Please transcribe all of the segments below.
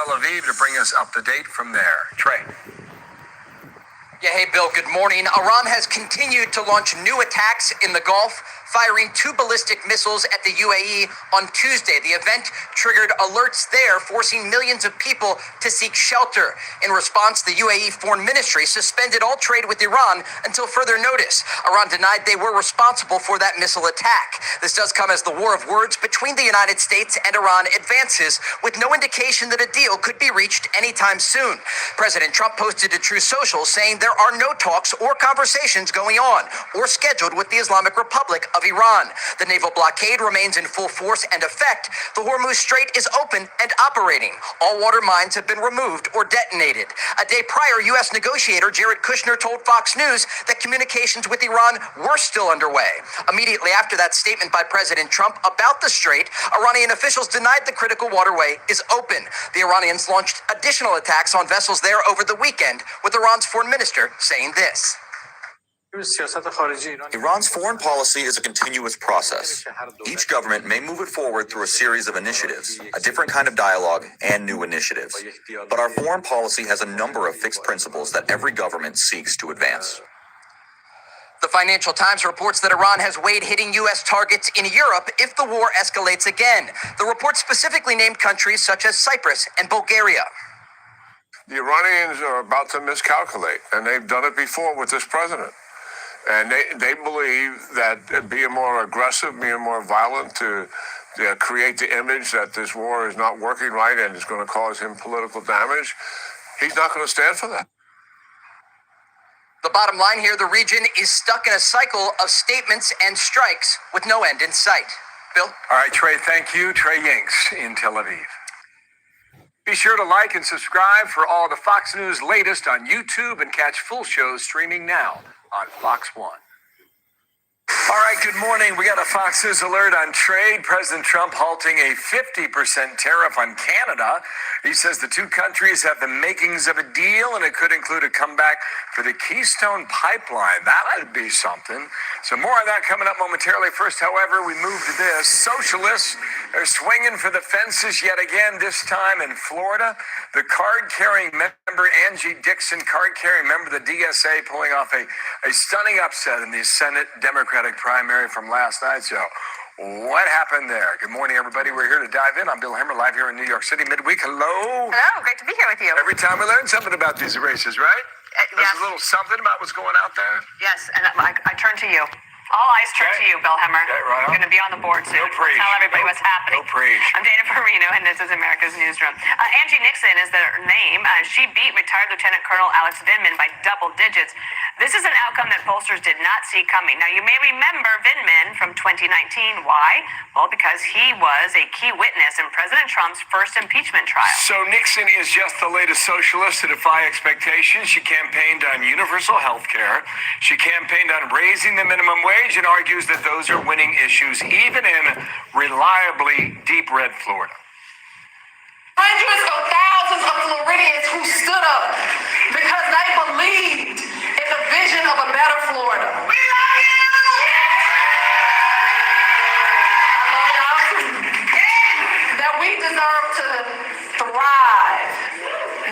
Tel Aviv to bring us up to date from there. Trey. Yeah, hey, Bill, good morning. Iran has continued to launch new attacks in the Gulf, firing 2 ballistic missiles at the UAE on Tuesday. The event triggered alerts there, forcing millions of people to seek shelter. In response, the UAE Foreign Ministry suspended all trade with Iran until further notice. Iran denied they were responsible for that missile attack. This does come as the war of words between the United States and Iran advances, with no indication that a deal could be reached anytime soon. President Trump posted to Truth Social saying there are no talks or conversations going on or scheduled with the Islamic Republic of Iran. The naval blockade remains in full force and effect. The Hormuz Strait is open and operating. All water mines have been removed or detonated. A day prior, U.S. negotiator Jared Kushner told Fox News that communications with Iran were still underway. Immediately after that statement by President Trump about the strait, Iranian officials denied the critical waterway is open. The Iranians launched additional attacks on vessels there over the weekend, with Iran's foreign minister saying this. Iran's foreign policy is a continuous process. Each government may move it forward through a series of initiatives, a different kind of dialogue, and new initiatives. But our foreign policy has a number of fixed principles that every government seeks to advance. The Financial Times reports that Iran has weighed hitting U.S. targets in Europe if the war escalates again. The report specifically named countries such as Cyprus and Bulgaria. The Iranians are about to miscalculate, and they've done it before with this president. And they believe that being more aggressive, being more violent to create the image that this war is not working right and is going to cause him political damage, he's not going to stand for that. The bottom line here, the region is stuck in a cycle of statements and strikes with no end in sight. Bill? All right, Trey, thank you. Trey Yanks in Tel Aviv. Be sure to like and subscribe for all the Fox News latest on YouTube and catch full shows streaming now on Fox 1. All right, good morning. We got a Fox News alert on trade. President Trump halting a 50% tariff on Canada. He says the two countries have the makings of a deal, and it could include a comeback for the Keystone Pipeline. That would be something. So more on that coming up momentarily. First, however, we move to this. Socialists are swinging for the fences yet again, this time in Florida. The card-carrying member, Angie Nixon, card-carrying member of the DSA, pulling off a stunning upset in the Senate Democratic primary from last night. So what happened there? Good morning, everybody. We're here to dive in. I'm Bill Hemmer, live here in New York City midweek. Hello. Hello. Great to be here with you. Every time we learn something about these races, right? Yes. There's a little something about what's going out there. Yes, and I turn to you. All eyes turn to you, Bill Hemmer. Okay, right on. You're going to be on the board soon. No praise. Tell everybody what's happening. No praise. I'm Dana Perino, and this is America's Newsroom. Angie Nixon is her name. She beat retired Lieutenant Colonel Alex Vindman by double digits. This is an outcome that pollsters did not see coming. Now, you may remember Vindman from 2019. Why? Well, because he was a key witness in President Trump's first impeachment trial. So Nixon is just the latest socialist to defy expectations. She campaigned on universal health care. She campaigned on raising the minimum wage and argues that those are winning issues, even in reliably deep red Florida. Hundreds of thousands of Floridians who stood up because they believed in the vision of a better Florida. We love you! That we deserve to thrive,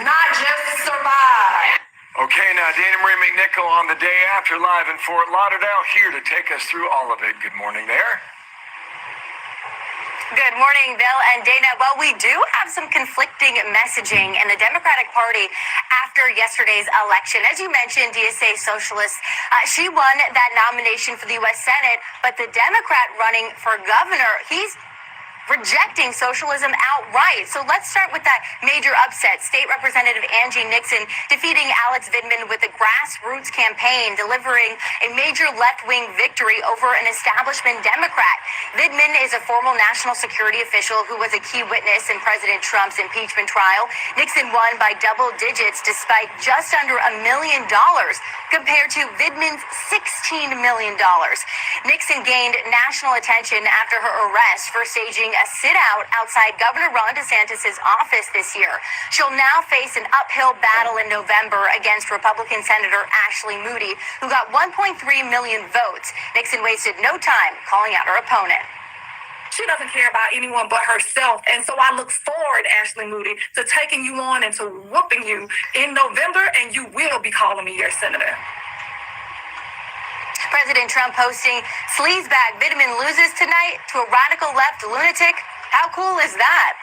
not just survive. Okay, now Danamarie McNicholl on the day after live in Fort Lauderdale, here to take us through all of it. Good morning there. Good morning, Bill and Dana. Well, we do have some conflicting messaging in the Democratic Party after yesterday's election. As you mentioned, DSA Socialist, she won that nomination for the U.S. Senate, but the Democrat running for governor, he's rejecting socialism outright. So let's start with that major upset. State Representative Angie Nixon defeating Alex Vindman with a grassroots campaign, delivering a major left-wing victory over an establishment Democrat. Vindman is a former national security official who was a key witness in President Trump's impeachment trial. Nixon won by double digits despite just under $1 million compared to Vindman's $16 million. Nixon gained national attention after her arrest for staging a sit-out outside Governor Ron DeSantis' office this year. She'll now face an uphill battle in November against Republican Senator Ashley Moody, who got 1.3 million votes. Nixon wasted no time calling out her opponent. She doesn't care about anyone but herself. And so I look forward, Ashley Moody, to taking you on and to whooping you in November, and you will be calling me your senator. President Trump posting sleazebag vitamin loses tonight to a radical left lunatic. How cool is that?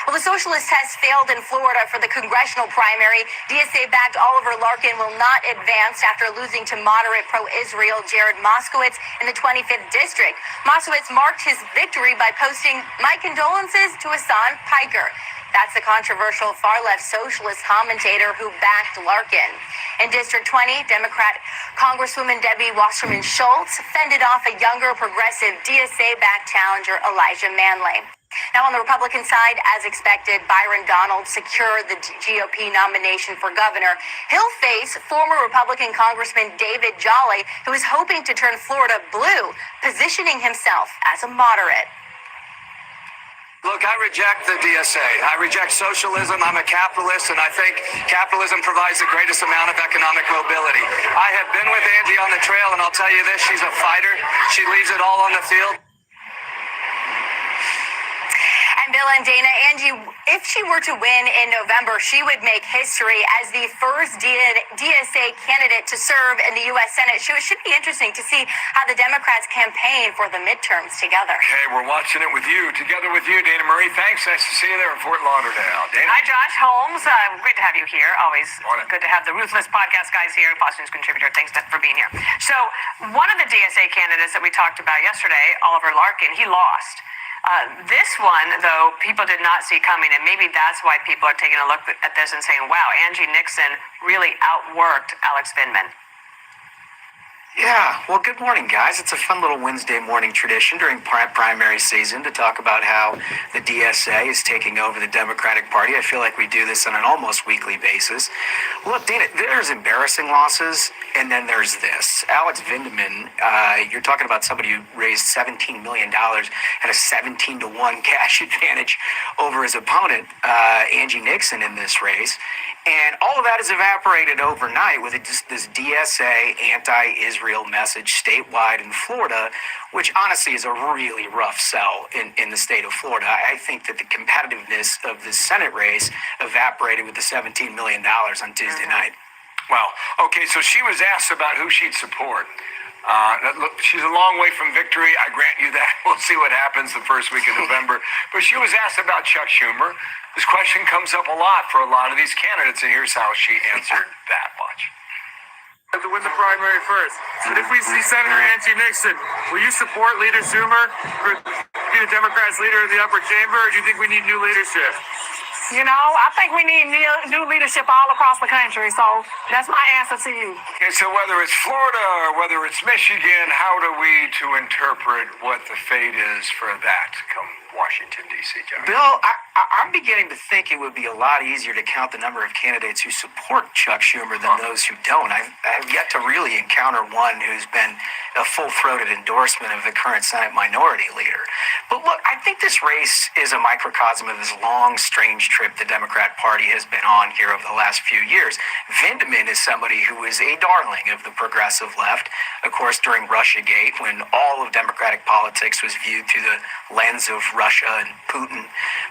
Well, the socialist has failed in Florida for the congressional primary. DSA-backed Oliver Larkin will not advance after losing to moderate pro-Israel Jared Moskowitz in the 25th district. Moskowitz marked his victory by posting, "My condolences to Hassan Piker." That's the controversial far-left socialist commentator who backed Larkin. In District 20, Democrat Congresswoman Debbie Wasserman Schultz fended off a younger progressive DSA-backed challenger Elijah Manley. Now, on the Republican side, as expected, Byron Donalds secured the GOP nomination for governor. He'll face former Republican Congressman David Jolly, who is hoping to turn Florida blue, positioning himself as a moderate. Look, I reject the DSA. I reject socialism. I'm a capitalist, and I think capitalism provides the greatest amount of economic mobility. I have been with Angie on the trail, and I'll tell you this, she's a fighter. She leaves it all on the field. And Bill and Dana, Angie, if she were to win in November, she would make history as the first DSA candidate to serve in the U.S. Senate. So it should be interesting to see how the Democrats campaign for the midterms together. Okay, we're watching it with you, together with you, Danamarie. Thanks. Nice to see you there in Fort Lauderdale. Dana? Hi, Josh Holmes. Great to have you here. Always good to have the Ruthless Podcast guys here, Fox News contributor. Thanks for being here. So one of the DSA candidates that we talked about yesterday, Oliver Larkin, he lost. This one, though, people did not see coming, and maybe that's why people are taking a look at this and saying, wow, Angie Nixon really outworked Alex Vindman. Yeah, well, good morning, guys. It's a fun little Wednesday morning tradition during primary season to talk about how the DSA is taking over the Democratic Party. I feel like we do this on an almost weekly basis. Look, Dana, there's embarrassing losses, and then there's this. Alex Vindman, you're talking about somebody who raised $17 million and a 17-1 cash advantage over his opponent, Angie Nixon, in this race. And all of that has evaporated overnight with this DSA anti-Israel message statewide in Florida, which honestly is a really rough sell in the state of Florida. I think that the competitiveness of the Senate race evaporated with the $17 million on Tuesday night. Well, okay, so she was asked about who she'd support. Look, she's a long way from victory. I grant you that. We'll see what happens the first week of November. But she was asked about Chuck Schumer. This question comes up a lot for a lot of these candidates, and here's how she answered that. Watch. To win the primary first. But if we see Senator Angie Nixon, will you support Leader Schumer for be the Democrats' leader in the upper chamber, or do you think we need new leadership? You know, I think we need new leadership all across the country, so that's my answer to you. Okay, so whether it's Florida or whether it's Michigan, how do we to interpret what the fate is for that come Washington, D.C., Josh? Bill, I'm beginning to think it would be a lot easier to count the number of candidates who support Chuck Schumer than those who don't. I've yet to really encounter one who's been a full-throated endorsement of the current Senate minority leader. But look, I think this race is a microcosm of this long, strange trip the Democrat Party has been on here over the last few years. Vindman is somebody who is a darling of the progressive left. Of course, during Russiagate, when all of Democratic politics was viewed through the lens of Russia and Putin.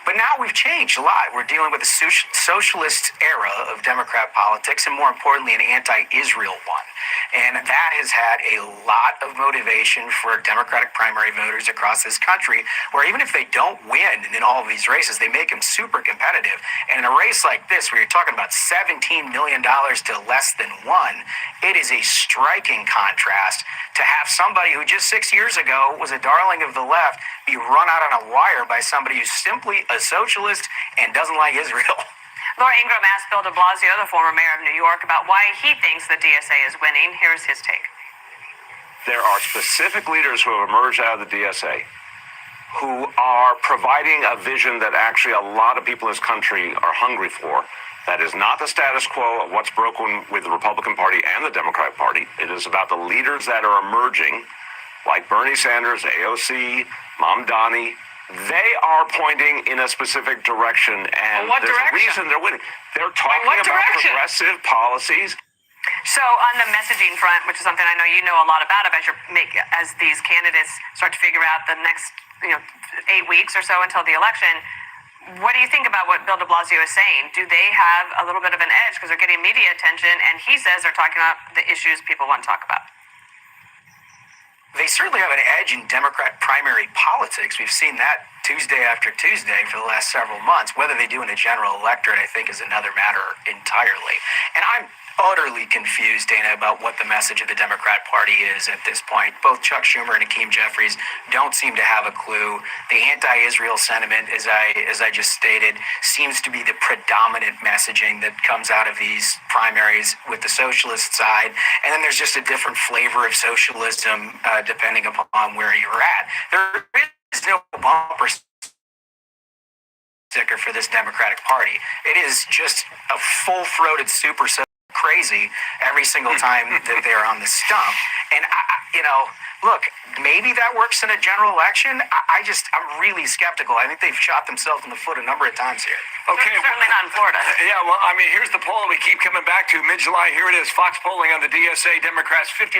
But now we've changed a lot. We're dealing with a socialist era of Democrat politics, and more importantly, an anti-Israel one. And that has had a lot of motivation for Democratic primary voters across this country, where even if they don't win in all of these races, they make them super competitive. And in a race like this, where you're talking about $17 million to less than one, it is a striking contrast to have somebody who just 6 years ago was a darling of the left be run out on a wire by somebody who's simply a socialist and doesn't like Israel. Laura Ingraham asked Bill de Blasio, the former mayor of New York, about why he thinks the DSA is winning. Here's his take. There are specific leaders who have emerged out of the DSA who are providing a vision that actually a lot of people in this country are hungry for. That is not the status quo of what's broken with the Republican Party and the Democratic Party. It is about the leaders that are emerging, like Bernie Sanders, AOC, Mamdani. They are pointing in a specific direction, and there's a reason they're winning. They're talking about progressive policies. So on the messaging front, which is something I know you know a lot about, as these candidates start to figure out the next 8 weeks or so until the election, what do you think about what Bill de Blasio is saying? Do they have a little bit of an edge because they're getting media attention, and he says they're talking about the issues people want to talk about? They certainly have an edge in Democrat primary politics. We've seen that Tuesday after Tuesday for the last several months. Whether they do in a general electorate, I think, is another matter entirely. And I'm utterly confused, Dana, about what the message of the Democrat Party is at this point. Both Chuck Schumer and Hakeem Jeffries don't seem to have a clue. The anti-Israel sentiment, as I just stated, seems to be the predominant messaging that comes out of these primaries with the socialist side. And then there's just a different flavor of socialism depending upon where you're at. There is no bumper sticker for this Democratic Party. It is just a full-throated super crazy every single time that they're on the stump. And look, maybe that works in a general election. I'm really skeptical. I think they've shot themselves in the foot a number of times here. Okay, certainly not in Florida. Yeah, well, I mean, here's the poll we keep coming back to. Mid-July, here it is. Fox polling on the DSA. Democrats, 59%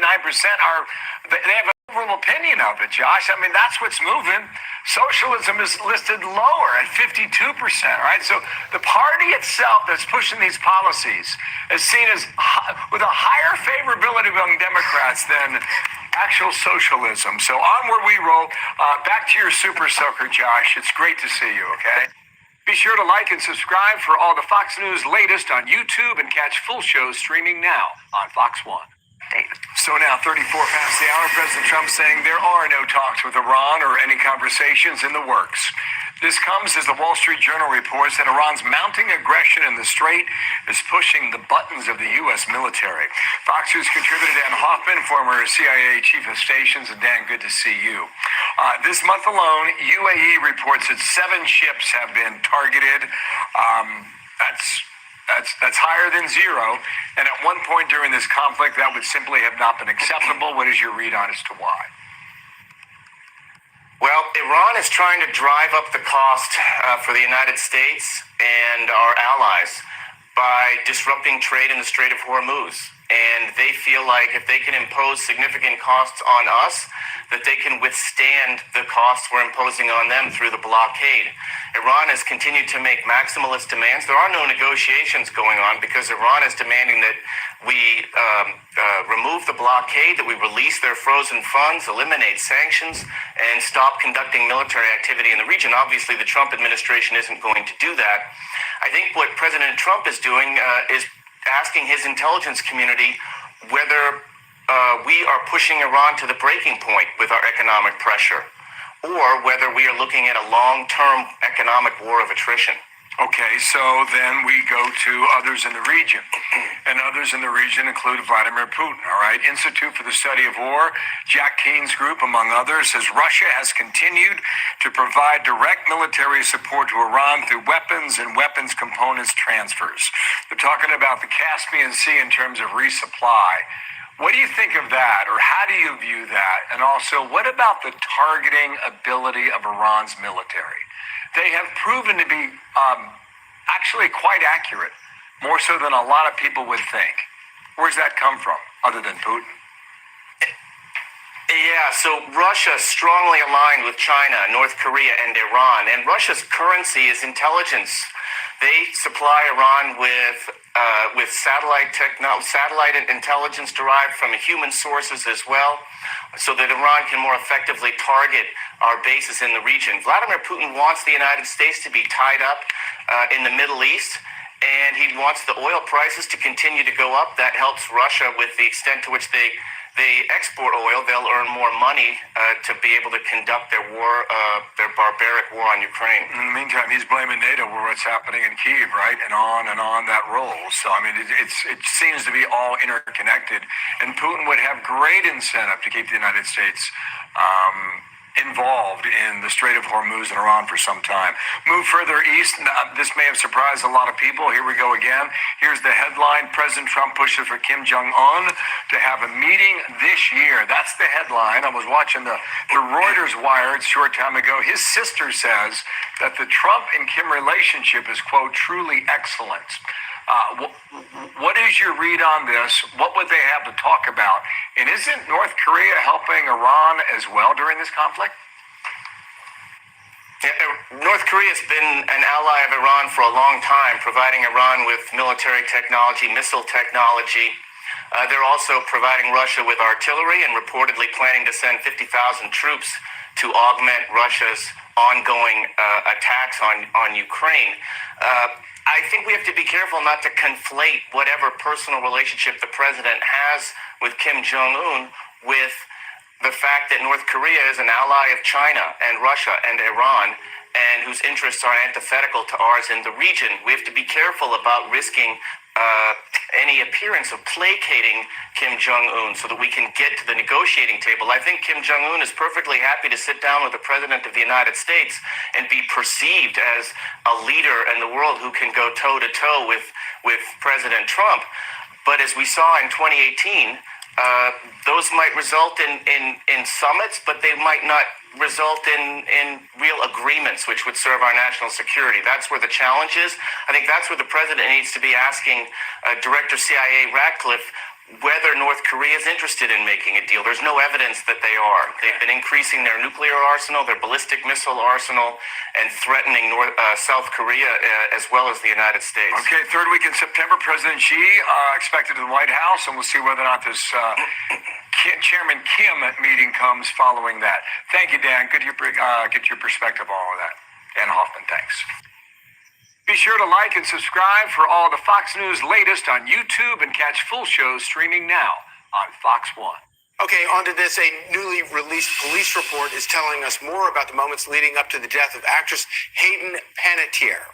they have a favorable opinion of it, Josh. I mean, that's what's moving. Socialism is listed lower at 52%, right? So the party itself that's pushing these policies is seen as with a higher favorability among Democrats than actual socialism. So onward we roll. Back to your super soaker, Josh. It's great to see you, okay? Be sure to like and subscribe for all the Fox News latest on YouTube and catch full shows streaming now on Fox 1. So now, 34 past the hour, President Trump saying there are no talks with Iran or any conversations in the works. This comes as the Wall Street Journal reports that Iran's mounting aggression in the Strait is pushing the buttons of the U.S. military. Fox News contributor Dan Hoffman, former CIA chief of stations, and Dan, good to see you. This month alone, UAE reports that 7 ships have been targeted. That's higher than 0. And at one point during this conflict, that would simply have not been acceptable. What is your read on as to why? Well, Iran is trying to drive up the cost for the United States and our allies by disrupting trade in the Strait of Hormuz. And they feel like if they can impose significant costs on us, that they can withstand the costs we're imposing on them through the blockade. Iran has continued to make maximalist demands. There are no negotiations going on because Iran is demanding that we remove the blockade, that we release their frozen funds, eliminate sanctions, and stop conducting military activity in the region. Obviously, the Trump administration isn't going to do that. I think what President Trump is doing is asking his intelligence community whether we are pushing Iran to the breaking point with our economic pressure, or whether we are looking at a long-term economic war of attrition. Okay, so then we go to others in the region. And others in the region include Vladimir Putin, all right? Institute for the Study of War, Jack Keene's group, among others, says Russia has continued to provide direct military support to Iran through weapons and weapons components transfers. They're talking about the Caspian Sea in terms of resupply. What do you think of that, or how do you view that? And also, what about the targeting ability of Iran's military? They have proven to be actually quite accurate, more so than a lot of people would think. Where's that come from, other than Putin? Yeah, so Russia is strongly aligned with China, North Korea, and Iran. And Russia's currency is intelligence. They supply Iran with satellite intelligence derived from human sources as well, so that Iran can more effectively target our bases in the region. Vladimir Putin wants the United States to be tied up in the Middle East, and he wants the oil prices to continue to go up. That helps Russia with the extent to which they export oil. They'll earn more money to be able to conduct their war, their barbaric war on Ukraine. In the meantime, he's blaming NATO for what's happening in Kyiv, right? And on that rolls. So, I mean, it seems to be all interconnected. And Putin would have great incentive to keep the United States involved in the Strait of Hormuz and Iran for some time. Move further east. This may have surprised a lot of people. Here we go again. Here's the headline. President Trump pushes for Kim Jong-un to have a meeting this year. That's the headline. I was watching the Reuters wire a short time ago. His sister says that the Trump and Kim relationship is, quote, truly excellent. What is your read on this? What would they have to talk about? And isn't North Korea helping Iran as well during this conflict? North Korea has been an ally of Iran for a long time, providing Iran with military technology, missile technology. They're also providing Russia with artillery and reportedly planning to send 50,000 troops to augment Russia's ongoing attacks on Ukraine. I think we have to be careful not to conflate whatever personal relationship the president has with Kim Jong-un with the fact that North Korea is an ally of China and Russia and Iran, and whose interests are antithetical to ours in the region. We have to be careful about risking any appearance of placating Kim Jong-un so that we can get to the negotiating table. I think Kim Jong-un is perfectly happy to sit down with the President of the United States and be perceived as a leader in the world who can go toe-to-toe with President Trump. But as we saw in 2018, those might result in summits, but they might not result in real agreements which would serve our national security. That's where the challenge is. I think that's where the president needs to be asking Director CIA Ratcliffe whether North Korea is interested in making a deal. There's no evidence that they are. They've been increasing their nuclear arsenal, their ballistic missile arsenal, and threatening South Korea as well as the United States. Okay, third week in September, President Xi expected to the White House, and we'll see whether or not this Chairman Kim meeting comes following that. Thank you, Dan. Good to get your perspective on all of that. Dan Hoffman, thanks. Be sure to like and subscribe for all the Fox News latest on YouTube and catch full shows streaming now on Fox One. Okay, on to this. A newly released police report is telling us more about the moments leading up to the death of actress Hayden Panettiere.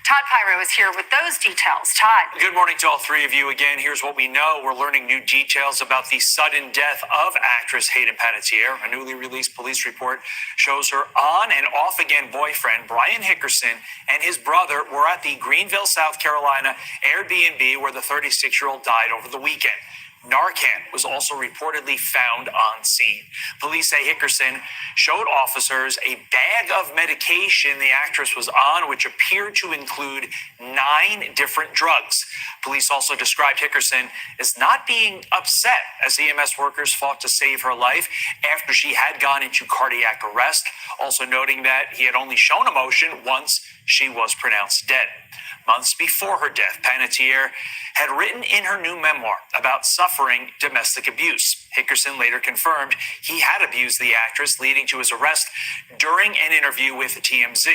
Todd Pyro is here with those details. Todd. Good morning to all three of you again. Here's what we know. We're learning new details about the sudden death of actress Hayden Panettiere. A newly released police report shows her on and off again boyfriend, Brian Hickerson, and his brother were at the Greenville, South Carolina Airbnb where the 36-year-old died over the weekend. Narcan was also reportedly found on scene. Police say Hickerson showed officers a bag of medication the actress was on, which appeared to include 9 different drugs. Police also described Hickerson as not being upset as EMS workers fought to save her life after she had gone into cardiac arrest, also noting that he had only shown emotion once she was pronounced dead. Months before her death, Panettiere had written in her new memoir about suffering domestic abuse. Hickerson later confirmed he had abused the actress, leading to his arrest during an interview with TMZ.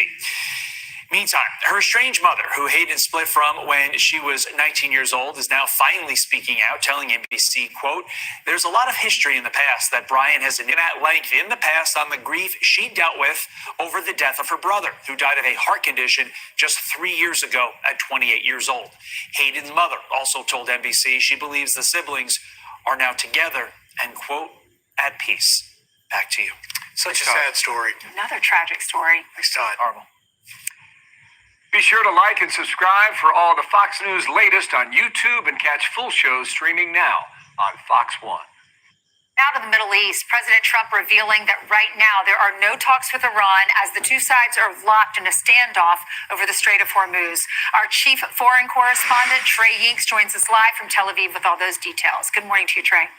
Meantime, her estranged mother, who Hayden split from when she was 19 years old, is now finally speaking out, telling NBC, quote, "There's a lot of history in the past that Brian has been at length in the past on the grief she dealt with over the death of her brother, who died of a heart condition just 3 years ago at 28 years old." Hayden's mother also told NBC she believes the siblings are now together and, quote, "at peace." Back to you. Such a sad story. Another tragic story. Thanks, Todd. Horrible. Be sure to like and subscribe for all the Fox News latest on YouTube and catch full shows streaming now on Fox One. Now to the Middle East. President Trump revealing that right now there are no talks with Iran as the two sides are locked in a standoff over the Strait of Hormuz. Our chief foreign correspondent, Trey Yinks, joins us live from Tel Aviv with all those details. Good morning to you, Trey.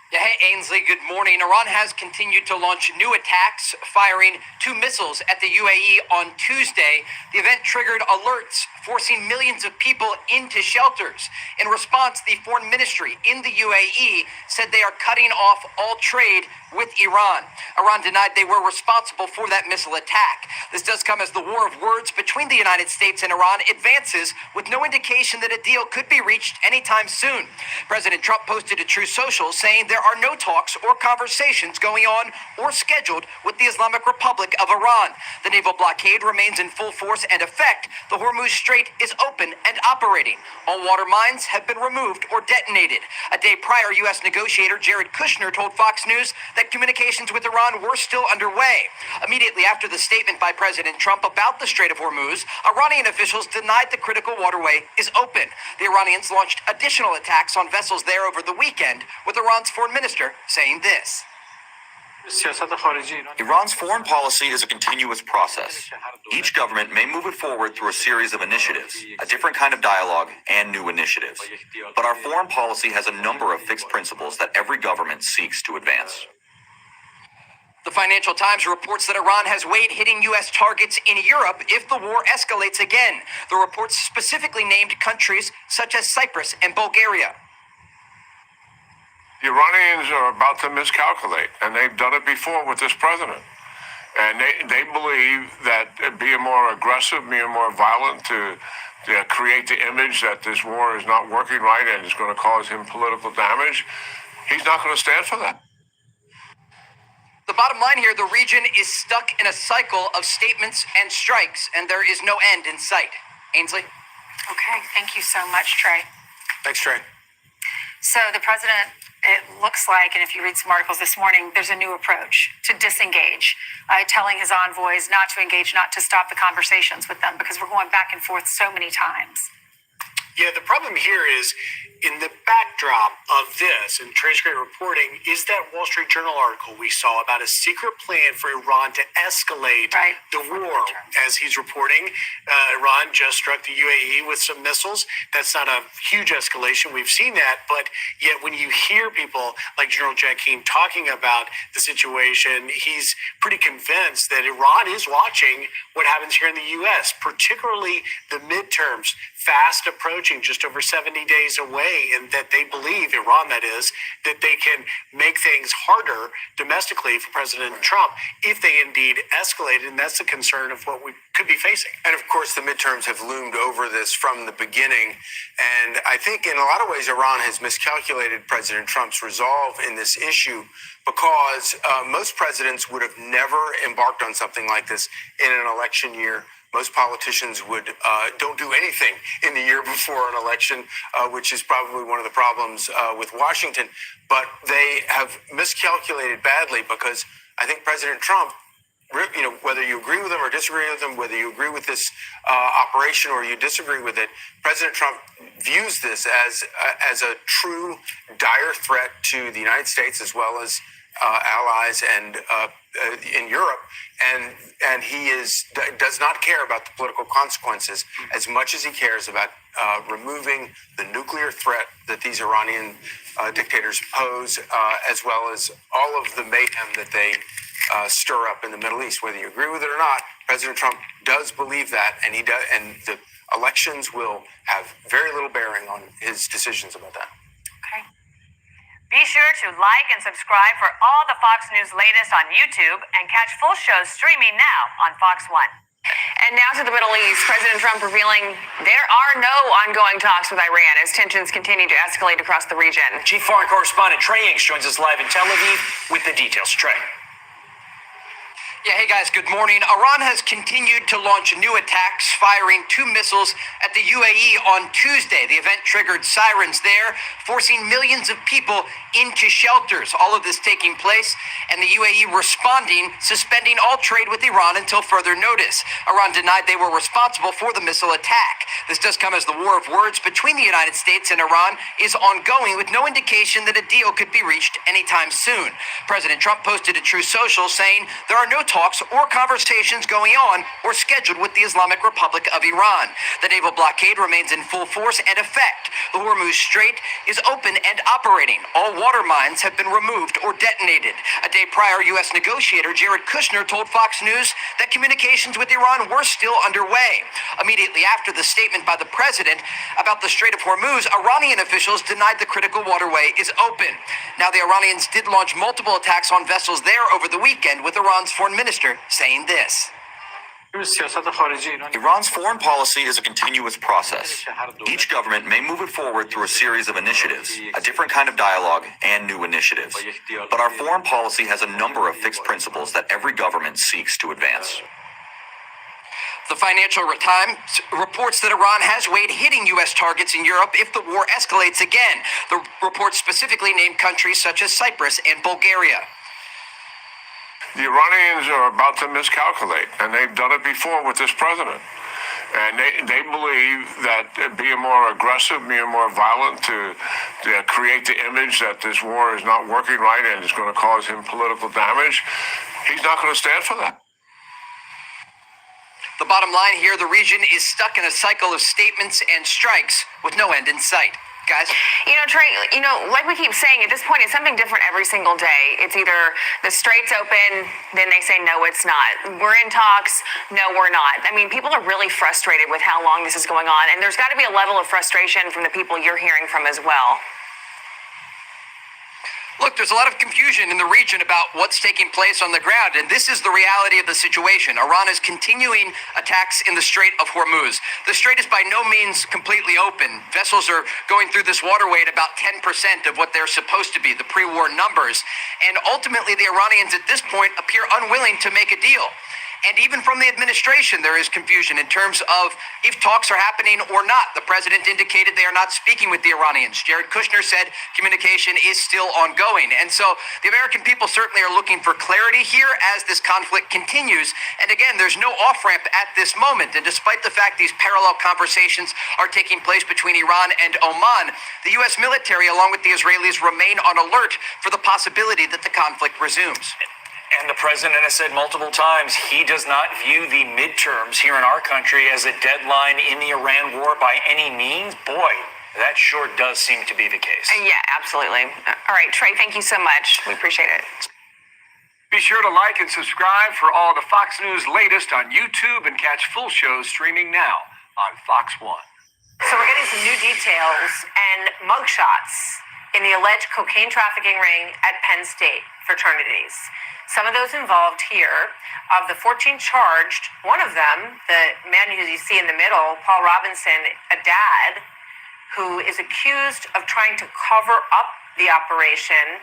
Yeah, hey, Ainsley, good morning. Iran has continued to launch new attacks, firing 2 missiles at the UAE on Tuesday. The event triggered alerts, forcing millions of people into shelters. In response, the foreign ministry in the UAE said they are cutting off all trade with Iran. Iran denied they were responsible for that missile attack. This does come as the war of words between the United States and Iran advances, with no indication that a deal could be reached anytime soon. President Trump posted to Truth Social saying there are no talks or conversations going on or scheduled with the Islamic Republic of Iran. The naval blockade remains in full force and effect. The Hormuz Strait is open and operating. All water mines have been removed or detonated. A day prior, U.S. negotiator Jared Kushner told Fox News that communications with Iran were still underway. Immediately after the statement by President Trump about the Strait of Hormuz, Iranian officials denied the critical waterway is open. The Iranians launched additional attacks on vessels there over the weekend, with Iran's foreign minister saying this. Iran's foreign policy is a continuous process. Each government may move it forward through a series of initiatives, a different kind of dialogue, and new initiatives. But our foreign policy has a number of fixed principles that every government seeks to advance. The Financial Times reports that Iran has weighed hitting U.S. targets in Europe if the war escalates again. The report specifically named countries such as Cyprus and Bulgaria. The Iranians are about to miscalculate, and they've done it before with this president. And they believe that being more aggressive, being more violent to create the image that this war is not working right and is going to cause him political damage, he's not going to stand for that. The bottom line here, the region is stuck in a cycle of statements and strikes, and there is no end in sight. Ainsley? Okay, thank you so much, Trey. Thanks, Trey. So the president, it looks like, and if you read some articles this morning, there's a new approach to disengage, telling his envoys not to engage, not to stop the conversations with them, because we're going back and forth so many times. Yeah, the problem here is in the backdrop of this, and Trey's great reporting, is that Wall Street Journal article we saw about a secret plan for Iran to escalate the war. As he's reporting, Iran just struck the UAE with some missiles. That's not a huge escalation. We've seen that. But yet when you hear people like General Jakim talking about the situation, he's pretty convinced that Iran is watching what happens here in the U.S., particularly the midterms, fast approaching, just over 70 days away, and that they believe, Iran that is, that they can make things harder domestically for President Trump if they indeed escalate, and that's the concern of what we could be facing. And of course, the midterms have loomed over this from the beginning, and I think in a lot of ways, Iran has miscalculated President Trump's resolve in this issue, because most presidents would have never embarked on something like this in an election year. Most politicians don't do anything in the year before an election, which is probably one of the problems with Washington. But they have miscalculated badly, because I think President Trump, whether you agree with him or disagree with him, whether you agree with this operation or you disagree with it, President Trump views this as a true dire threat to the United States as well as allies and in Europe, and he does not care about the political consequences as much as he cares about removing the nuclear threat that these Iranian dictators pose, as well as all of the mayhem that they stir up in the Middle East. Whether you agree with it or not, President Trump does believe that, and he does, and the elections will have very little bearing on his decisions about that. Okay. Be sure to like and subscribe for all the Fox News latest on YouTube, and catch full shows streaming now on Fox One. And now to the Middle East. President Trump revealing there are no ongoing talks with Iran as tensions continue to escalate across the region. Chief Foreign Correspondent Trey Yanks joins us live in Tel Aviv with the details. Trey. Yeah, hey guys, good morning. Iran has continued to launch new attacks, firing 2 missiles at the UAE on Tuesday. The event triggered sirens there, forcing millions of people into shelters. All of this taking place, and the UAE responding, suspending all trade with Iran until further notice. Iran denied they were responsible for the missile attack. This does come as the war of words between the United States and Iran is ongoing, with no indication that a deal could be reached anytime soon. President Trump posted to Truth Social saying there are no talks or conversations going on or scheduled with the Islamic Republic of Iran. The naval blockade remains in full force and effect. The Hormuz Strait is open and operating. All water mines have been removed or detonated. A day prior, U.S. negotiator Jared Kushner told Fox News that communications with Iran were still underway. Immediately after the statement by the president about the Strait of Hormuz, Iranian officials denied the critical waterway is open. Now, the Iranians did launch multiple attacks on vessels there over the weekend, with Iran's foreign minister saying this. Iran's foreign policy is a continuous process. Each government may move it forward through a series of initiatives, a different kind of dialogue, and new initiatives. But our foreign policy has a number of fixed principles that every government seeks to advance. The Financial Times reports that Iran has weighed hitting U.S. targets in Europe if the war escalates again. The report specifically named countries such as Cyprus and Bulgaria. The Iranians are about to miscalculate, and they've done it before with this president. And they believe that being more aggressive, being more violent to create the image that this war is not working right and is going to cause him political damage, he's not going to stand for that. The bottom line here, the region is stuck in a cycle of statements and strikes with no end in sight. Guys? Trey, like we keep saying, at this point, it's something different every single day. It's either the strait's open, then they say, no, it's not. We're in talks. No, we're not. I mean, people are really frustrated with how long this is going on, and there's got to be a level of frustration from the people you're hearing from as well. Look, there's a lot of confusion in the region about what's taking place on the ground, and this is the reality of the situation. Iran is continuing attacks in the Strait of Hormuz. The strait is by no means completely open. Vessels are going through this waterway at about 10% of what they're supposed to be, the pre-war numbers. And ultimately, the Iranians at this point appear unwilling to make a deal. And even from the administration, there is confusion in terms of if talks are happening or not. The president indicated they are not speaking with the Iranians. Jared Kushner said communication is still ongoing. And so the American people certainly are looking for clarity here as this conflict continues. And again, there's no off-ramp at this moment. And despite the fact these parallel conversations are taking place between Iran and Oman, the U.S. military, along with the Israelis, remain on alert for the possibility that the conflict resumes. And the president has said multiple times he does not view the midterms here in our country as a deadline in the Iran war by any means. Boy, that sure does seem to be the case. Yeah, absolutely. All right, Trey, thank you so much. We appreciate it. Be sure to like and subscribe for all the Fox News latest on YouTube and catch full shows streaming now on Fox 1. So we're getting some new details and mugshots in the alleged cocaine trafficking ring at Penn State fraternities. Some of those involved here, of the 14 charged, one of them, the man who you see in the middle, Paul Robinson, a dad, who is accused of trying to cover up the operation.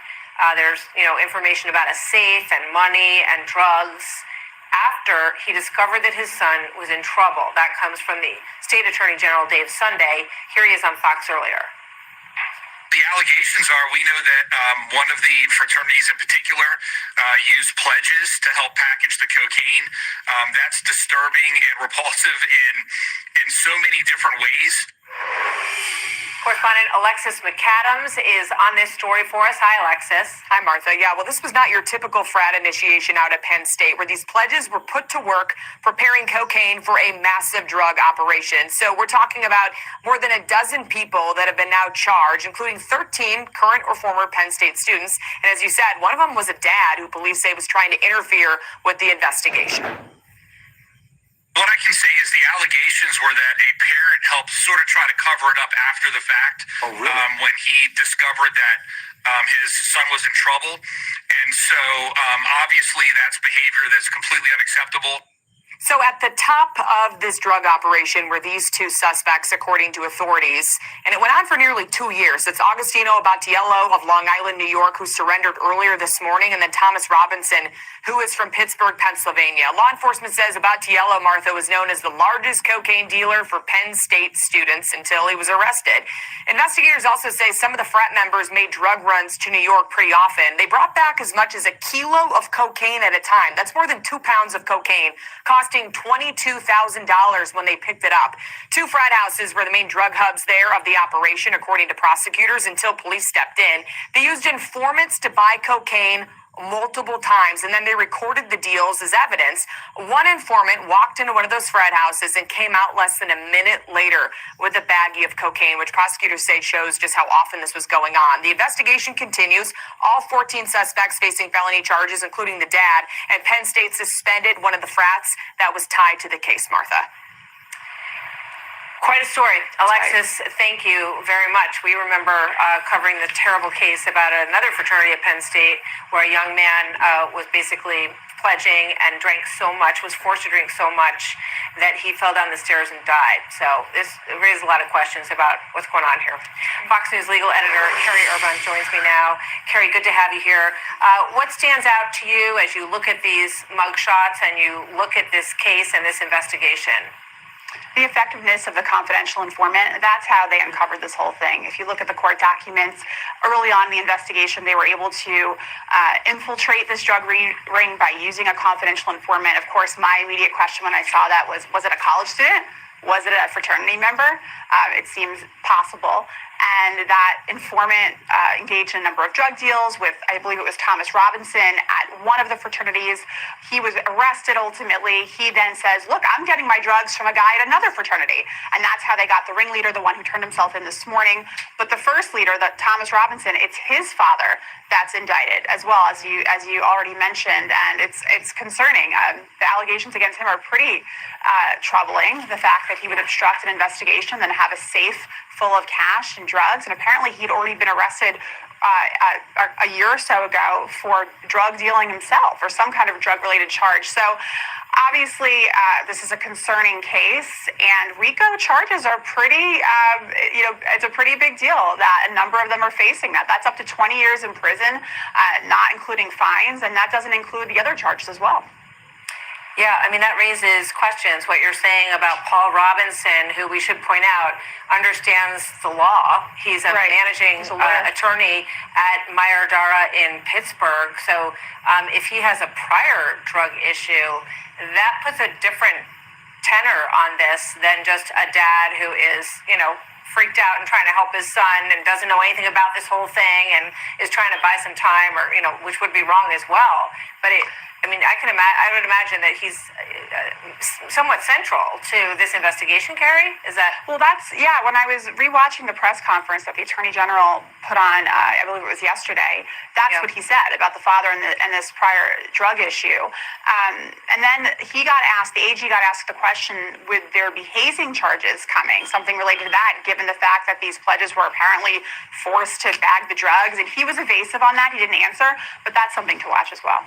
There's, information about a safe and money and drugs after he discovered that his son was in trouble. That comes from the State Attorney General, Dave Sunday. Here he is on Fox earlier. The allegations are, we know that one of the fraternities in particular used pledges to help package the cocaine. That's disturbing and repulsive in so many different ways. Correspondent Alexis McAdams is on this story for us. Hi, Alexis. Hi, Martha. Yeah, well, this was not your typical frat initiation out at Penn State, where these pledges were put to work preparing cocaine for a massive drug operation. So we're talking about more than a dozen people that have been now charged, including 13 current or former Penn State students. And as you said, one of them was a dad who police say was trying to interfere with the investigation. What I can say is the allegations were that a parent helped sort of try to cover it up after the fact. Oh, really? When he discovered that his son was in trouble. And so obviously that's behavior that's completely unacceptable. So at the top of this drug operation were these two suspects, according to authorities, and it went on for nearly 2 years. It's Agostino Abatiello of Long Island, New York, who surrendered earlier this morning, and then Thomas Robinson, who is from Pittsburgh, Pennsylvania. Law enforcement says Abatiello, Martha, was known as the largest cocaine dealer for Penn State students until he was arrested. Investigators also say some of the frat members made drug runs to New York pretty often. They brought back as much as 1 kilo of cocaine at a time. That's more than 2 pounds of cocaine, costing $22,000 when they picked it up. 2 frat houses were the main drug hubs there of the operation, according to prosecutors, until police stepped in. They used informants to buy cocaine multiple times, and then they recorded the deals as evidence. One informant walked into one of those frat houses and came out less than a minute later with a baggie of cocaine, which prosecutors say shows just how often this was going on. The investigation continues. All 14 suspects facing felony charges, including the dad, and Penn State suspended one of the frats that was tied to the case, Martha. Quite a story. Alexis, thank you very much. We remember covering the terrible case about another fraternity at Penn State where a young man was basically pledging and drank so much, was forced to drink so much that he fell down the stairs and died. So this raises a lot of questions about what's going on here. Fox News legal editor Carrie Urban joins me now. Carrie, good to have you here. What stands out to you as you look at these mugshots and you look at this case and this investigation? The effectiveness of the confidential informant, that's how they uncovered this whole thing. If you look at the court documents, early on in the investigation, they were able to infiltrate this drug ring by using a confidential informant. Of course, my immediate question when I saw that was it a college student? Was it a fraternity member? It seems possible. And that informant engaged in a number of drug deals with, I believe it was Thomas Robinson at one of the fraternities. He was arrested ultimately. He then says, look, I'm getting my drugs from a guy at another fraternity. And that's how they got the ringleader, the one who turned himself in this morning. But the first leader, that Thomas Robinson, it's his father that's indicted as well, as you already mentioned. And it's concerning. The allegations against him are pretty troubling. The fact that he would obstruct an investigation, then have a safe full of cash and drugs, and apparently he'd already been arrested a year or so ago for drug dealing himself or some kind of drug-related charge. So obviously this is a concerning case, and RICO charges are pretty, it's a pretty big deal that a number of them are facing that. That's up to 20 years in prison, not including fines, and that doesn't include the other charges as well. Yeah, I mean, that raises questions. What you're saying about Paul Robinson, who we should point out understands the law. He's a managing attorney at Meyer Dara in Pittsburgh. So if he has a prior drug issue, that puts a different tenor on this than just a dad who is, freaked out and trying to help his son and doesn't know anything about this whole thing and is trying to buy some time, or which would be wrong as well. But I would imagine that he's somewhat central to this investigation, Carrie. Is that? Well, when I was rewatching the press conference that the Attorney General put on, I believe it was yesterday, that's what he said about the father and this prior drug issue. And then he got asked, the AG got asked the question, would there be hazing charges coming, something related to that, given the fact that these pledges were apparently forced to bag the drugs? And he was evasive on that. He didn't answer, but that's something to watch as well.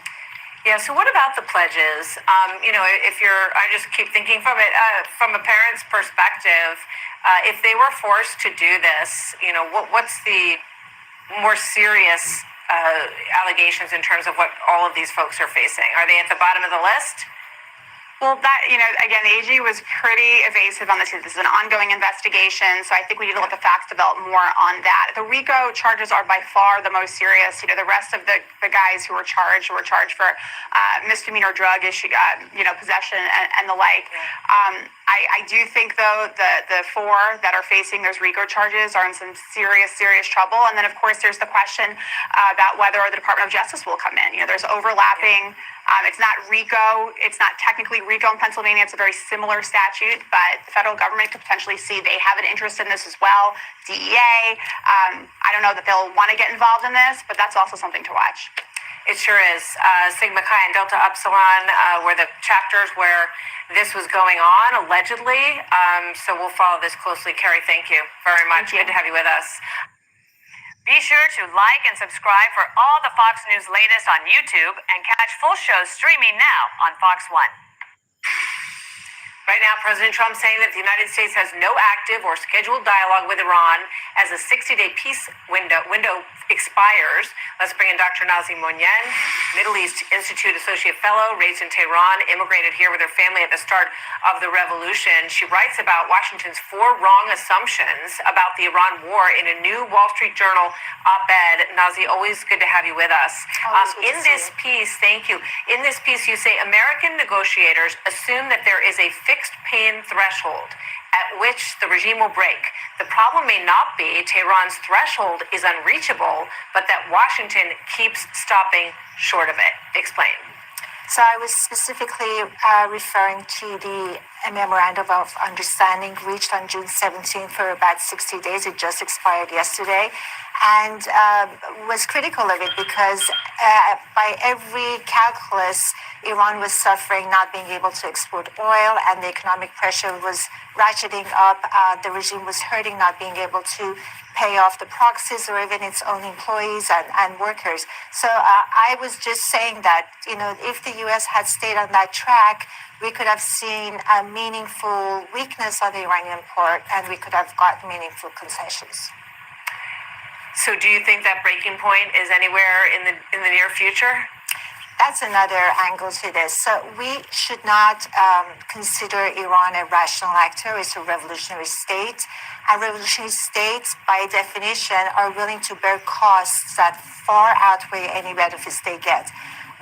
Yeah, so what about the pledges? I just keep thinking from a parent's perspective, if they were forced to do this, what's the more serious allegations in terms of what all of these folks are facing? Are they at the bottom of the list? Well, again, the AG was pretty evasive on this. This is an ongoing investigation, so I think we need to let the facts develop more on that. The RICO charges are by far the most serious. The rest of the guys who were charged for misdemeanor drug issue, possession and the like. I do think, though, the four that are facing those RICO charges are in some serious trouble. And then, of course, there's the question about whether the Department of Justice will come in. There's overlapping. It's not RICO. It's not technically RICO in Pennsylvania. It's a very similar statute, but the federal government could potentially see they have an interest in this as well. DEA. I don't know that they'll want to get involved in this, but that's also something to watch. It sure is. Sigma Chi and Delta Upsilon were the chapters where this was going on, allegedly. So we'll follow this closely. Carrie, thank you very much. Good to have you with us. Be sure to like and subscribe for all the Fox News latest on YouTube and catch full shows streaming now on Fox One. Right now, President Trump saying that the United States has no active or scheduled dialogue with Iran as a 60-day peace window expires. Let's bring in Dr. Nazi Monyen, Middle East Institute Associate Fellow, raised in Tehran, immigrated here with her family at the start of the revolution. She writes about Washington's 4 wrong assumptions about the Iran war in a new Wall Street Journal op-ed. Nazi, always good to have you with us. In this piece, thank you. In this piece, you say American negotiators assume that there is a fixed pain threshold at which the regime will break. The problem may not be Tehran's threshold is unreachable, but that Washington keeps stopping short of it. Explain. So I was specifically referring to the memorandum of understanding reached on June 17th for about 60 days. It just expired yesterday, and was critical of it because by every calculus, Iran was suffering not being able to export oil, and the economic pressure was ratcheting up. The regime was hurting not being able to pay off the proxies or even its own employees and workers. So I was just saying that, if the U.S. had stayed on that track, we could have seen a meaningful weakness on the Iranian part, and we could have got meaningful concessions. So do you think that breaking point is anywhere in the near future? That's another angle to this. So we should not consider Iran a rational actor. It's a revolutionary state. And revolutionary states, by definition, are willing to bear costs that far outweigh any benefits they get.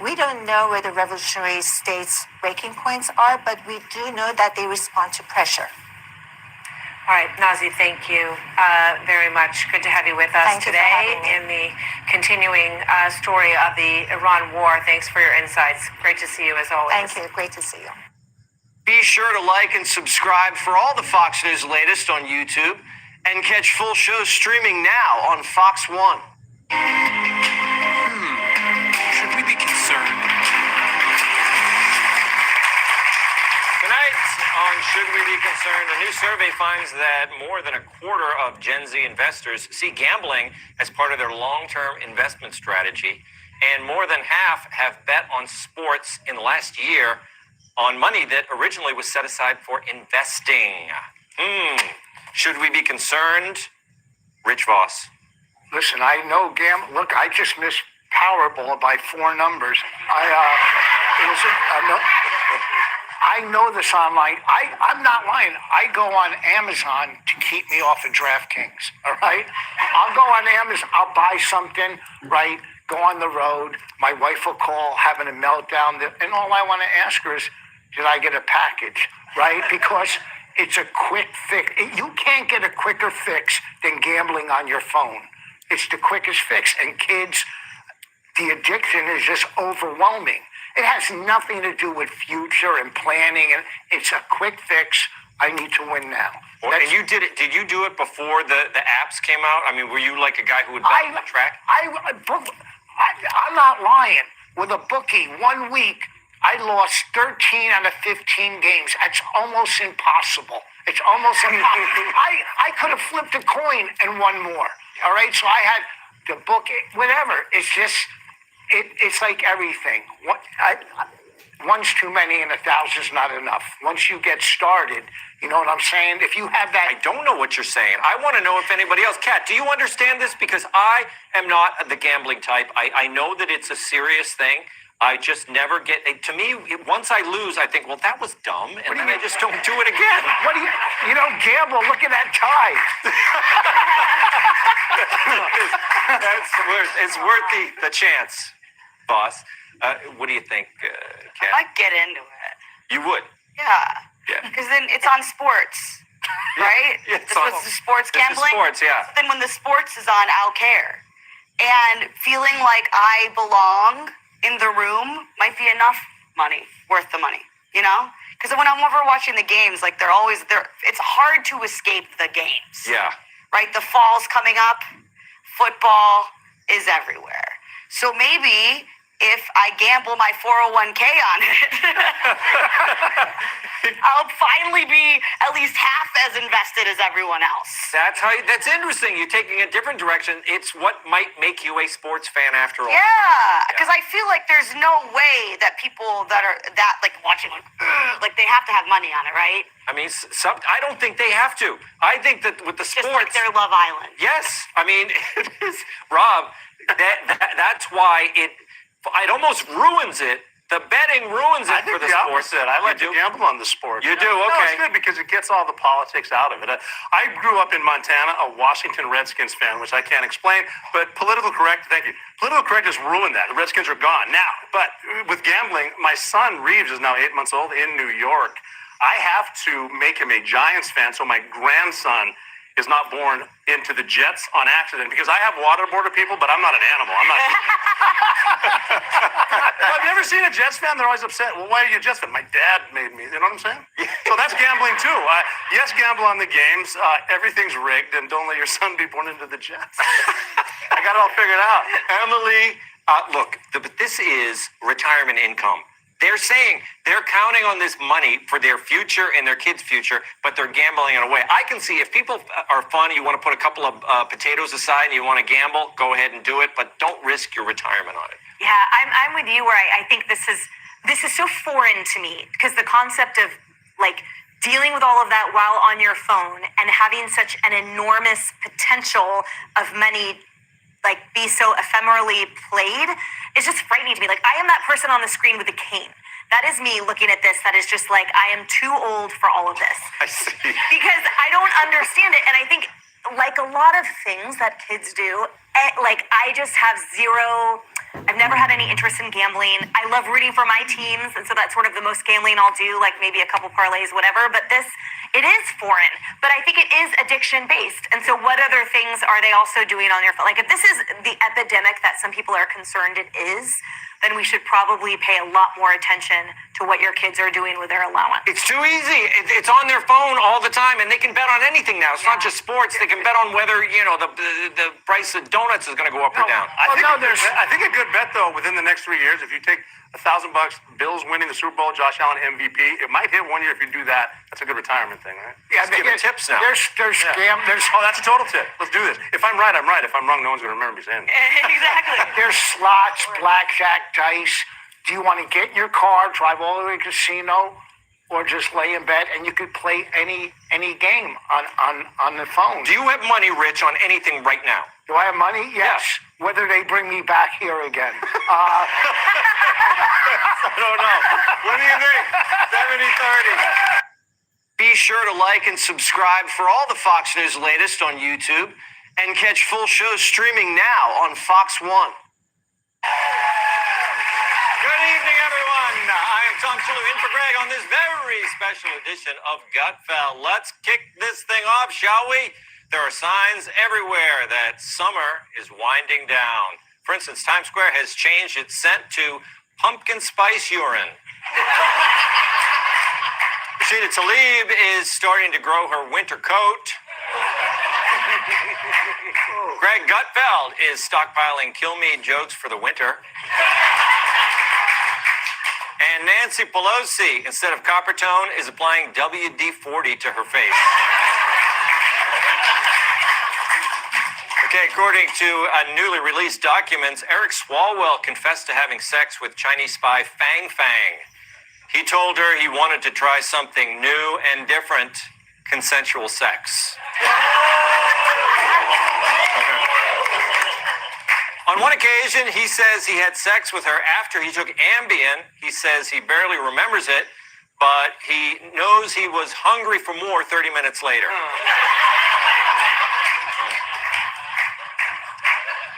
We don't know where the revolutionary states' breaking points are, but we do know that they respond to pressure. All right, Nazi, thank you very much. Good to have you with us today in the continuing story of the Iran war. Thanks for your insights. Great to see you as always. Thank you. Great to see you. Be sure to like and subscribe for all the Fox News latest on YouTube and catch full shows streaming now on Fox One. Should we be concerned? Tonight on Should We Be Concerned, a new survey finds that more than a quarter of Gen Z investors see gambling as part of their long-term investment strategy, and more than half have bet on sports in the last year on money that originally was set aside for investing. Should we be concerned? Rich Voss. Listen, I know Look, I just missed Powerball by 4 numbers. I know this online. I'm not lying. I go on Amazon to keep me off of DraftKings, all right? I'll go on Amazon. I'll buy something, right? Go on the road. My wife will call, having a meltdown. And all I want to ask her is, did I get a package, right? Because it's a quick fix. You can't get a quicker fix than gambling on your phone. It's the quickest fix. And kids, the addiction is just overwhelming. It has nothing to do with future and planning. And it's a quick fix. I need to win now. And you did it. Did you do it before the apps came out? I mean, were you like a guy who would bet on the track? I'm not lying. With a bookie, 1 week, I lost 13 out of 15 games. That's almost impossible. It's almost impossible. I could have flipped a coin and won more. All right, so I had to book it, whatever. It's just, it's like everything. One's too many and 1,000's not enough. Once you get started, you know what I'm saying? If you have that... I don't know what you're saying. I want to know if anybody else... Kat, do you understand this? Because I am not the gambling type. I know that it's a serious thing. I just never get... To me, once I lose, I think, well, that was dumb, and then I just don't do it again. What do you... You don't gamble. Look at that tie. It's worth the chance, boss. What do you think, Kat? I'd get into it. You would? Yeah. Yeah. Because then it's on sports, right? Yeah, This was the sports This is gambling. sports, yeah. Then when the sports is on, I'll care. And feeling like I belong in the room might be enough money, worth the money, you know? Because when I'm over watching the games, like they're always there. It's hard to escape the games. Yeah. Right? The fall's coming up. Football is everywhere. So maybe if I gamble my 401k on it, I'll finally be at least half as invested as everyone else. That's interesting. You're taking a different direction. It's what might make you a sports fan after all. Yeah, because I feel like there's no way that people that are that like watching like they have to have money on it, right? I mean, I don't think they have to. I think that with the sports, just like their Love Island. Yes, I mean, it is, Rob. That's why it almost ruins it. The betting ruins it for the sports. I like to gamble on the sport. You do? No, Okay. it's good because it gets all the politics out of it. I grew up in Montana, a Washington Redskins fan, which I can't explain, but political correct, thank you. Political correctness ruined that. The Redskins are gone now. But with gambling, my son Reeves is now 8 months old in New York. I have to make him a Giants fan so my grandson is not born into the Jets on accident, because I have waterboarded people, but I'm not an animal. I'm not. I've never seen a Jets fan. They're always upset. Well, why are you a Jets fan? My dad made me. You know what I'm saying? So that's gambling too. Yes, gamble on the games. Everything's rigged, and don't let your son be born into the Jets. I got it all figured out. Emily, look, but this is retirement income. They're saying they're counting on this money for their future and their kids' future, but they're gambling it away. I can see if people are fun, you want to put a couple of potatoes aside and you want to gamble, go ahead and do it, but don't risk your retirement on it. Yeah, I'm with you where I think this is so foreign to me, because the concept of like dealing with all of that while on your phone and having such an enormous potential of money like be so ephemerally played is just frightening to me. Like, I am that person on the screen with a cane. That is me looking at this. That is just like, I am too old for all of this. I see. Because I don't understand it. And I think, like a lot of things that kids do, I just have zero. I've never had any interest in gambling. I love rooting for my teams, and so that's sort of the most gambling I'll do, like maybe a couple parlays, whatever. But it is foreign. But I think it is addiction-based. And so what other things are they also doing on your phone? Like, if this is the epidemic that some people are concerned it is, then we should probably pay a lot more attention to what your kids are doing with their allowance. It's too easy. It's on their phone all the time, and they can bet on anything now. It's not just sports. They can bet on whether, the price of donuts is going to go up or down. I think a good bet, though, within the next 3 years, if you take $1,000, Bills winning the Super Bowl, Josh Allen MVP, it might hit 1 year if you do that. That's a good retirement thing, right? Yeah, Just giving tips now. There's scam. Oh, that's a total tip. Let's do this. If I'm right, I'm right. If I'm wrong, no one's going to remember me saying that. Exactly. There's slots, blackjack, dice. Do you want to get in your car, drive all the way to the casino, or just lay in bed and you could play any game on the phone? Do you have money, Rich, on anything right now? Do I have money? Yes. Whether they bring me back here again. I don't know. What do you think? 70-30. Be sure to like and subscribe for all the Fox News latest on YouTube and catch full shows streaming now on Fox 1. Good evening, everyone. I am Tom Chulu in for Greg on this very special edition of Gutfeld. Let's kick this thing off, shall we? There are signs everywhere that summer is winding down. For instance, Times Square has changed its scent to pumpkin spice urine. Rashida Tlaib is starting to grow her winter coat. Greg Gutfeld is stockpiling kill me jokes for the winter. And Nancy Pelosi, instead of Coppertone, is applying WD-40 to her face. Okay, according to newly released documents, Eric Swalwell confessed to having sex with Chinese spy Fang Fang. He told her he wanted to try something new and different, consensual sex. On one occasion, he says he had sex with her after he took Ambien. He says he barely remembers it, but he knows he was hungry for more 30 minutes later.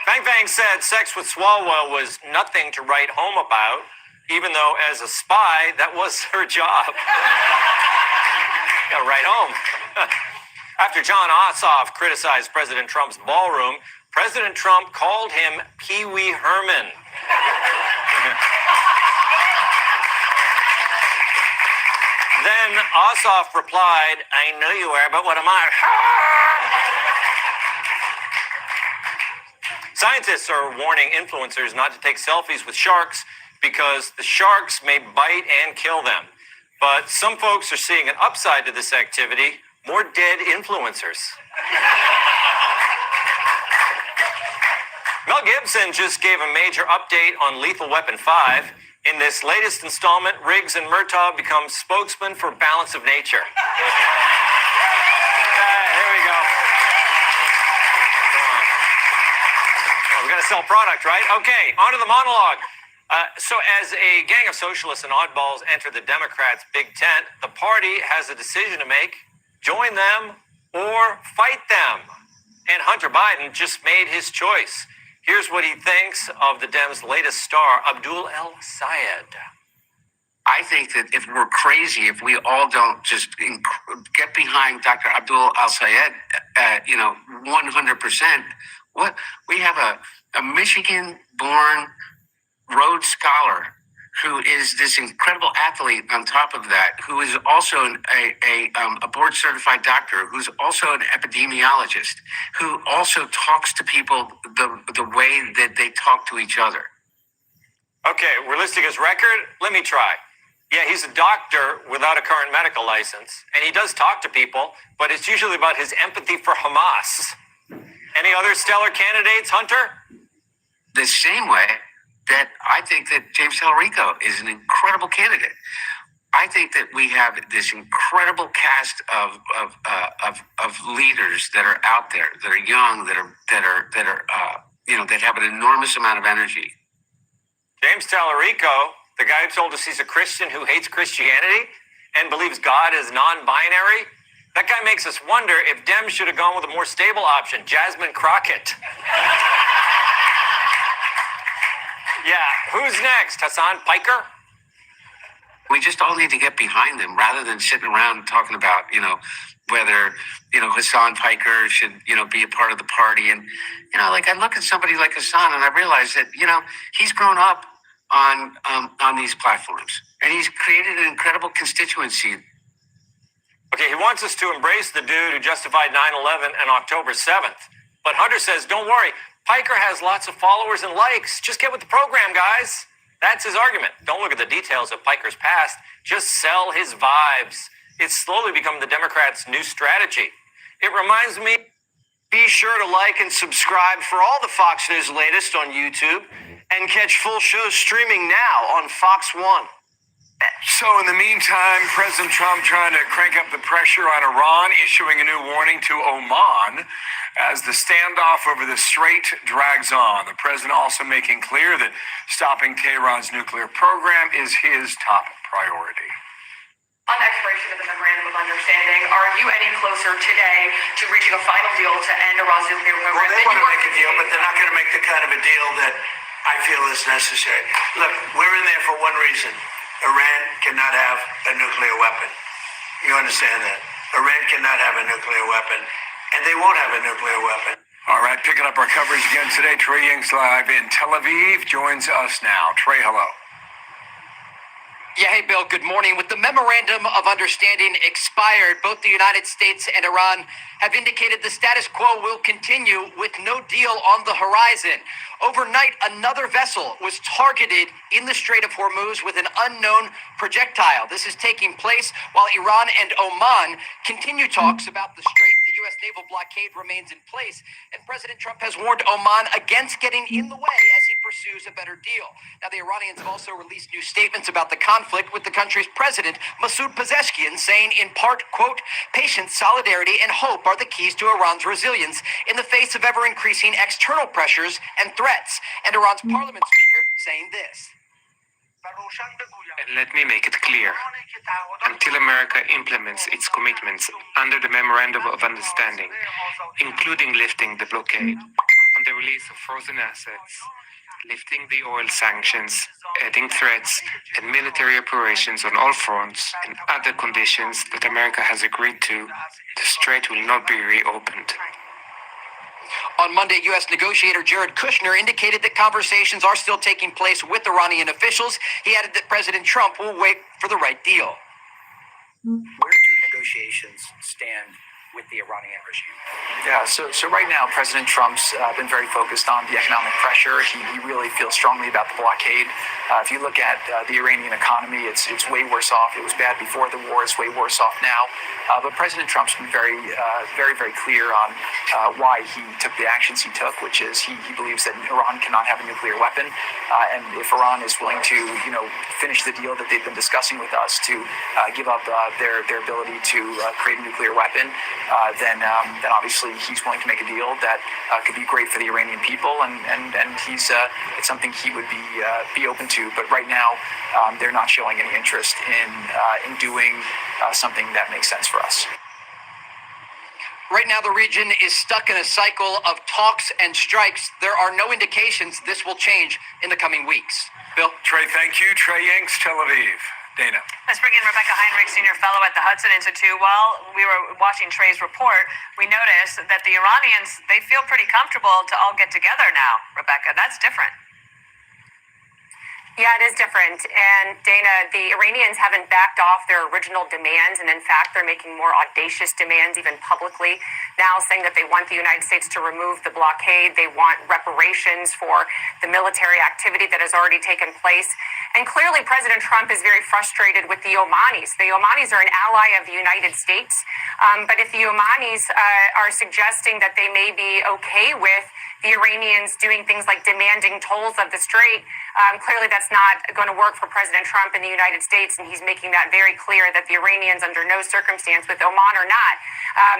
Fang Fang said sex with Swalwell was nothing to write home about, even though as a spy, that was her job. Gotta write home. After John Ossoff criticized President Trump's ballroom, President Trump called him Pee Wee Herman. Then Ossoff replied, I know you are, but what am I? Scientists are warning influencers not to take selfies with sharks because the sharks may bite and kill them. But some folks are seeing an upside to this activity, more dead influencers. Mel Gibson just gave a major update on Lethal Weapon 5. In this latest installment, Riggs and Murtaugh become spokesmen for balance of nature. Here we go. We got to sell product, right? Okay, on to the monologue. So as a gang of socialists and oddballs enter the Democrats' big tent, the party has a decision to make: join them or fight them. And Hunter Biden just made his choice. Here's what he thinks of the Dems' latest star, Abdul El Sayed. I think that if we're crazy, if we all don't just get behind Dr. Abdul El Sayed, 100%, what we have a Michigan-born Rhodes Scholar who is this incredible athlete on top of that, who is also a board-certified doctor, who's also an epidemiologist, who also talks to people the way that they talk to each other. Okay, we're listing his record. Let me try. Yeah, he's a doctor without a current medical license, and he does talk to people, but it's usually about his empathy for Hamas. Any other stellar candidates, Hunter? The same way that I think that James Tallarico is an incredible candidate. I think that we have this incredible cast of leaders that are out there, that are young, that have an enormous amount of energy. James Tallarico, the guy who told us he's a Christian who hates Christianity and believes God is non-binary, That guy makes us wonder if Dems should have gone with a more stable option, Jasmine Crockett. Yeah, who's next? Hassan Piker? We just all need to get behind them rather than sitting around talking about, whether, Hassan Piker should, be a part of the party. And, I look at somebody like Hassan and I realize that, he's grown up on these platforms and he's created an incredible constituency. Okay, he wants us to embrace the dude who justified 9/11 and October 7th. But Hunter says, don't worry, Piker has lots of followers and likes. Just get with the program, guys. That's his argument. Don't look at the details of Piker's past. Just sell his vibes. It's slowly become the Democrats' new strategy. It reminds me, be sure to like and subscribe for all the Fox News latest on YouTube and catch full shows streaming now on Fox 1. So in the meantime, President Trump trying to crank up the pressure on Iran, issuing a new warning to Oman as the standoff over the Strait drags on. The president also making clear that stopping Tehran's nuclear program is his top priority. On expiration of the memorandum of understanding, are you any closer today to reaching a final deal to end Iran's nuclear program? Well, they want to make a deal, but they're not going to make the kind of a deal that I feel is necessary. Look, we're in there for one reason. Iran cannot have a nuclear weapon. You understand that? Iran cannot have a nuclear weapon, and they won't have a nuclear weapon. All right, picking up our coverage again today, Trey Ying's live in Tel Aviv joins us now. Trey, hello. Yeah, hey, Bill, good morning. With the memorandum of understanding expired, both the United States and Iran have indicated the status quo will continue with no deal on the horizon. Overnight, another vessel was targeted in the Strait of Hormuz with an unknown projectile. This is taking place while Iran and Oman continue talks about the strait. The U.S. naval blockade remains in place, and President Trump has warned Oman against getting in the way as he pursues a better deal. Now, the Iranians have also released new statements about the conflict, with the country's president, Masoud Pezeshkian, saying in part, quote, patience, solidarity, and hope are the keys to Iran's resilience in the face of ever-increasing external pressures and threats. And Iran's parliament speaker saying this. And let me make it clear, until America implements its commitments under the Memorandum of Understanding, including lifting the blockade on the release of frozen assets, lifting the oil sanctions, adding threats and military operations on all fronts, and other conditions that America has agreed to, the strait will not be reopened. On Monday, U.S. negotiator Jared Kushner indicated that conversations are still taking place with Iranian officials. He added that President Trump will wait for the right deal. Where do negotiations stand with the Iranian regime? Yeah, so right now, President Trump's been very focused on the economic pressure. He really feels strongly about the blockade. If you look at the Iranian economy, it's way worse off. It was bad before the war. It's way worse off now. But President Trump's been very clear on why he took the actions he took, which is he believes that Iran cannot have a nuclear weapon. And if Iran is willing to, finish the deal that they've been discussing with us to give up their ability to create a nuclear weapon, then obviously he's willing to make a deal that could be great for the Iranian people, and it's something he would be open to. But right now, they're not showing any interest in doing something that makes sense for us. Right now, the region is stuck in a cycle of talks and strikes. There are no indications this will change in the coming weeks. Bill? Trey, thank you. Trey Ying's Tel Aviv. Dana. Let's bring in Rebecca Heinrich, Senior Fellow at the Hudson Institute. While we were watching Trey's report, we noticed that the Iranians, they feel pretty comfortable to all get together now, Rebecca. That's different. Yeah, it is different. And Dana, the Iranians haven't backed off their original demands. And in fact, they're making more audacious demands, even publicly now, saying that they want the United States to remove the blockade. They want reparations for the military activity that has already taken place. And clearly, President Trump is very frustrated with the Omanis. The Omanis are an ally of the United States. But if the Omanis are suggesting that they may be okay with the Iranians doing things like demanding tolls of the strait, clearly that's not going to work for President Trump in the United States, and he's making that very clear that the Iranians, under no circumstance, with Oman or not,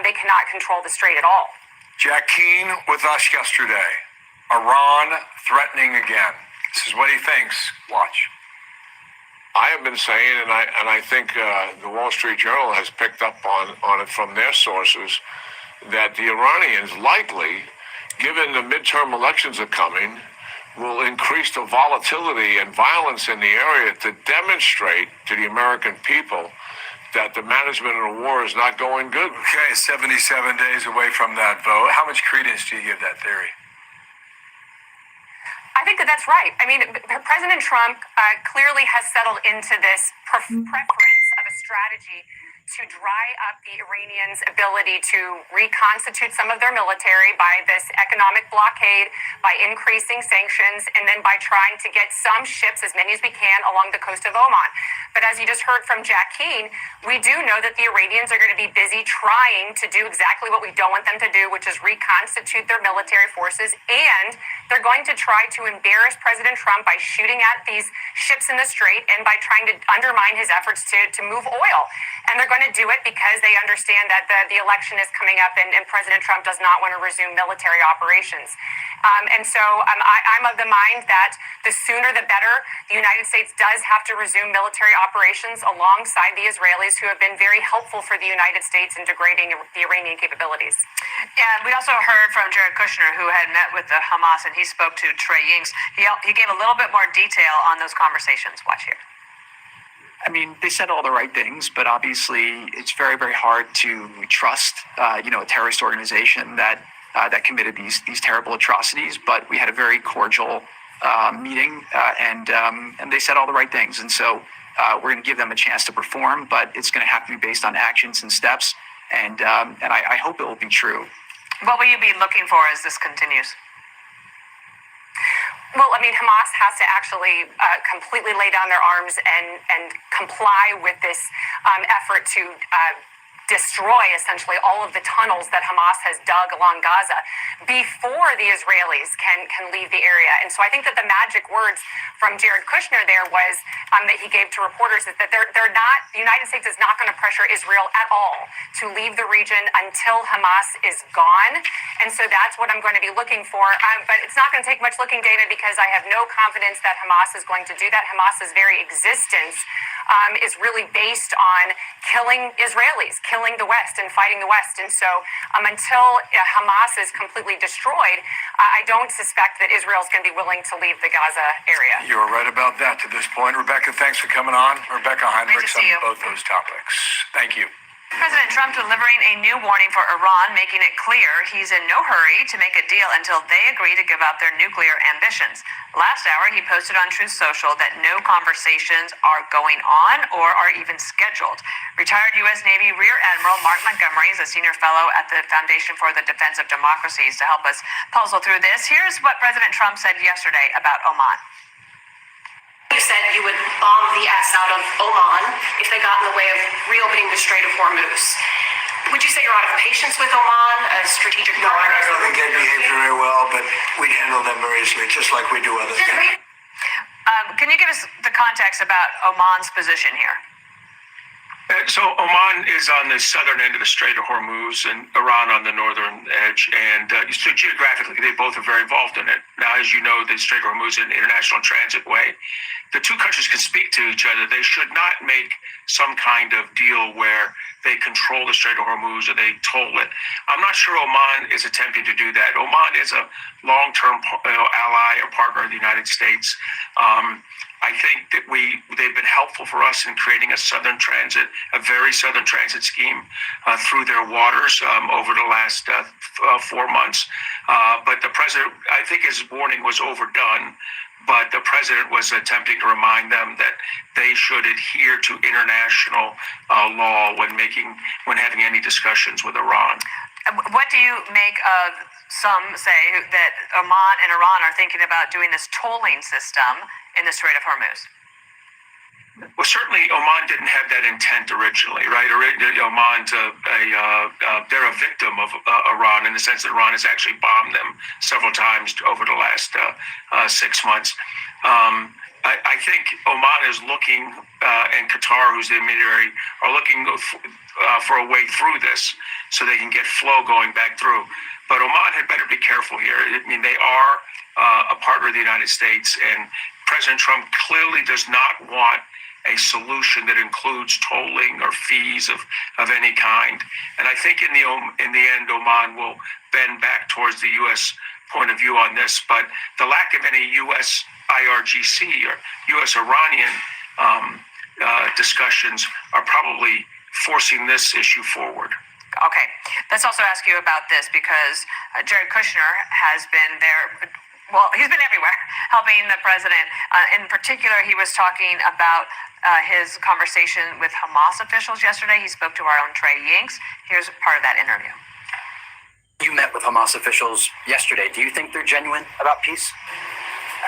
they cannot control the strait at all. Jack Keane with us yesterday. Iran threatening again. This is what he thinks. Watch. I have been saying, and I think the Wall Street Journal has picked up on it from their sources, that the Iranians likely, given the midterm elections are coming, will increase the volatility and violence in the area to demonstrate to the American people that the management of the war is not going good. Okay, 77 days away from that vote. How much credence do you give that theory? I think that that's right. I mean, President Trump clearly has settled into this preference of a strategy to dry up the Iranians' ability to reconstitute some of their military by this economic blockade, by increasing sanctions, and then by trying to get some ships, as many as we can, along the coast of Oman. But as you just heard from Jack Keane, we do know that the Iranians are going to be busy trying to do exactly what we don't want them to do, which is reconstitute their military forces, and they're going to try to embarrass President Trump by shooting at these ships in the Strait and by trying to undermine his efforts to move oil. And they're going to do it because they understand that the election is coming up and President Trump does not want to resume military operations. And so I'm of the mind that the sooner the better. The United States does have to resume military operations alongside the Israelis, who have been very helpful for the United States in degrading the Iranian capabilities. And we also heard from Jared Kushner, who had met with the Hamas, and he spoke to Trey Yingst. He gave a little bit more detail on those conversations. Watch here. I mean, they said all the right things, but obviously it's very, very hard to trust, a terrorist organization that committed these terrible atrocities. But we had a very cordial meeting, and they said all the right things. And so we're going to give them a chance to perform, but it's going to have to be based on actions and steps. And I hope it will be true. What will you be looking for as this continues? Well, I mean, Hamas has to actually completely lay down their arms and comply with this effort to destroy essentially all of the tunnels that Hamas has dug along Gaza before the Israelis can leave the area. And so I think that the magic words from Jared Kushner there was that he gave to reporters is that they're not, the United States is not going to pressure Israel at all to leave the region until Hamas is gone. And so that's what I'm going to be looking for. But it's not going to take much looking, Dana, because I have no confidence that Hamas is going to do that. Hamas's very existence is really based on killing Israelis, killing the West and fighting the West. And so until Hamas is completely destroyed, I don't suspect that Israel is going to be willing to leave the Gaza area. You were right about that to this point. Rebecca, thanks for coming on. Rebecca Heinrichs on both those topics. Thank you. President Trump delivering a new warning for Iran, making it clear he's in no hurry to make a deal until they agree to give up their nuclear ambitions. Last hour, he posted on Truth Social that no conversations are going on or are even scheduled. Retired U.S. Navy Rear Admiral Mark Montgomery is a senior fellow at the Foundation for the Defense of Democracies to help us puzzle through this. Here's what President Trump said yesterday about Oman. You said you would bomb the ass out of Oman if they got in the way of reopening the Strait of Hormuz. Would you say you're out of patience with Oman, a strategic partner? No, I don't think they behave very well, but we handle them very easily, just like we do other things. Can you give us the context about Oman's position here? So Oman is on the southern end of the Strait of Hormuz and Iran on the northern edge. And so geographically, they both are very involved in it. Now, as you know, the Strait of Hormuz is an international transit way. The two countries can speak to each other. They should not make some kind of deal where they control the Strait of Hormuz or they toll it. I'm not sure Oman is attempting to do that. Oman is a long-term ally or partner of the United States. I think that they've been helpful for us in creating a a very southern transit scheme through their waters over the last 4 months. But the president, I think his warning was overdone. But the president was attempting to remind them that they should adhere to international law when having any discussions with Iran. What do you make of some say that Oman and Iran are thinking about doing this tolling system in the Strait of Hormuz? Well, certainly Oman didn't have that intent originally, right? Oman's they're a victim of Iran in the sense that Iran has actually bombed them several times over the last 6 months. I think Oman is looking, and Qatar, who's the intermediary, are looking for a way through this so they can get flow going back through. But Oman had better be careful here. I mean, they are a partner of the United States, and President Trump clearly does not want a solution that includes tolling or fees of any kind. And I think in the end, Oman will bend back towards the U.S. point of view on this. But the lack of any U.S. IRGC or U.S. Iranian discussions are probably forcing this issue forward. Okay, let's also ask you about this because Jared Kushner has been there. Well, he's been everywhere helping the president. In particular, he was talking about his conversation with Hamas officials yesterday. He spoke to our own Trey Yingst. Here's part of that interview. You met with Hamas officials yesterday. Do you think they're genuine about peace?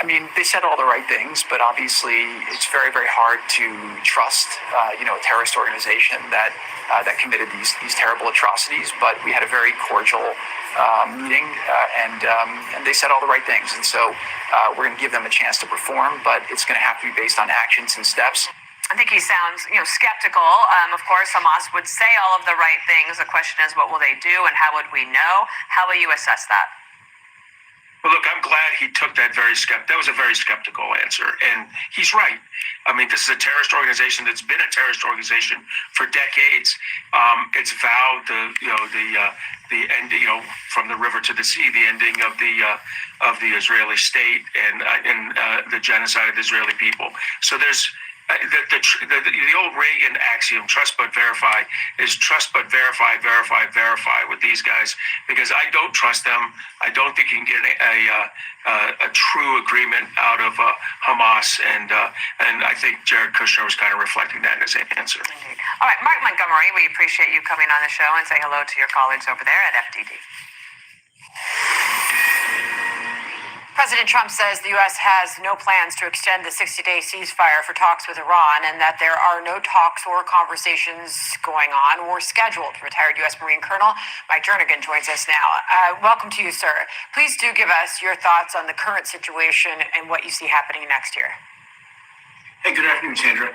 I mean, they said all the right things, but obviously it's very, very hard to trust, a terrorist organization that committed these terrible atrocities. But we had a very cordial meeting, and they said all the right things. And so we're going to give them a chance to perform, but it's going to have to be based on actions and steps. I think he sounds, skeptical. Of course, Hamas would say all of the right things. The question is, what will they do, and how would we know? How will you assess that? Well, look, I'm glad he took that that was a very skeptical answer, and he's right. I mean, this is a terrorist organization that's been a terrorist organization for decades. It's vowed the end, from the river to the sea, the ending of the Israeli state and the genocide of the Israeli people. So there's the old Reagan axiom, trust but verify, is trust but verify with these guys, because I don't trust them. I don't think you can get a true agreement out of Hamas, and I think Jared Kushner was kind of reflecting that in his answer. Indeed. All right, Mark Montgomery, we appreciate you coming on the show and say hello to your colleagues over there at FDD. President Trump says the U.S. has no plans to extend the 60-day ceasefire for talks with Iran and that there are no talks or conversations going on or scheduled. Retired U.S. Marine Colonel Mike Jernigan joins us now. Welcome to you, sir. Please do give us your thoughts on the current situation and what you see happening next year. Hey, good afternoon, Sandra.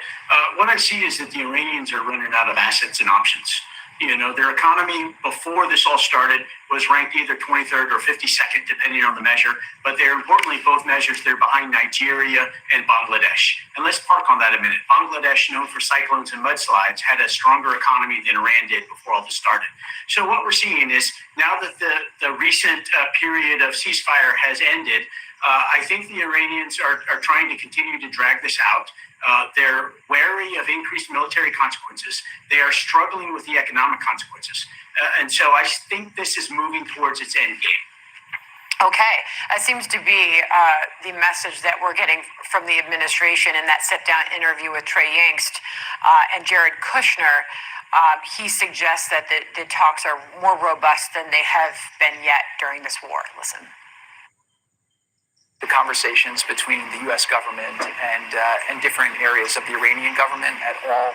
What I see is that the Iranians are running out of assets and options. Their economy before this all started was ranked either 23rd or 52nd, depending on the measure. But they're importantly, both measures, they're behind Nigeria and Bangladesh. And let's park on that a minute. Bangladesh, known for cyclones and mudslides, had a stronger economy than Iran did before all this started. So what we're seeing is now that the recent period of ceasefire has ended, I think the Iranians are trying to continue to drag this out. They're wary of increased military consequences. They are struggling with the economic consequences. And so I think this is moving towards its end game. Okay. That seems to be the message that we're getting from the administration in that sit-down interview with Trey Yingst and Jared Kushner. He suggests that the talks are more robust than they have been yet during this war. Listen. The conversations between the U.S. government and different areas of the Iranian government at all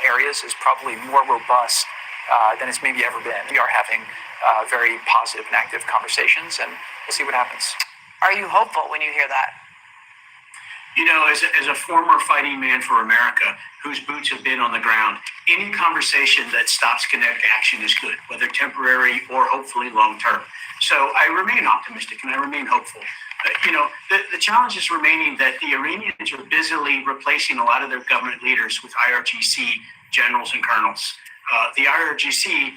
areas is probably more robust than it's maybe ever been. We are having very positive and active conversations, and we'll see what happens. Are you hopeful when you hear that? As a former fighting man for America, whose boots have been on the ground, any conversation that stops kinetic action is good, whether temporary or hopefully long-term. So I remain optimistic and I remain hopeful. The challenge is remaining that the Iranians are busily replacing a lot of their government leaders with IRGC generals and colonels. The IRGC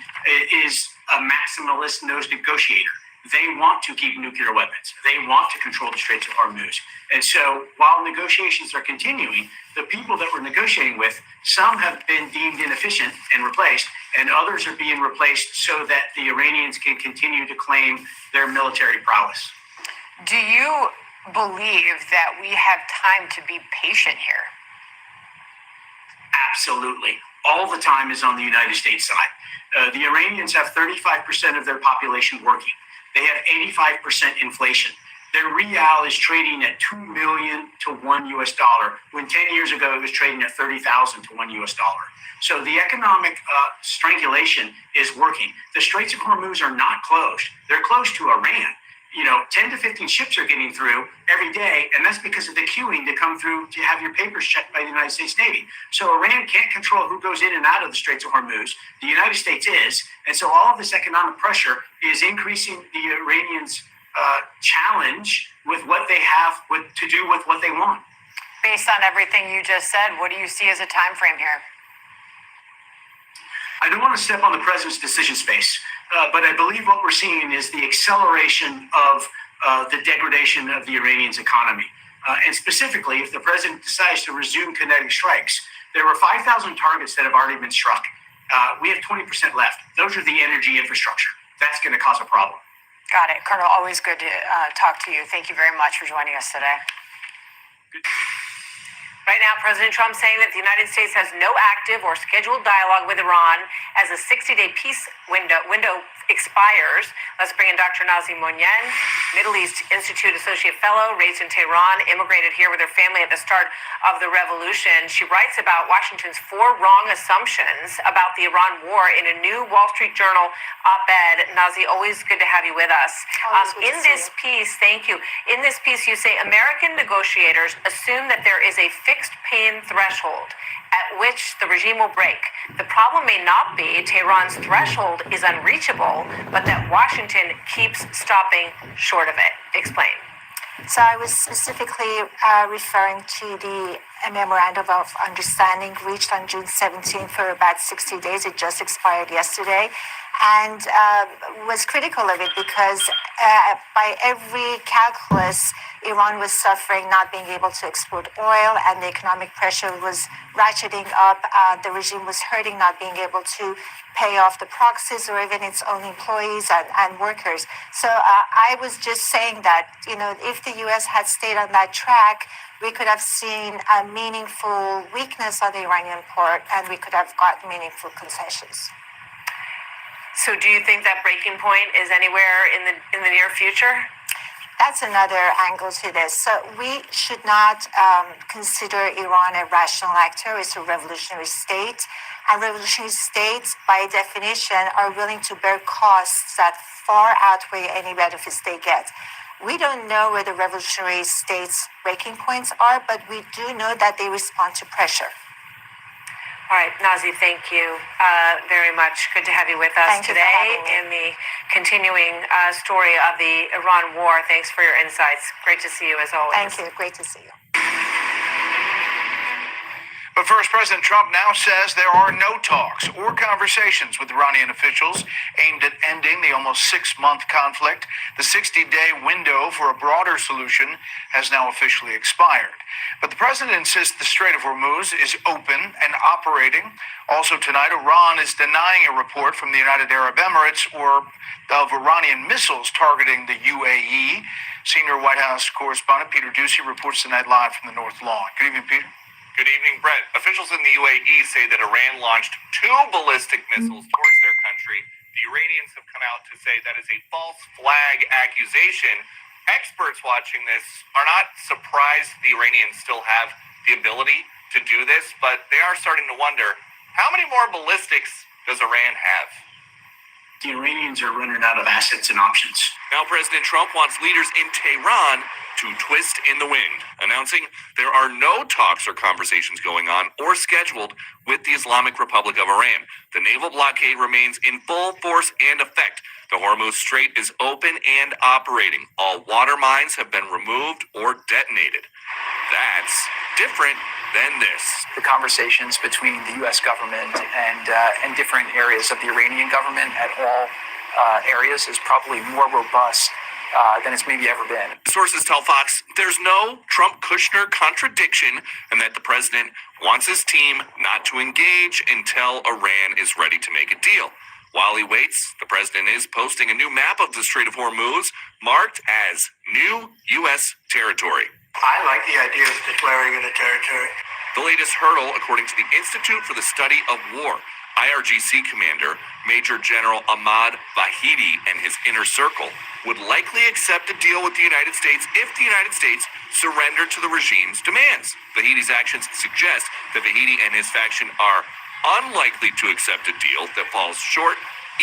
is a maximalist nose negotiator. They want to keep nuclear weapons. They want to control the Straits of Hormuz. And so while negotiations are continuing, the people that we're negotiating with, some have been deemed inefficient and replaced, and others are being replaced so that the Iranians can continue to claim their military prowess. Do you believe that we have time to be patient here? Absolutely. All the time is on the United States side. The Iranians have 35% of their population working. They have 85% inflation. Their rial is trading at $2 million to $1 US, when 10 years ago it was trading at 30,000 to $1 US. So the economic strangulation is working. The Straits of Hormuz are not closed. They're close to Iran. 10 to 15 ships are getting through every day, and that's because of the queuing to come through to have your papers checked by the United States Navy. So Iran can't control who goes in and out of the Straits of Hormuz. The United States is, and so all of this economic pressure is increasing the Iranians' challenge with what they have to do with what they want. Based on everything you just said, what do you see as a time frame here? I don't want to step on the president's decision space, but I believe what we're seeing is the acceleration of the degradation of the Iranians' economy. And specifically, if the president decides to resume kinetic strikes, there were 5,000 targets that have already been struck. We have 20% left. Those are the energy infrastructure. That's going to cause a problem. Got it. Colonel, always good to talk to you. Thank you very much for joining us today. Right now, President Trump saying that the United States has no active or scheduled dialogue with Iran as a 60-day peace window expires. Let's bring in Dr. Nazi Monyen, Middle East Institute Associate Fellow, raised in Tehran, immigrated here with her family at the start of the revolution. She writes about Washington's 4 wrong assumptions about the Iran war in a new Wall Street Journal op-ed. Nazi, always good to have you with us. In this piece, thank you. In this piece, you say American negotiators assume that there is a fixed pain threshold at which the regime will break. The problem may not be Tehran's threshold is unreachable, but that Washington keeps stopping short of it. Explain. So I was specifically referring to the memorandum of understanding reached on June 17th for about 60 days. It just expired yesterday, and was critical of it because by every calculus, Iran was suffering not being able to export oil, and the economic pressure was ratcheting up. The regime was hurting not being able to pay off the proxies or even its own employees and workers. So I was just saying that, if the U.S. had stayed on that track, we could have seen a meaningful weakness on the Iranian part, and we could have got meaningful concessions. So do you think that breaking point is anywhere in the near future? That's another angle to this. So we should not consider Iran a rational actor. It's a revolutionary state. And revolutionary states, by definition, are willing to bear costs that far outweigh any benefits they get. We don't know where the revolutionary states' breaking points are, but we do know that they respond to pressure. All right, Nazi, thank you very much. Good to have you with us today in the continuing story of the Iran war. Thanks for your insights. Great to see you as always. Thank you. Great to see you. But first, President Trump now says there are no talks or conversations with Iranian officials aimed at ending the almost 6-month conflict. The 60-day window for a broader solution has now officially expired. But the president insists the Strait of Hormuz is open and operating. Also tonight, Iran is denying a report from the United Arab Emirates of Iranian missiles targeting the UAE. Senior White House correspondent Peter Doocy reports tonight live from the North Lawn. Good evening, Peter. Good evening, Brett. Officials in the UAE say that Iran launched 2 ballistic missiles towards their country. The Iranians have come out to say that is a false flag accusation. Experts watching this are not surprised the Iranians still have the ability to do this, but they are starting to wonder, how many more ballistics does Iran have? The Iranians are running out of assets and options. Now President Trump wants leaders in Tehran to twist in the wind, announcing there are no talks or conversations going on or scheduled with the Islamic Republic of Iran. The naval blockade remains in full force and effect. The Hormuz Strait is open and operating. All water mines have been removed or detonated. That's different than this. The conversations between the U.S. government and different areas of the Iranian government at all areas is probably more robust than it's maybe ever been. Sources tell Fox there's no Trump-Kushner contradiction and that the president wants his team not to engage until Iran is ready to make a deal. While he waits, the president is posting a new map of the Strait of Hormuz marked as new U.S. territory. I like the idea of declaring it a territory. The latest hurdle, according to the Institute for the Study of War, IRGC commander Major General Ahmad Vahidi and his inner circle would likely accept a deal with the United States if the United States surrendered to the regime's demands. Vahidi's actions suggest that Vahidi and his faction are unlikely to accept a deal that falls short,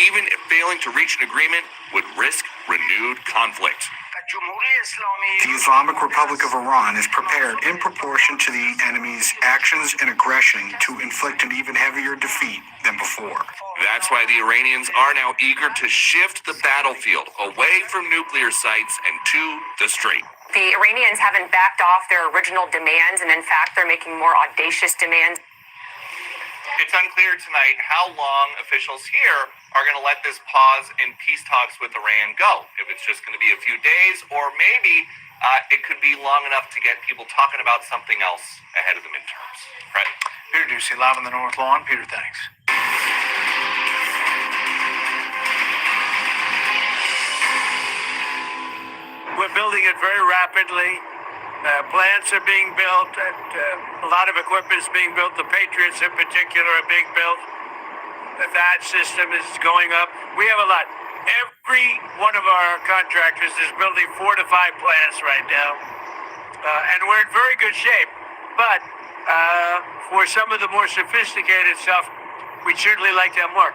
even if failing to reach an agreement would risk renewed conflict. The Islamic Republic of Iran is prepared in proportion to the enemy's actions and aggression to inflict an even heavier defeat than before. That's why the Iranians are now eager to shift the battlefield away from nuclear sites and to the Strait. The Iranians haven't backed off their original demands, and in fact, they're making more audacious demands. It's unclear tonight how long officials here are going to let this pause in peace talks with Iran go. If it's just going to be a few days, or maybe it could be long enough to get people talking about something else ahead of the midterms. Right? Peter Ducey, live on the North Lawn. Peter, thanks. We're building it very rapidly. Plants are being built. A lot of equipment is being built. The Patriots in particular are being built. The THAAD system is going up. We have a lot. Every one of our contractors is building 4 to 5 plants right now. And we're in very good shape. But for some of the more sophisticated stuff, we'd certainly like them more.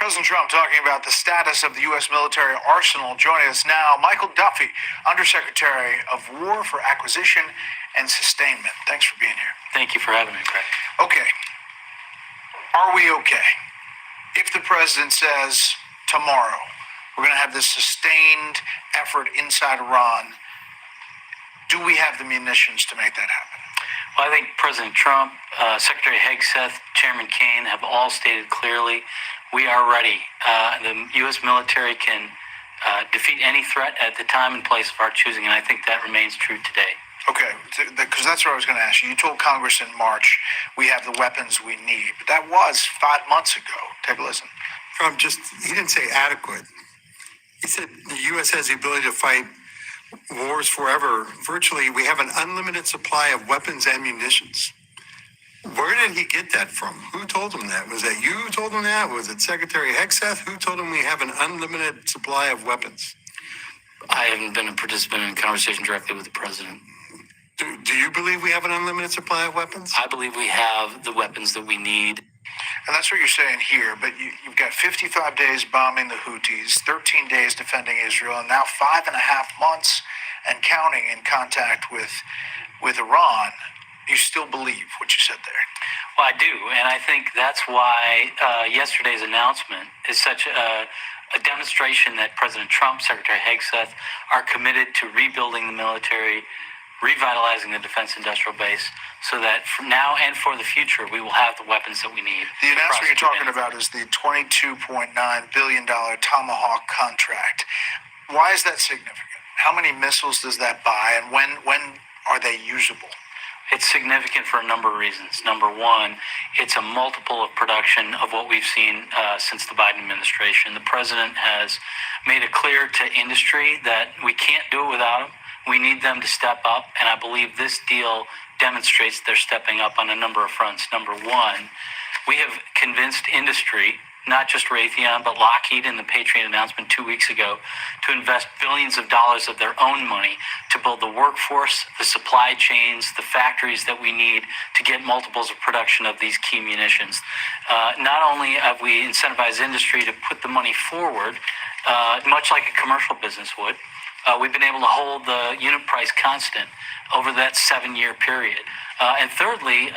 President Trump talking about the status of the U.S. military arsenal. Joining us now, Michael Duffy, Undersecretary of War for Acquisition and Sustainment. Thanks for being here. Thank you for having me, Craig. Okay. Are we okay? If the president says tomorrow we're going to have this sustained effort inside Iran, do we have the munitions to make that happen? Well, I think President Trump, Secretary Hegseth, Chairman Kaine have all stated clearly we are ready. The U.S. military can defeat any threat at the time and place of our choosing, and I think that remains true today. Okay, because that's what I was going to ask you. You told Congress in March we have the weapons we need, but that was 5 months ago. Take a listen. Trump he didn't say adequate. He said the U.S. has the ability to fight wars forever. Virtually, we have an unlimited supply of weapons and munitions. Where did he get that from? Who told him that? Was that you who told him that? Was it Secretary Hegseth? Who told him we have an unlimited supply of weapons? I haven't been a participant in a conversation directly with the president. Do you believe we have an unlimited supply of weapons? I believe we have the weapons that we need. And that's what you're saying here, but you've got 55 days bombing the Houthis, 13 days defending Israel, and now 5.5 months and counting in contact with Iran. You still believe what you said there? Well, I do, and I think that's why yesterday's announcement is such a demonstration that President Trump, Secretary Hegseth are committed to rebuilding the military, revitalizing the defense industrial base, so that from now and for the future, we will have the weapons that we need. The announcement you're talking about is the $22.9 billion Tomahawk contract. Why is that significant? How many missiles does that buy, and when are they usable? It's significant for a number of reasons. Number one, it's a multiple of production of what we've seen since the Biden administration. The president has made it clear to industry that we can't do it without them. We need them to step up, and I believe this deal demonstrates they're stepping up on a number of fronts. Number one, we have convinced industry, not just Raytheon, but Lockheed in the Patriot announcement 2 weeks ago, to invest billions of dollars of their own money to build the workforce, the supply chains, the factories that we need to get multiples of production of these key munitions. Not only have we incentivized industry to put the money forward, much like a commercial business would, we've been able to hold the unit price constant over that 7-year period. And thirdly,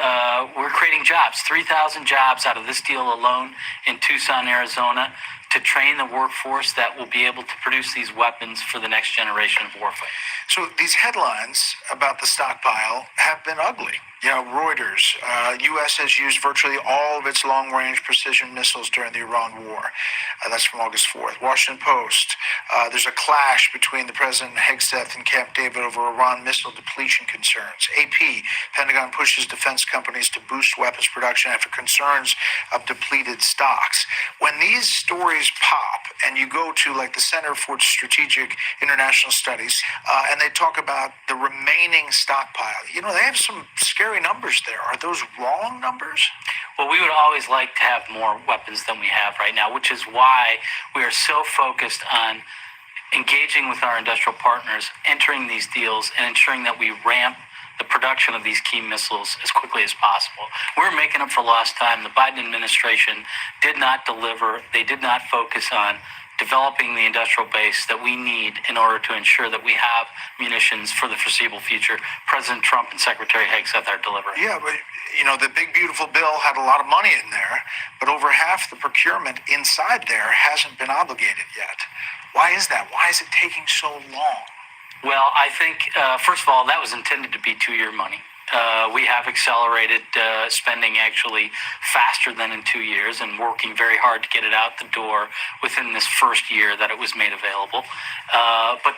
we're creating jobs, 3,000 jobs out of this deal alone in Tucson, Arizona, to train the workforce that will be able to produce these weapons for the next generation of warfighting. So these headlines about the stockpile have been ugly. You know, Reuters, U.S. has used virtually all of its long-range precision missiles during the Iran war. That's from August 4th. Washington Post, there's a clash between the President Hegseth and Camp David over Iran missile depletion concerns. AP, Pentagon pushes defense companies to boost weapons production after concerns of depleted stocks. When these stories pop and you go to like the Center for Strategic International Studies and they talk about the remaining stockpile, you know, they have some scary numbers there. Are those wrong numbers? Well, we would always like to have more weapons than we have right now, which is why we are so focused on engaging with our industrial partners, entering these deals, and ensuring that we ramp the production of these key missiles as quickly as possible. We're making up for lost time. The Biden administration did not deliver. They did not focus on developing the industrial base that we need in order to ensure that we have munitions for the foreseeable future. President Trump and Secretary Hegseth are delivering. Yeah, but you know, the big beautiful bill had a lot of money in there, but over half the procurement inside there hasn't been obligated yet. Why is that? Why is it taking so long? Well, I think, first of all, that was intended to be 2-year money. We have accelerated spending actually faster than in 2 years and working very hard to get it out the door within this first year that it was made available. But,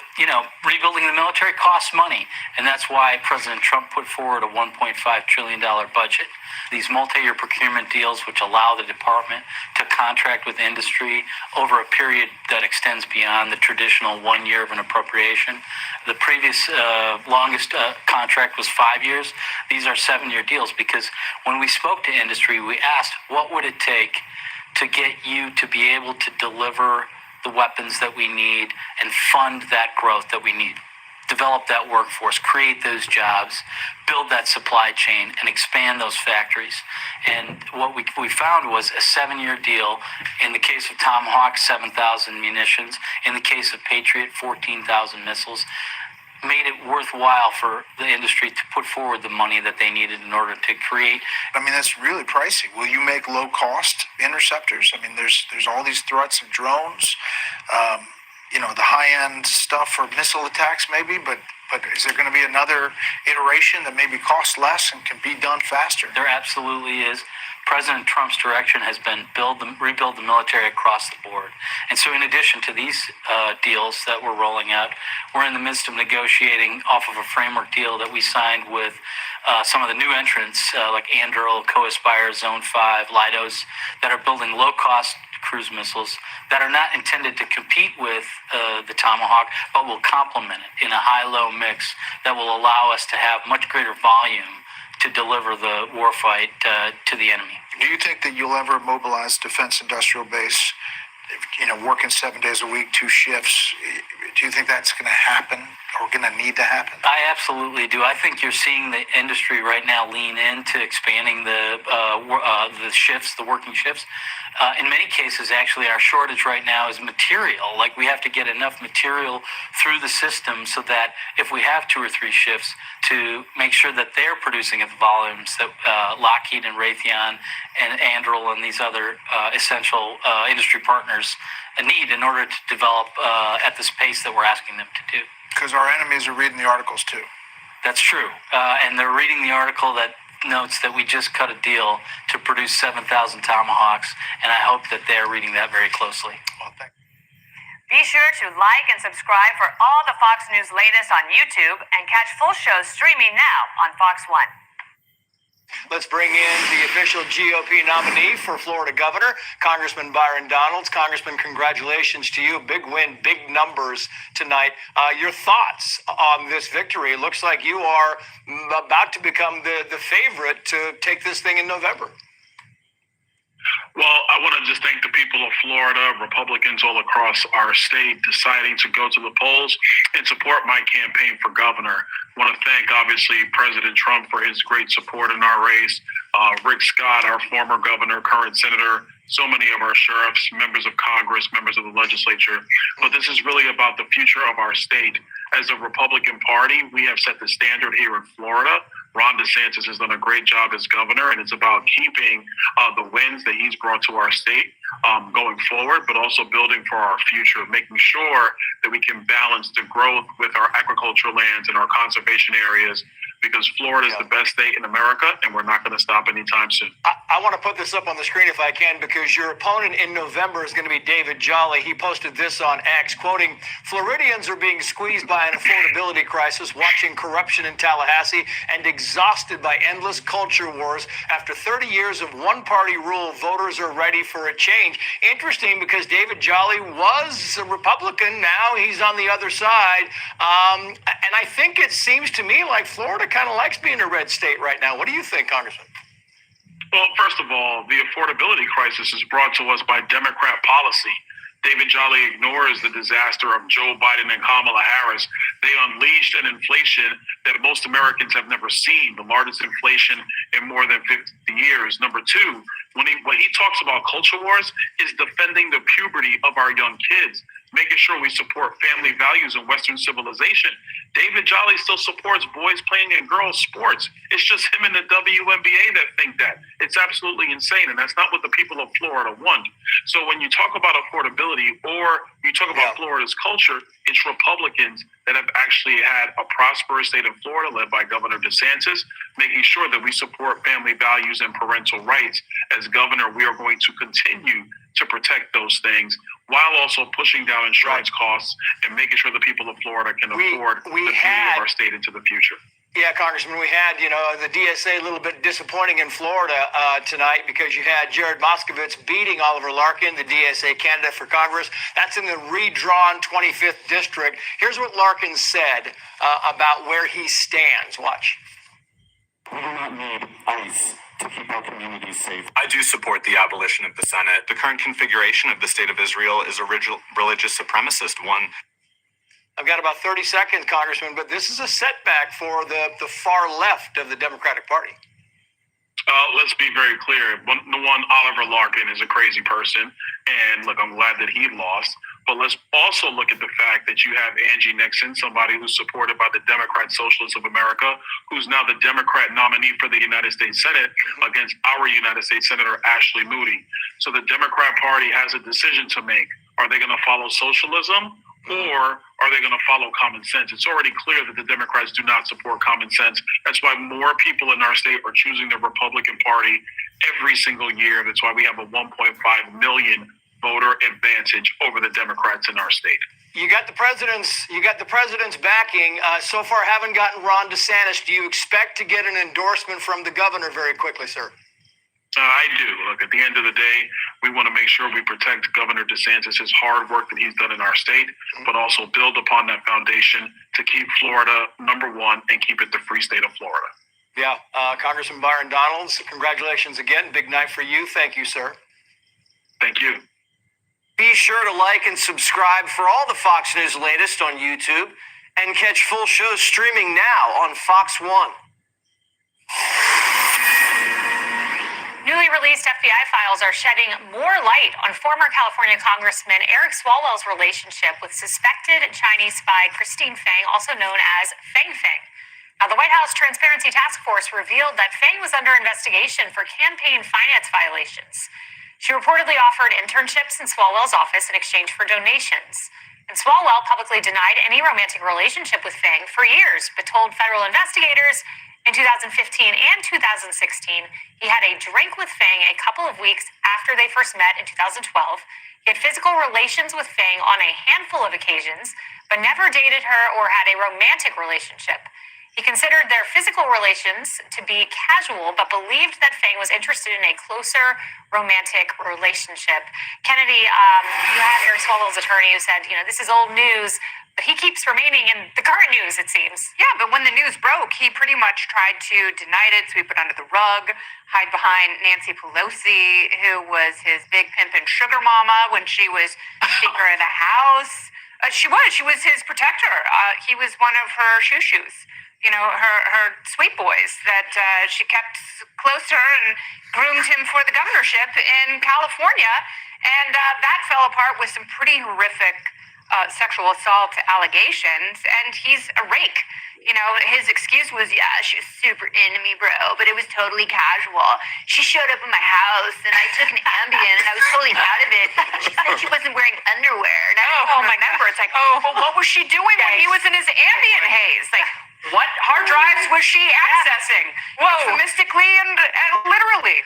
rebuilding the military costs money, and that's why President Trump put forward a $1.5 trillion budget. These multi-year procurement deals, which allow the department to contract with industry over a period that extends beyond the traditional 1 year of an appropriation. The previous longest contract was 5 years. These are 7-year deals because when we spoke to industry, we asked, what would it take to get you to be able to deliver the weapons that we need and fund that growth that we need? Develop that workforce, create those jobs, build that supply chain, and expand those factories. And what we found was a 7-year deal. In the case of Tomahawk, 7,000 munitions. In the case of Patriot, 14,000 missiles. Made it worthwhile for the industry to put forward the money that they needed in order to create. I mean, that's really pricey. Will you make low-cost interceptors? I mean, there's all these threats of drones, the high-end stuff for missile attacks maybe, but is there going to be another iteration that maybe costs less and can be done faster? There absolutely is. President Trump's direction has been rebuild the military across the board. And so in addition to these deals that we're rolling out, we're in the midst of negotiating off of a framework deal that we signed with some of the new entrants like Anduril, Co-Aspire, Zone 5, Leidos, that are building low-cost cruise missiles that are not intended to compete with the Tomahawk, but will complement it in a high-low mix that will allow us to have much greater volume to deliver the warfight to the enemy. Do you think that you'll ever mobilize Defense Industrial Base, working 7 days a week, 2 shifts? Do you think that's going to happen or going to need to happen? I absolutely do. I think you're seeing the industry right now lean into expanding the shifts, the working shifts. In many cases, actually, our shortage right now is material. Like, we have to get enough material through the system so that if we have 2 or 3 shifts, to make sure that they're producing at the volumes that Lockheed and Raytheon and Anduril and these other essential industry partners need in order to develop at this pace that we're asking them to do. Because our enemies are reading the articles too. That's true. And they're reading the article that notes that we just cut a deal to produce 7,000 Tomahawks, and I hope that they're reading that very closely. Well, thank you. Be sure to like and subscribe for all the Fox News latest on YouTube and catch full shows streaming now on Fox One. Let's bring in the official GOP nominee for Florida governor, Congressman Byron Donalds. Congressman, congratulations to you. Big win, big numbers tonight. Your thoughts on this victory? It looks like you are about to become the favorite to take this thing in November. Well, I want to just thank the people of Florida, Republicans all across our state, deciding to go to the polls and support my campaign for governor. I want to thank, obviously, President Trump for his great support in our race, Rick Scott, our former governor, current senator, so many of our sheriffs, members of Congress, members of the legislature. But this is really about the future of our state. As a Republican Party, we have set the standard here in Florida. Ron DeSantis has done a great job as governor, and it's about keeping the wins that he's brought to our state going forward, but also building for our future, making sure that we can balance the growth with our agricultural lands and our conservation areas, because Florida is the best state in America, and we're not going to stop anytime soon. I want to put this up on the screen if I can, because your opponent in November is going to be David Jolly. He posted this on X, quoting, "Floridians are being squeezed by an affordability crisis, watching corruption in Tallahassee, and exhausted by endless culture wars. After 30 years of one-party rule, voters are ready for a change." Interesting, because David Jolly was a Republican. Now he's on the other side. And I think it seems to me like Florida kind of likes being a red state right now. What do you think, Congressman? Well, first of all, the affordability crisis is brought to us by Democrat policy. David Jolly ignores the disaster of Joe Biden and Kamala Harris. They unleashed an inflation that most Americans have never seen, the largest inflation in more than 50 years. Number two, when he talks about culture wars, is defending the puberty of our young kids. making sure we support family values and Western civilization. David Jolly still supports boys playing in girls sports. It's just him and the WNBA that think that. It's absolutely insane, and that's not what the people of Florida want. So when you talk about affordability or you talk about Florida's culture, it's Republicans that have actually had a prosperous state of Florida led by Governor DeSantis, making sure that we support family values and parental rights. As governor, we are going to continue to protect those things while also pushing down insurance costs and making sure the people of Florida can afford the beauty of our state into the future. Yeah, Congressman, we had, the DSA a little bit disappointing in Florida tonight because you had Jared Moskowitz beating Oliver Larkin, the DSA candidate for Congress. That's in the redrawn 25th district. Here's what Larkin said about where he stands. Watch. We do not need ICE to keep our communities safe. I do support the abolition of the Senate. The current configuration of the state of Israel is a religious supremacist one. I've got about 30 seconds, Congressman, but this is a setback for the far left of the Democratic Party. Let's be very clear. Oliver Larkin is a crazy person, and look, I'm glad that he lost. But let's also look at the fact that you have Angie Nixon, somebody who's supported by the Democrat Socialists of America, who's now the Democrat nominee for the United States Senate against our United States Senator Ashley Moody. So the Democrat Party has a decision to make. Are they going to follow socialism? Or are they going to follow common sense? It's already clear that the Democrats do not support common sense. That's why more people in our state are choosing the Republican Party every single year. That's why we have a 1.5 million voter advantage over the Democrats in our state. You got the president's backing. So far, haven't gotten Ron DeSantis. Do you expect to get an endorsement from the governor very quickly, sir? I do. Look, at the end of the day, we want to make sure we protect Governor DeSantis' hard work that he's done in our state, but also build upon that foundation to keep Florida number one and keep it the free state of Florida. Yeah. Congressman Byron Donalds, congratulations again. Big night for you. Thank you, sir. Thank you. Be sure to like and subscribe for all the Fox News latest on YouTube and catch full shows streaming now on Fox One. Newly released FBI files are shedding more light on former California Congressman Eric Swalwell's relationship with suspected Chinese spy Christine Fang, also known as Fang Fang. Now, the White House Transparency Task Force revealed that Fang was under investigation for campaign finance violations. She reportedly offered internships in Swalwell's office in exchange for donations. And Swalwell publicly denied any romantic relationship with Fang for years, but told federal investigators in 2015 and 2016 he had a drink with Fang a couple of weeks after they first met in 2012. He had physical relations with Fang on a handful of occasions, but never dated her or had a romantic relationship. He considered their physical relations to be casual, but believed that Fang was interested in a closer romantic relationship. Kennedy, you had Eric Swalwell's attorney who said, this is old news, but he keeps remaining in the current news, it seems. Yeah, but when the news broke, he pretty much tried to deny it, sweep it under the rug, hide behind Nancy Pelosi, who was his big pimp and sugar mama when she was Speaker of the House. She was his protector. He was one of her shoes. Her sweet boys that she kept close to her and groomed him for the governorship in California. And that fell apart with some pretty horrific sexual assault allegations. And he's a rake. His excuse was, she was super into me, bro, but it was totally casual. She showed up in my house and I took an Ambien and I was totally out of it. She said she wasn't wearing underwear. And I don't remember. It's like, well, what was she doing when he was in his Ambien haze? Like, what hard drives was she accessing? Euphemistically and literally.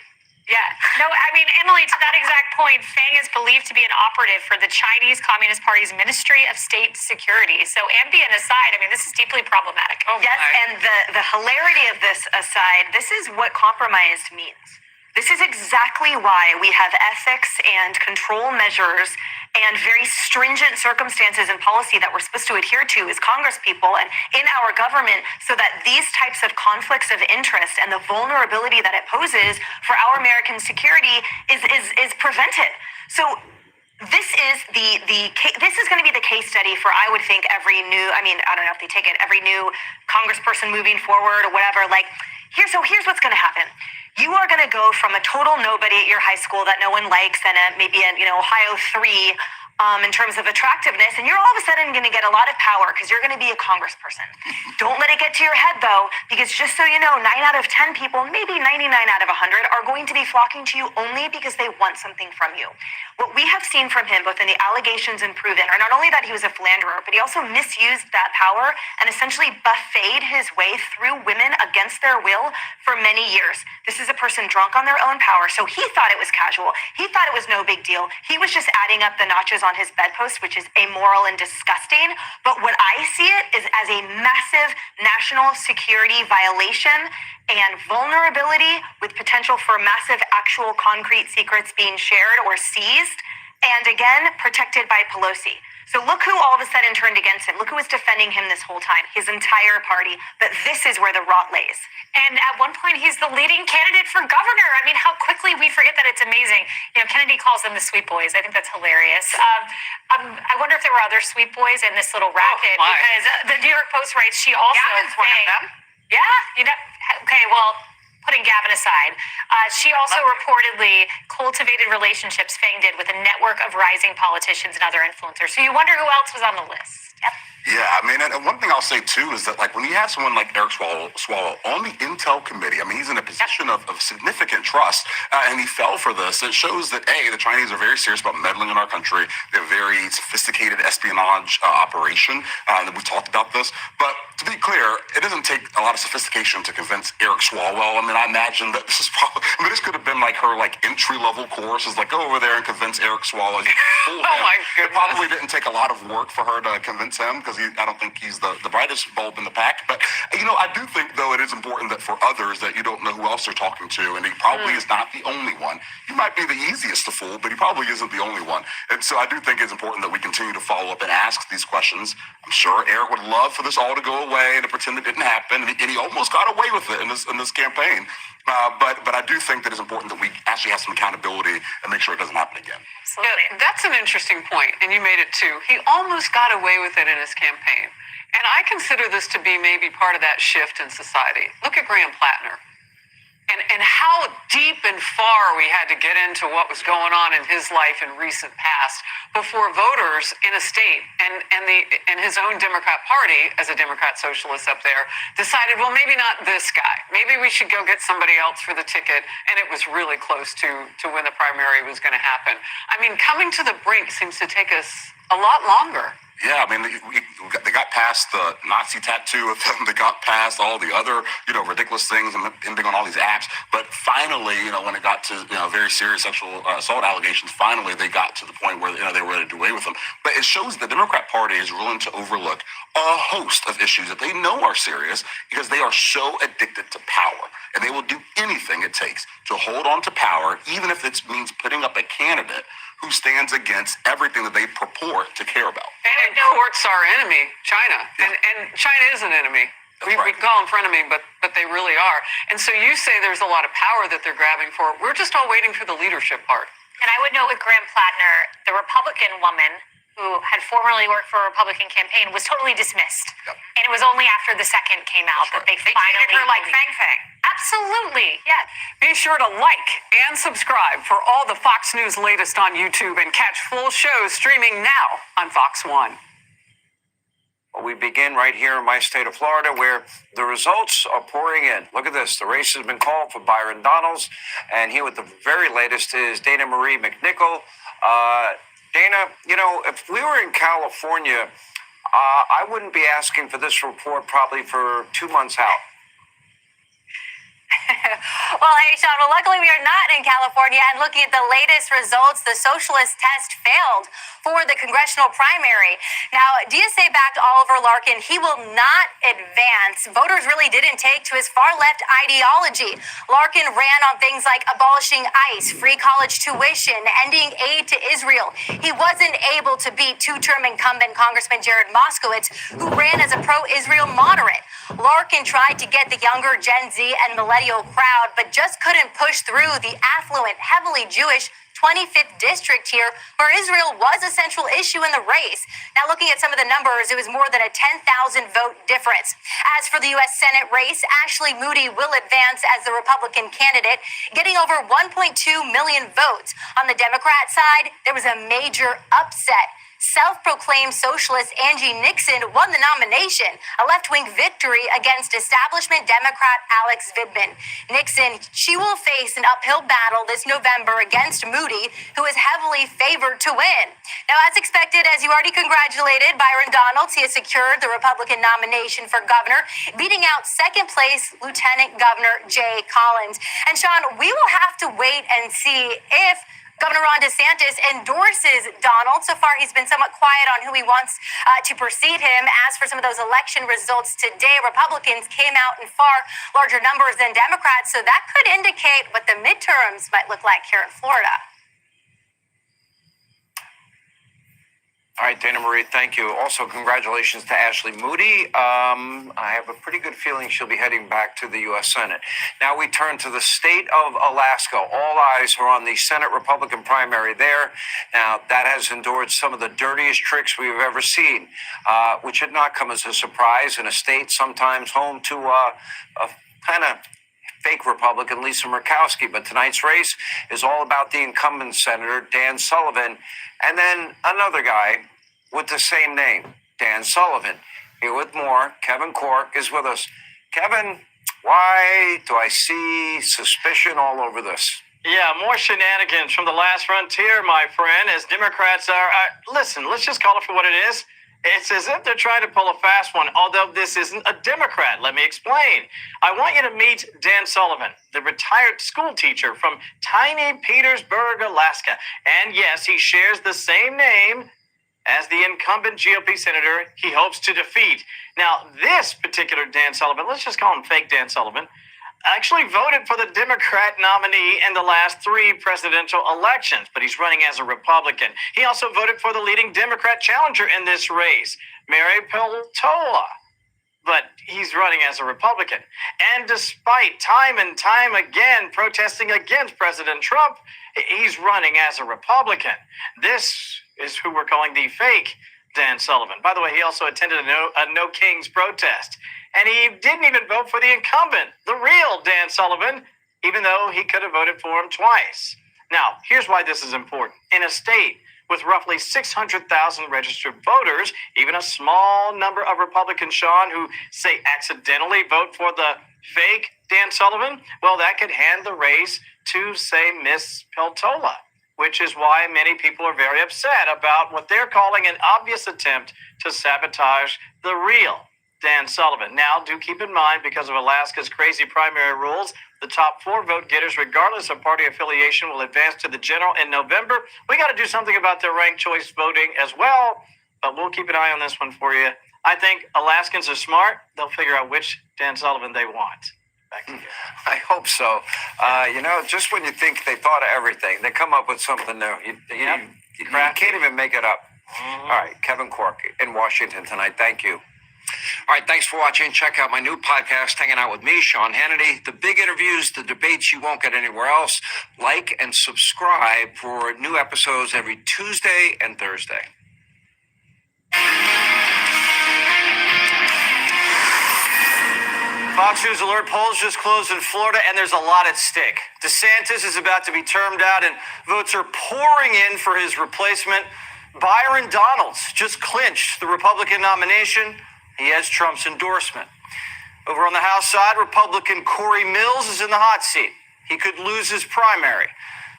Yeah. No, I mean, Emily, to that exact point, Fang is believed to be an operative for the Chinese Communist Party's Ministry of State Security. So Ambien aside, I mean, this is deeply problematic. Yes, and the hilarity of this aside, this is what compromised means. This is exactly why we have ethics and control measures and very stringent circumstances and policy that we're supposed to adhere to as congresspeople and in our government, so that these types of conflicts of interest and the vulnerability that it poses for our American security is prevented. So this is this is going to be the case study for, I would think, every new, I don't know if they take it, every new congressperson moving forward or whatever. Like, here's what's going to happen. You are going to go from a total nobody at your high school that no one likes and maybe an Ohio 3 in terms of attractiveness, and you're all of a sudden going to get a lot of power because you're going to be a congressperson. Don't let it get to your head, though, because just so you know, 9 out of 10 people, maybe 99 out of 100, are going to be flocking to you only because they want something from you. What we have seen from him, both in the allegations and proven, are not only that he was a philanderer, but he also misused that power and essentially buffeted his way through women against their will for many years. This is a person drunk on their own power, so he thought it was casual. He thought it was no big deal. He was just adding up the notches on his bedpost, which is amoral and disgusting. But what I see it is as a massive national security violation and vulnerability with potential for massive actual concrete secrets being shared or seized, and again, protected by Pelosi. So look who all of a sudden turned against him. Look who was defending him this whole time, his entire party. But this is where the rot lays. And at one point, he's the leading candidate for governor. I mean, how quickly we forget that. It's amazing. You know, Kennedy calls them the sweet boys. I think that's hilarious. I wonder if there were other sweet boys in this little racket, because the New York Post writes she also Gavin's one of them. Yeah, you know. Okay, well, putting Gavin aside, she also reportedly cultivated relationships, Fang did, with a network of rising politicians and other influencers. So you wonder who else was on the list. Yep. Yeah, I mean, and one thing I'll say too is that, like, when you have someone like Eric Swalwell on the Intel committee, I mean, he's in a position of significant trust, and he fell for this. It shows that, A, the Chinese are very serious about meddling in our country. They're very sophisticated espionage operation, and we've talked about this. But to be clear, it doesn't take a lot of sophistication to convince Eric Swalwell. I mean, I imagine that this is probably, I mean, this could have been like her, like, entry-level course, is like, go over there and convince Eric Swalwell. Oh, my goodness. It probably didn't take a lot of work for her to convince him, because I don't think he's the brightest bulb in the pack. But, you know, I do think, though, it is important that for others that you don't know who else they're talking to, and he probably is not the only one. He might be the easiest to fool, but he probably isn't the only one. And so I do think it's important that we continue to follow up and ask these questions. I'm sure Eric would love for this all to go away and to pretend it didn't happen, and he almost got away with it in this campaign. But I do think that it's important that we actually have some accountability and make sure it doesn't happen again. Yeah, that's an interesting point, and you made it too. He almost got away with it in his campaign. And I consider this to be maybe part of that shift in society. Look at Graham Plattner. And how deep and far we had to get into what was going on in his life in recent past before voters in a state and his own Democrat Party, as a Democrat socialist up there, decided, well, maybe not this guy. Maybe we should go get somebody else for the ticket. And it was really close to when the primary was going to happen. I mean, coming to the brink seems to take us a lot longer. Yeah, I mean, they got past the Nazi tattoo of them. They got past all the other, ridiculous things and ending on all these apps. But finally, when it got to, very serious sexual assault allegations, finally they got to the point where, they were ready to do away with them. But it shows the Democrat Party is willing to overlook a host of issues that they know are serious because they are so addicted to power. And they will do anything it takes to hold on to power, even if it means putting up a candidate who stands against everything that they purport to care about. And courts our enemy, China. Yeah. And China is an enemy. We call them frenemy, but they really are. And so you say there's a lot of power that they're grabbing for. We're just all waiting for the leadership part. And I would note with Graham Plattner, the Republican woman who had formerly worked for a Republican campaign was totally dismissed. Yep. And it was only after the second came out that they finally treated her like Fang Fang. Absolutely, yeah. Be sure to like and subscribe for all the Fox News latest on YouTube and catch full shows streaming now on Fox 1. Well, we begin right here in my state of Florida, where the results are pouring in. Look at this. The race has been called for Byron Donalds, and here with the very latest is Danamarie McNicholl. Dana, if we were in California, I wouldn't be asking for this report probably for 2 months out. Well, hey, Sean, luckily we are not in California, and looking at the latest results, the socialist test failed for the congressional primary. Now, DSA-backed Oliver Larkin, he will not advance. Voters really didn't take to his far-left ideology. Larkin ran on things like abolishing ICE, free college tuition, ending aid to Israel. He wasn't able to beat two-term incumbent Congressman Jared Moskowitz, who ran as a pro-Israel moderate. Larkin tried to get the younger Gen Z and millennial crowd, but just couldn't push through the affluent, heavily Jewish 25th district here, where Israel was a central issue in the race. Now, looking at some of the numbers, it was more than a 10,000 vote difference. As for the U.S. Senate race, Ashley Moody will advance as the Republican candidate, getting over 1.2 million votes. On the Democrat side, there was a major upset. Self-proclaimed socialist Angie Nixon won the nomination, a left-wing victory against establishment Democrat Alex Vindman. Nixon, she will face an uphill battle this November against Moody, who is heavily favored to win. Now, as expected, as you already congratulated Byron Donalds, he has secured the Republican nomination for governor, beating out second-place Lieutenant Governor Jay Collins. And Sean, we will have to wait and see if Governor Ron DeSantis endorses Donald. So far, he's been somewhat quiet on who he wants to precede him. As for some of those election results today, Republicans came out in far larger numbers than Democrats. So that could indicate what the midterms might look like here in Florida. All right, Dana Marie, thank you. Also, congratulations to Ashley Moody. I have a pretty good feeling she'll be heading back to the U.S. Senate. Now we turn to the state of Alaska. All eyes are on the Senate Republican primary there. Now, that has endured some of the dirtiest tricks we've ever seen, which had not come as a surprise in a state sometimes home to a kind of fake Republican, Lisa Murkowski. But tonight's race is all about the incumbent Senator, Dan Sullivan, and then another guy with the same name, Dan Sullivan. Here with more, Kevin Corke is with us. Kevin, why do I see suspicion all over this? Yeah, more shenanigans from the last frontier, my friend, as Democrats are listen, let's just call it for what it is. It's as if they're trying to pull a fast one, although this isn't a Democrat. Let me explain. I want you to meet Dan Sullivan, the retired school teacher from tiny Petersburg, Alaska. And yes, he shares the same name as the incumbent GOP senator he hopes to defeat. Now, this particular Dan Sullivan, let's just call him fake Dan Sullivan, actually voted for the Democrat nominee in the last 3 presidential elections, but he's running as a Republican. He also voted for the leading Democrat challenger in this race, Mary Peltola, but he's running as a Republican. And despite time and time again protesting against President Trump, he's running as a Republican. This is who we're calling the fake Dan Sullivan. By the way, he also attended a No Kings protest. And he didn't even vote for the incumbent, the real Dan Sullivan, even though he could have voted for him twice. Now, here's why this is important. In a state with roughly 600,000 registered voters, even a small number of Republicans, Sean, who say accidentally vote for the fake Dan Sullivan, well, that could hand the race to, say, Miss Peltola, which is why many people are very upset about what they're calling an obvious attempt to sabotage the real Dan Sullivan. Now, do keep in mind, because of Alaska's crazy primary rules, the top 4 vote getters, regardless of party affiliation, will advance to the general in November. We got to do something about their ranked choice voting as well, but we'll keep an eye on this one for you. I think Alaskans are smart. They'll figure out which Dan Sullivan they want. Back to you. I hope so. Just when you think they thought of everything, they come up with something new. You can't even make it up. All right, Kevin Corke in Washington tonight. Thank you. All right, thanks for watching. Check out my new podcast, Hanging Out with me, Sean Hannity. The big interviews, the debates you won't get anywhere else. Like and subscribe for new episodes every Tuesday and Thursday. Fox News Alert: polls just closed in Florida, and there's a lot at stake. DeSantis is about to be termed out, and votes are pouring in for his replacement. Byron Donalds just clinched the Republican nomination. He has Trump's endorsement. Over on the House side, Republican Corey Mills is in the hot seat. He could lose his primary.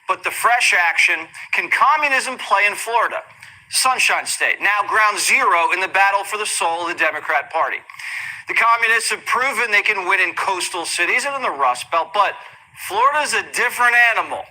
But the fresh action: can communism play in Florida? Sunshine State, now ground zero in the battle for the soul of the Democrat Party. The communists have proven they can win in coastal cities and in the Rust Belt, but Florida's a different animal.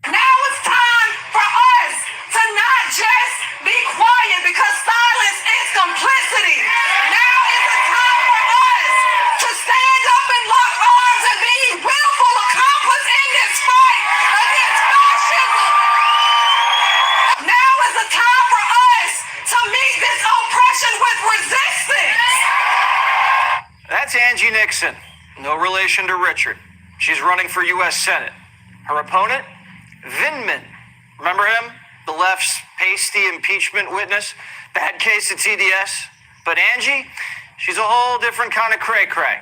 Now it's time for us to not just be quiet, because silence is complicity. Now is the time for us to stand up and lock arms and be willful accomplice in this fight against fascism. Now is the time for us to meet this oppression with resistance. That's Angie Nixon, no relation to Richard. She's running for U.S. Senate. Her opponent Vindman, remember him? The left's pasty impeachment witness? Bad case at TDS. But Angie, she's a whole different kind of cray-cray.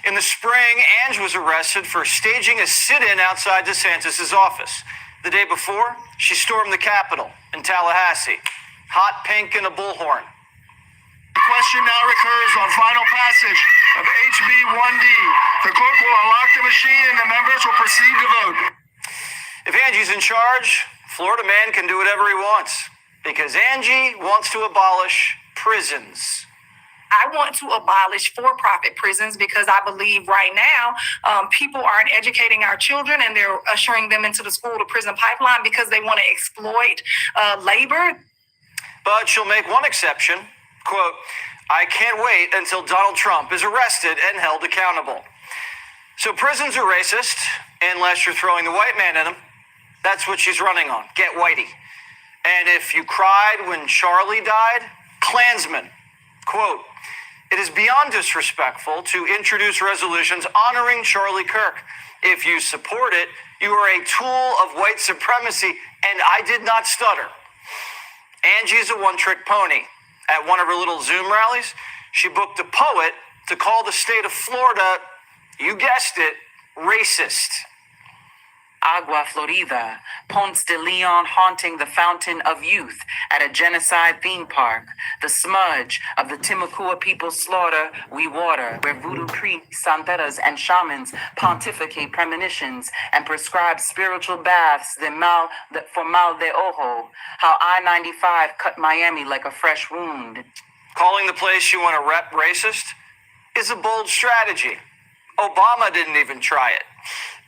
In the spring, Ange was arrested for staging a sit-in outside DeSantis' office. The day before, she stormed the Capitol in Tallahassee. Hot pink and a bullhorn. The question now recurs on final passage of HB 1D. The clerk will unlock the machine and the members will proceed to vote. If Angie's in charge, Florida man can do whatever he wants. Because Angie wants to abolish prisons. I want to abolish for-profit prisons because I believe right now people aren't educating our children and they're ushering them into the school-to-prison pipeline because they want to exploit labor. But she'll make one exception. Quote, I can't wait until Donald Trump is arrested and held accountable. So prisons are racist unless you're throwing the white man in them. That's what she's running on. Get whitey. And if you cried when Charlie died, Klansman. Quote, it is beyond disrespectful to introduce resolutions honoring Charlie Kirk. If you support it, you are a tool of white supremacy, and I did not stutter. Angie's a one-trick pony. At one of her little Zoom rallies, she booked a poet to call the state of Florida, you guessed it, racist. Agua Florida, Ponce de Leon haunting the fountain of youth at a genocide theme park. The smudge of the Timucua people's slaughter we water, where voodoo priests, santeras, and shamans pontificate premonitions and prescribe spiritual baths for mal de ojo. How I-95 cut Miami like a fresh wound. Calling the place you want to rep racist is a bold strategy. Obama didn't even try it.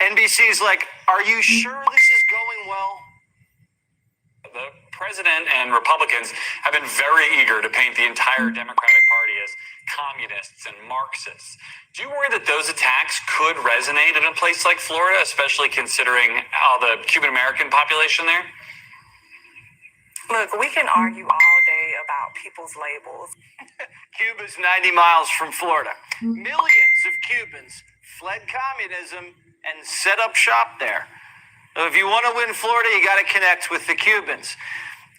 NBC's like, are you sure this is going well? The president and Republicans have been very eager to paint the entire Democratic Party as communists and Marxists. Do you worry that those attacks could resonate in a place like Florida, especially considering the Cuban-American population there? Look, we can argue all day about people's labels. Cuba's 90 miles from Florida. Millions of Cubans fled communism and set up shop there. So if you want to win Florida, you got to connect with the Cubans.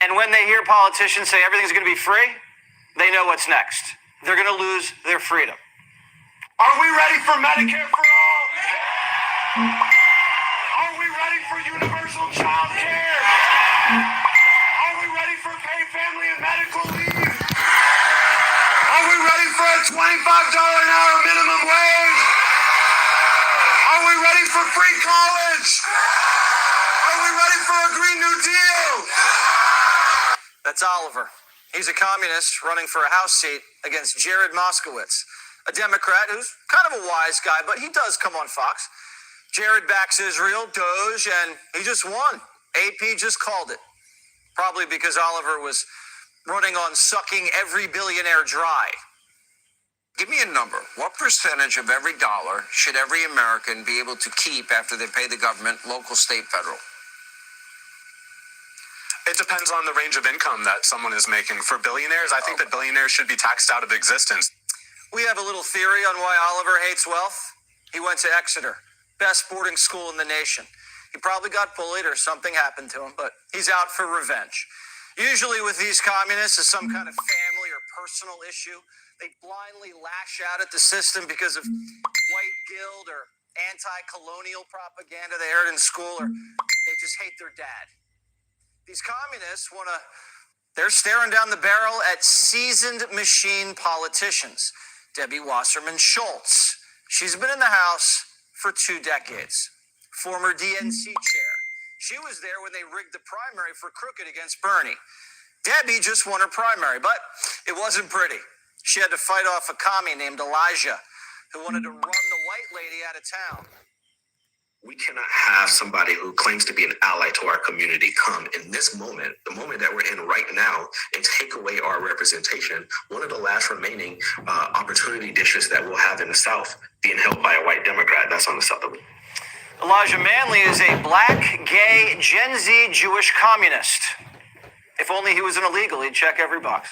And when they hear politicians say everything's going to be free, they know what's next. They're going to lose their freedom. Are we ready for Medicare for all? Are we ready for universal child care? Are we ready for paid family and medical leave? Are we ready for a $25 an hour minimum wage? Are we ready for free college? Are we ready for a Green New Deal? That's Oliver. He's a communist running for a House seat against Jared Moskowitz, a Democrat who's kind of a wise guy, but he does come on Fox. Jared backs Israel, Doge, and he just won. AP just called it. Probably because Oliver was running on sucking every billionaire dry. Give me a number. What percentage of every dollar should every American be able to keep after they pay the government, local, state, federal? It depends on the range of income that someone is making. For billionaires, I think that billionaires should be taxed out of existence. We have a little theory on why Oliver hates wealth. He went to Exeter, best boarding school in the nation. He probably got bullied or something happened to him, but he's out for revenge. Usually with these communists, it's some kind of family or personal issue. They blindly lash out at the system because of white guilt or anti-colonial propaganda they heard in school, or they just hate their dad. These communists they're staring down the barrel at seasoned machine politicians. Debbie Wasserman Schultz. She's been in the House for 2 decades. Former DNC chair. She was there when they rigged the primary for Crooked against Bernie. Debbie just won her primary, but it wasn't pretty. She had to fight off a commie named Elijah who wanted to run the white lady out of town. We cannot have somebody who claims to be an ally to our community come in this moment, the moment that we're in right now, and take away our representation. One of the last remaining opportunity dishes that we'll have in the South being held by a white Democrat. That's unacceptable. Elijah Manley is a black, gay, Gen Z Jewish communist. If only he was an illegal, he'd check every box.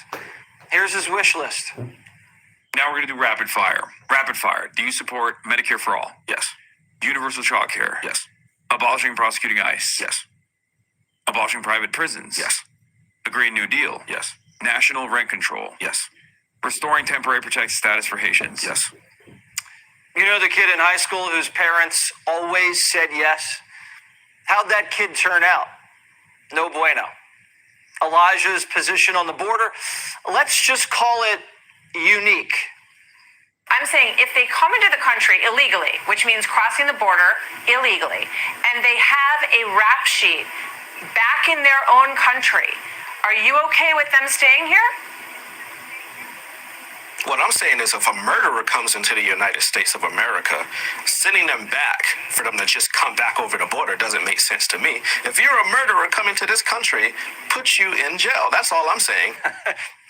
Here's his wish list. Now we're going to do rapid fire. Rapid fire. Do you support Medicare for all? Yes. Universal child care? Yes. Abolishing and prosecuting ICE? Yes. Abolishing private prisons. Yes. The Green New Deal. Yes. National rent control. Yes. Restoring temporary protected status for Haitians. Yes. You know the kid in high school whose parents always said yes? How'd that kid turn out? No bueno. Elijah's position on the border, let's just call it unique. I'm saying if they come into the country illegally, which means crossing the border illegally, and they have a rap sheet back in their own country, are you okay with them staying here? What I'm saying is if a murderer comes into the United States of America, sending them back for them to just come back over the border doesn't make sense to me. If you're a murderer coming to this country, put you in jail. That's all I'm saying.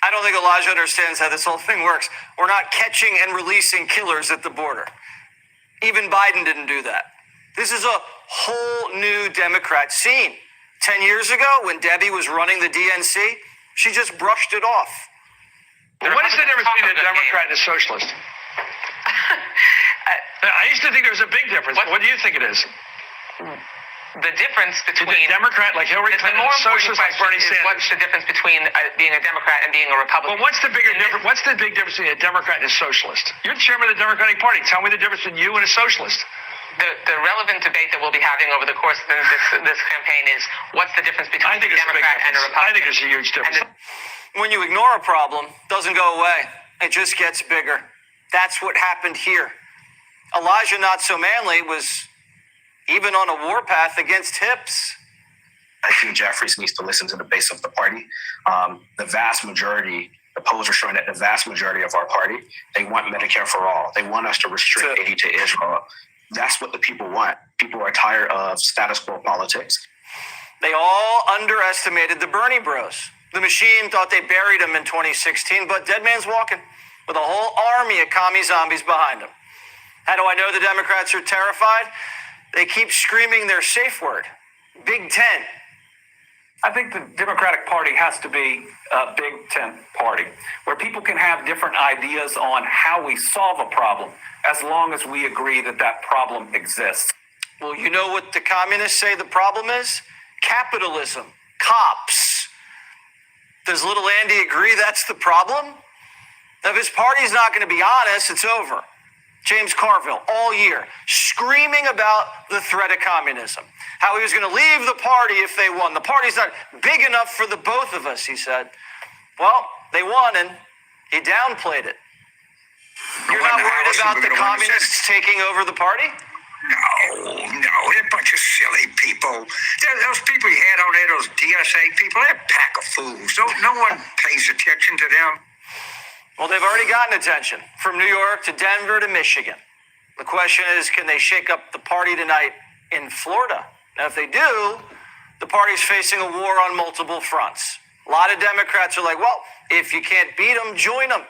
I don't think Elijah understands how this whole thing works. We're not catching and releasing killers at the border. Even Biden didn't do that. This is a whole new Democrat scene. 10 years ago, when Debbie was running the DNC, she just brushed it off. What is the difference between a Democrat and a socialist? I used to think there was a big difference. What do you think it is? The difference between a Democrat like Hillary Clinton and a socialist like Bernie Sanders. What's the difference between being a Democrat and being a Republican? Well, what's the big difference between a Democrat and a socialist? You're the chairman of the Democratic Party. Tell me the difference between you and a socialist. The relevant debate that we'll be having over the course of this campaign is what's the difference between a Democrat and a Republican? I think there's a huge difference. When you ignore a problem, it doesn't go away. It just gets bigger. That's what happened here. Elijah, not so manly, was even on a warpath against hips. I think Jeffries needs to listen to the base of the party. The vast majority, the polls are showing that the vast majority of our party, they want Medicare for all. They want us to restrict aid to Israel. That's what the people want. People are tired of status quo politics. They all underestimated the Bernie bros. The machine thought they buried him in 2016, but dead man's walking with a whole army of commie zombies behind him. How do I know the Democrats are terrified? They keep screaming their safe word, Big Ten. I think the Democratic Party has to be a Big Tent party, where people can have different ideas on how we solve a problem, as long as we agree that that problem exists. Well, you know what the communists say the problem is? Capitalism, cops. Does little Andy agree that's the problem? If his party's not going to be honest, it's over. James Carville, all year, screaming about the threat of communism. How he was going to leave the party if they won. The party's not big enough for the both of us, he said. Well, they won, and he downplayed it. You're not worried about the communists taking over the party? No, they're a bunch of silly people. Those people you had on there, those DSA people, they're a pack of fools. No one pays attention to them. Well, they've already gotten attention, from New York to Denver to Michigan. The question is, can they shake up the party tonight in Florida? Now, if they do, the party's facing a war on multiple fronts. A lot of Democrats are like, well, if you can't beat them, join them.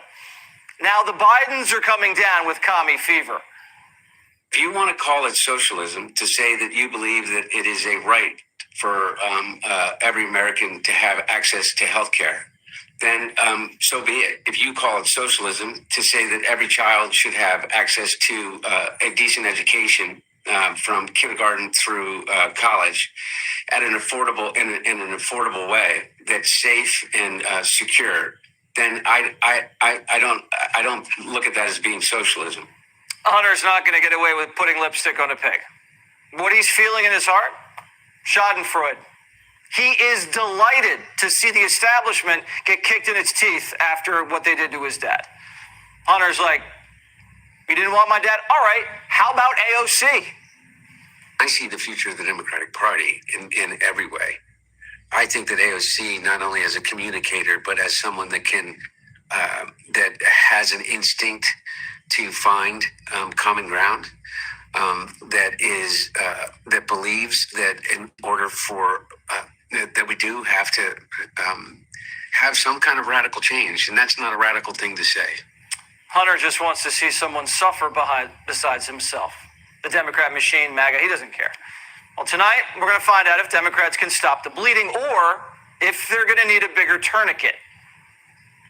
Now the Bidens are coming down with commie fever. If you want to call it socialism to say that you believe that it is a right for every American to have access to health care, then so be it. If you call it socialism to say that every child should have access to a decent education from kindergarten through college at an affordable in an affordable way that's safe and secure, then I don't look at that as being socialism. Hunter's not going to get away with putting lipstick on a pig. What he's feeling in his heart? Schadenfreude. He is delighted to see the establishment get kicked in its teeth after what they did to his dad. Hunter's like, you didn't want my dad? All right, how about AOC? I see the future of the Democratic Party in every way. I think that AOC, not only as a communicator, but as someone that can, that has an instinct to find common ground, that believes that in order for that we do have to have some kind of radical change, and that's not a radical thing to say. Hunter just wants to see someone suffer besides himself. The Democrat machine, MAGA, he doesn't care. Well, tonight we're going to find out if Democrats can stop the bleeding or if they're going to need a bigger tourniquet.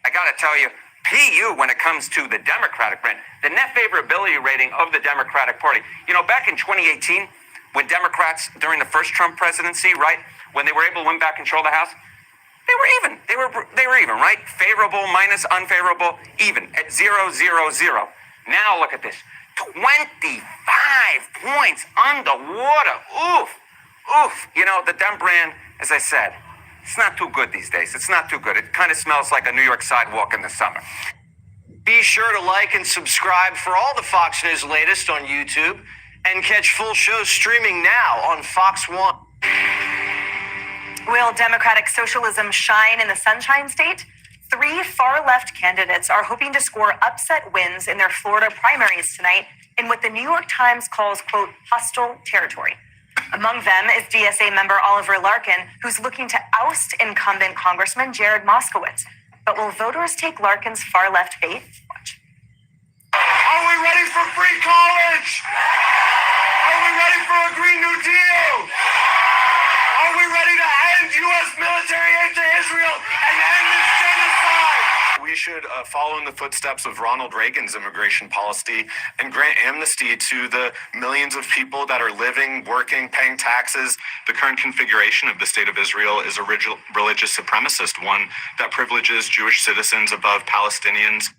I got to tell you, PU, when it comes to the Democratic brand, the net favorability rating of the Democratic Party, back in 2018, when Democrats during the first Trump presidency, right, when they were able to win back control of the House, they were even. They were even, right? Favorable minus unfavorable, even at 0-0-0. Now look at this. 25 points underwater. Oof. You know, the Dem brand, as I said, it's not too good these days. It's not too good. It kind of smells like a New York sidewalk in the summer. Be sure to like and subscribe for all the Fox News latest on YouTube and catch full shows streaming now on Fox One. Will Democratic socialism shine in the Sunshine State? 3 far-left candidates are hoping to score upset wins in their Florida primaries tonight in what the New York Times calls, quote, hostile territory. Among them is DSA member Oliver Larkin, who's looking to oust incumbent Congressman Jared Moskowitz. But will voters take Larkin's far-left bait? Watch. Are we ready for free college? Are we ready for a Green New Deal? Are we ready to end U.S. military aid to Israel and end this genocide? We should follow in the footsteps of Ronald Reagan's immigration policy and grant amnesty to the millions of people that are living, working, paying taxes. The current configuration of the state of Israel is a religious supremacist one that privileges Jewish citizens above Palestinians.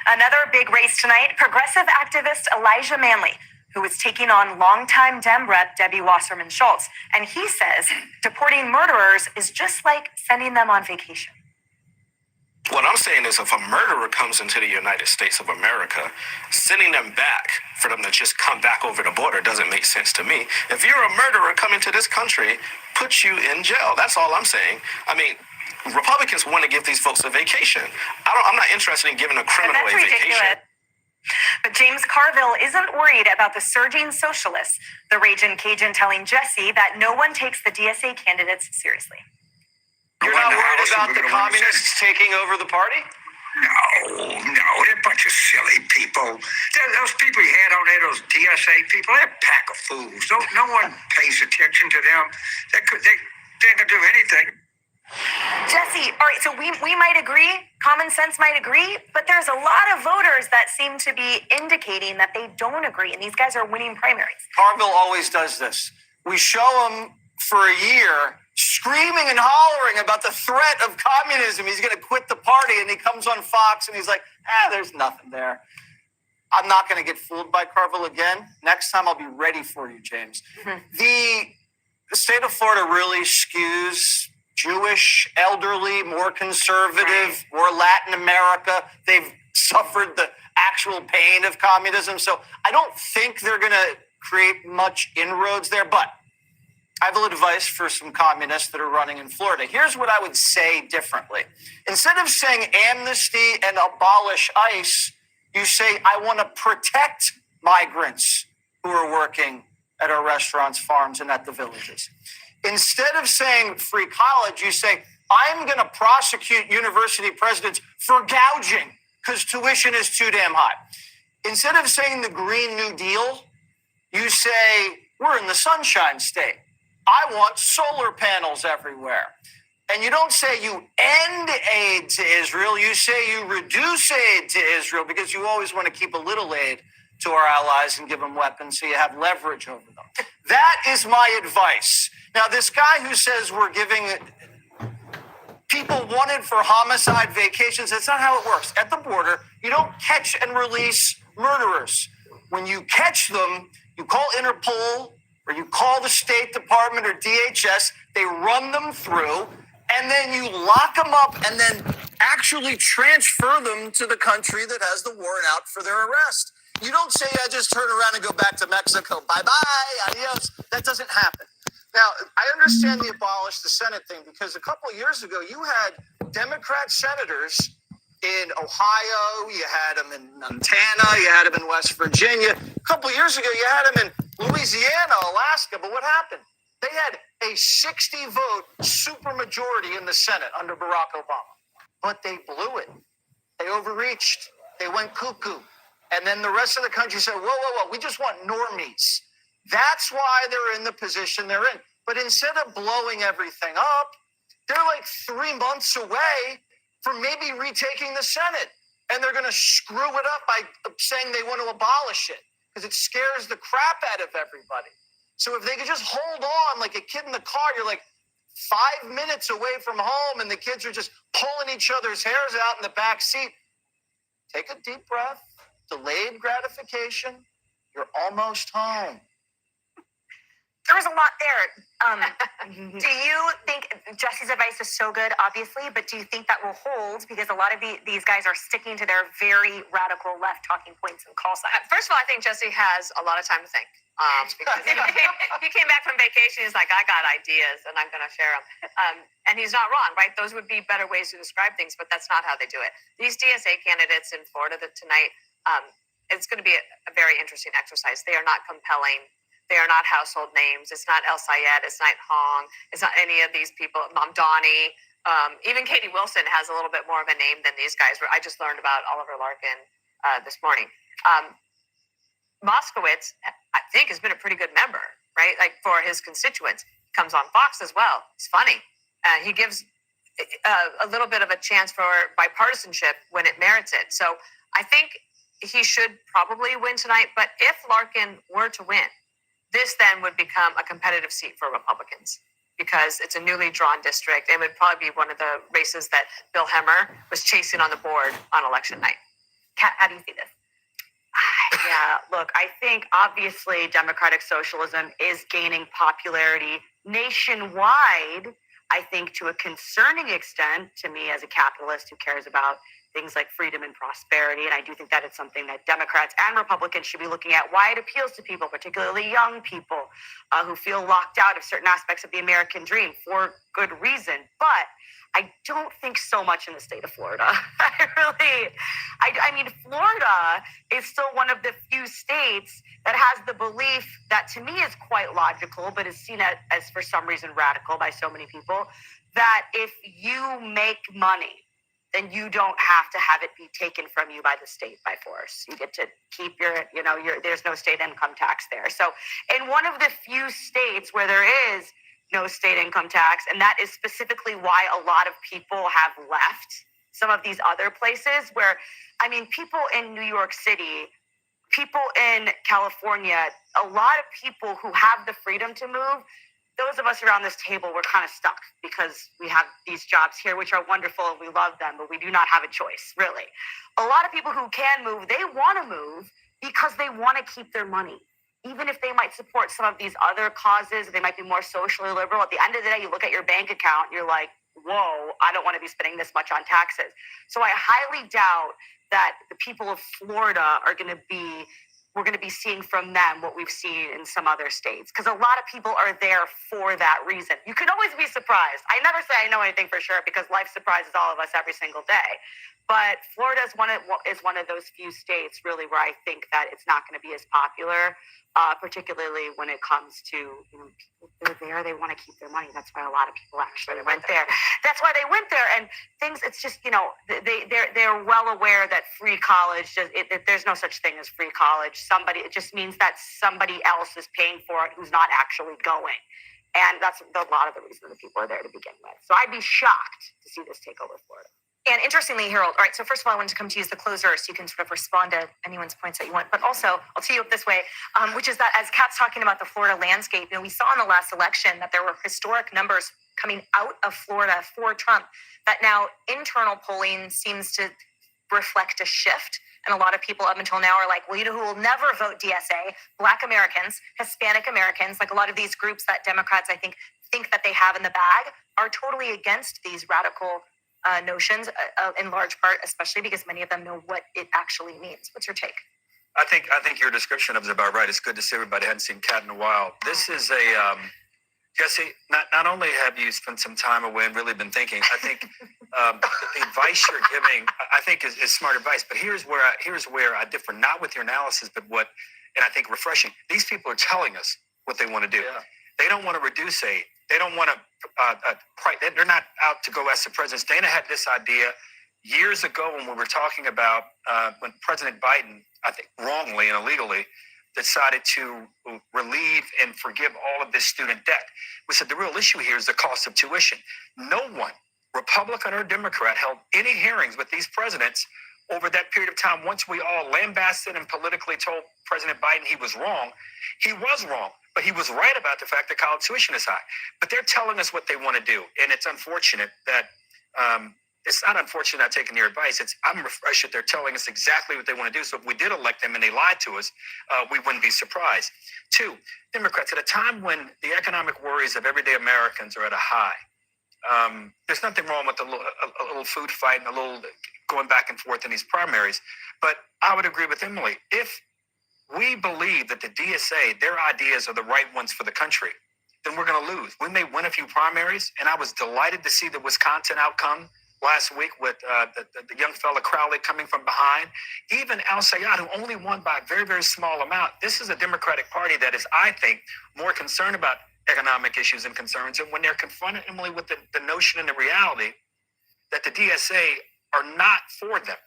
Another big race tonight, progressive activist Elijah Manley, who is taking on longtime Dem Rep Debbie Wasserman Schultz. And he says deporting murderers is just like sending them on vacation. What I'm saying is if a murderer comes into the United States of America, sending them back for them to just come back over the border doesn't make sense to me. If you're a murderer coming to this country, put you in jail. That's all I'm saying. I mean, Republicans want to give these folks a vacation. I'm not interested in giving a criminal a vacation. Ridiculous. But James Carville isn't worried about the surging socialists, the Ragin' Cajun telling Jesse that no one takes the DSA candidates seriously. You're not worried about the communists taking over the party? No, they're a bunch of silly people. Those people you had on there, those DSA people, they're a pack of fools. No one pays attention to them. They can do anything. Jesse, all right, so we might agree, common sense might agree, but there's a lot of voters that seem to be indicating that they don't agree, and these guys are winning primaries. Carville always does this. We show him for a year screaming and hollering about the threat of communism. He's going to quit the party, and he comes on Fox, and he's like, there's nothing there. I'm not going to get fooled by Carville again. Next time, I'll be ready for you, James. The state of Florida really skews Jewish, elderly, more conservative, more Latin America. They've suffered the actual pain of communism. So I don't think they're going to create much inroads there. But I have a little advice for some communists that are running in Florida. Here's what I would say differently. Instead of saying amnesty and abolish ICE, you say, I want to protect migrants who are working at our restaurants, farms, and at the villages. Instead of saying free college, you say, I'm going to prosecute university presidents for gouging because tuition is too damn high. Instead of saying the Green New Deal, you say, we're in the Sunshine State. I want solar panels everywhere. And you don't say you end aid to Israel. You say you reduce aid to Israel because you always want to keep a little aid to our allies and give them weapons so you have leverage over them. That is my advice. Now, this guy who says we're giving people wanted for homicide vacations, that's not how it works. At the border, you don't catch and release murderers. When you catch them, you call Interpol or you call the State Department or DHS, they run them through, and then you lock them up and then actually transfer them to the country that has the warrant out for their arrest. You don't say, I just turn around and go back to Mexico. Bye-bye, adios. That doesn't happen. Now, I understand the abolish the Senate thing because a couple of years ago, you had Democrat senators in Ohio, you had them in Montana, you had them in West Virginia. A couple of years ago, you had them in Louisiana, Alaska. But what happened? They had a 60-vote supermajority in the Senate under Barack Obama. But they blew it. They overreached. They went cuckoo. And then the rest of the country said, whoa, we just want normies. That's why they're in the position they're in. But instead of blowing everything up, they're like 3 months away from maybe retaking the Senate. And they're going to screw it up by saying they want to abolish it because it scares the crap out of everybody. So if they could just hold on like a kid in the car, you're like 5 minutes away from home and the kids are just pulling each other's hairs out in the back seat. Take a deep breath, delayed gratification. You're almost home. There was a lot there. Do you think Jesse's advice is so good, obviously, but do you think that will hold? Because a lot of these guys are sticking to their very radical left talking points and call signs. First of all, I think Jesse has a lot of time to think. Because he came back from vacation. He's like, I got ideas and I'm going to share them. And he's not wrong, right? Those would be better ways to describe things, but that's not how they do it. These DSA candidates in Florida tonight, it's going to be a very interesting exercise. They are not compelling. They are not household names. It's not El Sayed. It's not Hong. It's not any of these people. Mamdani. Even Katie Wilson has a little bit more of a name than these guys. I just learned about Oliver Larkin this morning. Moskowitz, I think, has been a pretty good member, right? Like for his constituents. He comes on Fox as well. It's funny. He gives a little bit of a chance for bipartisanship when it merits it. So I think he should probably win tonight. But if Larkin were to win, this then would become a competitive seat for Republicans because it's a newly drawn district. It would probably be one of the races that Bill Hemmer was chasing on the board on election night. Kat, how do you see this? Yeah, look, I think obviously democratic socialism is gaining popularity nationwide. I think to a concerning extent to me as a capitalist who cares about things like freedom and prosperity. And I do think that it's something that Democrats and Republicans should be looking at, why it appeals to people, particularly young people who feel locked out of certain aspects of the American dream for good reason. But I don't think so much in the state of Florida. I mean, Florida is still one of the few states that has the belief that to me is quite logical, but is seen as for some reason radical by so many people, that if you make money, then you don't have to have it be taken from you by the state by force. You get to keep there's no state income tax there. So in one of the few states where there is no state income tax, and that is specifically why a lot of people have left some of these other places where, I mean, people in New York City, people in California, a lot of people who have the freedom to move, those of us around this table, we're kind of stuck because we have these jobs here, which are wonderful and we love them, but we do not have a choice, really. A lot of people who can move, they want to move because they want to keep their money. Even if they might support some of these other causes, they might be more socially liberal. At the end of the day, you look at your bank account, you're like, whoa, I don't want to be spending this much on taxes. So I highly doubt that the people of Florida we're going to be seeing from them what we've seen in some other states, because a lot of people are there for that reason. You can always be surprised. I never say I know anything for sure because life surprises all of us every single day. But Florida is one of those few states really where I think that it's not going to be as popular, particularly when it comes to, people they're there, they want to keep their money. That's why a lot of people actually went there. That's why they went there. And things, it's just, they're well aware that free college, there's no such thing as free college. It just means that somebody else is paying for it who's not actually going. And that's a lot of the reason that people are there to begin with. So I'd be shocked to see this take over Florida. And interestingly, Harold, all right, so first of all, I wanted to come to you as the closer so you can sort of respond to anyone's points that you want. But also, I'll tee you up this way, which is that as Kat's talking about the Florida landscape, we saw in the last election that there were historic numbers coming out of Florida for Trump, that now internal polling seems to reflect a shift. And a lot of people up until now are like, well, who will never vote DSA? Black Americans, Hispanic Americans, like a lot of these groups that Democrats, I think that they have in the bag are totally against these radical notions in large part, especially because many of them know what it actually means. What's your take? I think your description of it is about right. It's good to see everybody. I hadn't seen Kat in a while. This is Jesse, not only have you spent some time away and really been thinking, I think the advice you're giving, I think is smart advice. But here's where I differ, not with your analysis, but and I think refreshing. These people are telling us what they want to do. Yeah. They don't want to reduce aid. They don't want to. They're not out to go as the president. Dana had this idea years ago when we were talking about when President Biden, I think wrongly and illegally, decided to relieve and forgive all of this student debt. We said the real issue here is the cost of tuition. No one, Republican or Democrat, held any hearings with these presidents over that period of of time, once we all lambasted and politically told President Biden he was wrong, but he was right about the fact that college tuition is high. But they're telling us what they want to do. And it's unfortunate that it's not unfortunate not taking their advice. I'm refreshed that they're telling us exactly what they want to do. So if we did elect them and they lied to us, we wouldn't be surprised. Two, Democrats, at a time when the economic worries of everyday Americans are at a high, there's nothing wrong with a little food fight and a little going back and forth in these primaries. But I would agree with Emily. If we believe that the DSA, their ideas are the right ones for the country, then we're going to lose. We may win a few primaries, and I was delighted to see the Wisconsin outcome last week with the young fella Crowley coming from behind. Even Al Sayad, who only won by a very, very small amount. This is a Democratic Party that is, I think, more concerned about economic issues and concerns. And when they're confronted, Emily, with the notion and the reality that the DSA are not for them.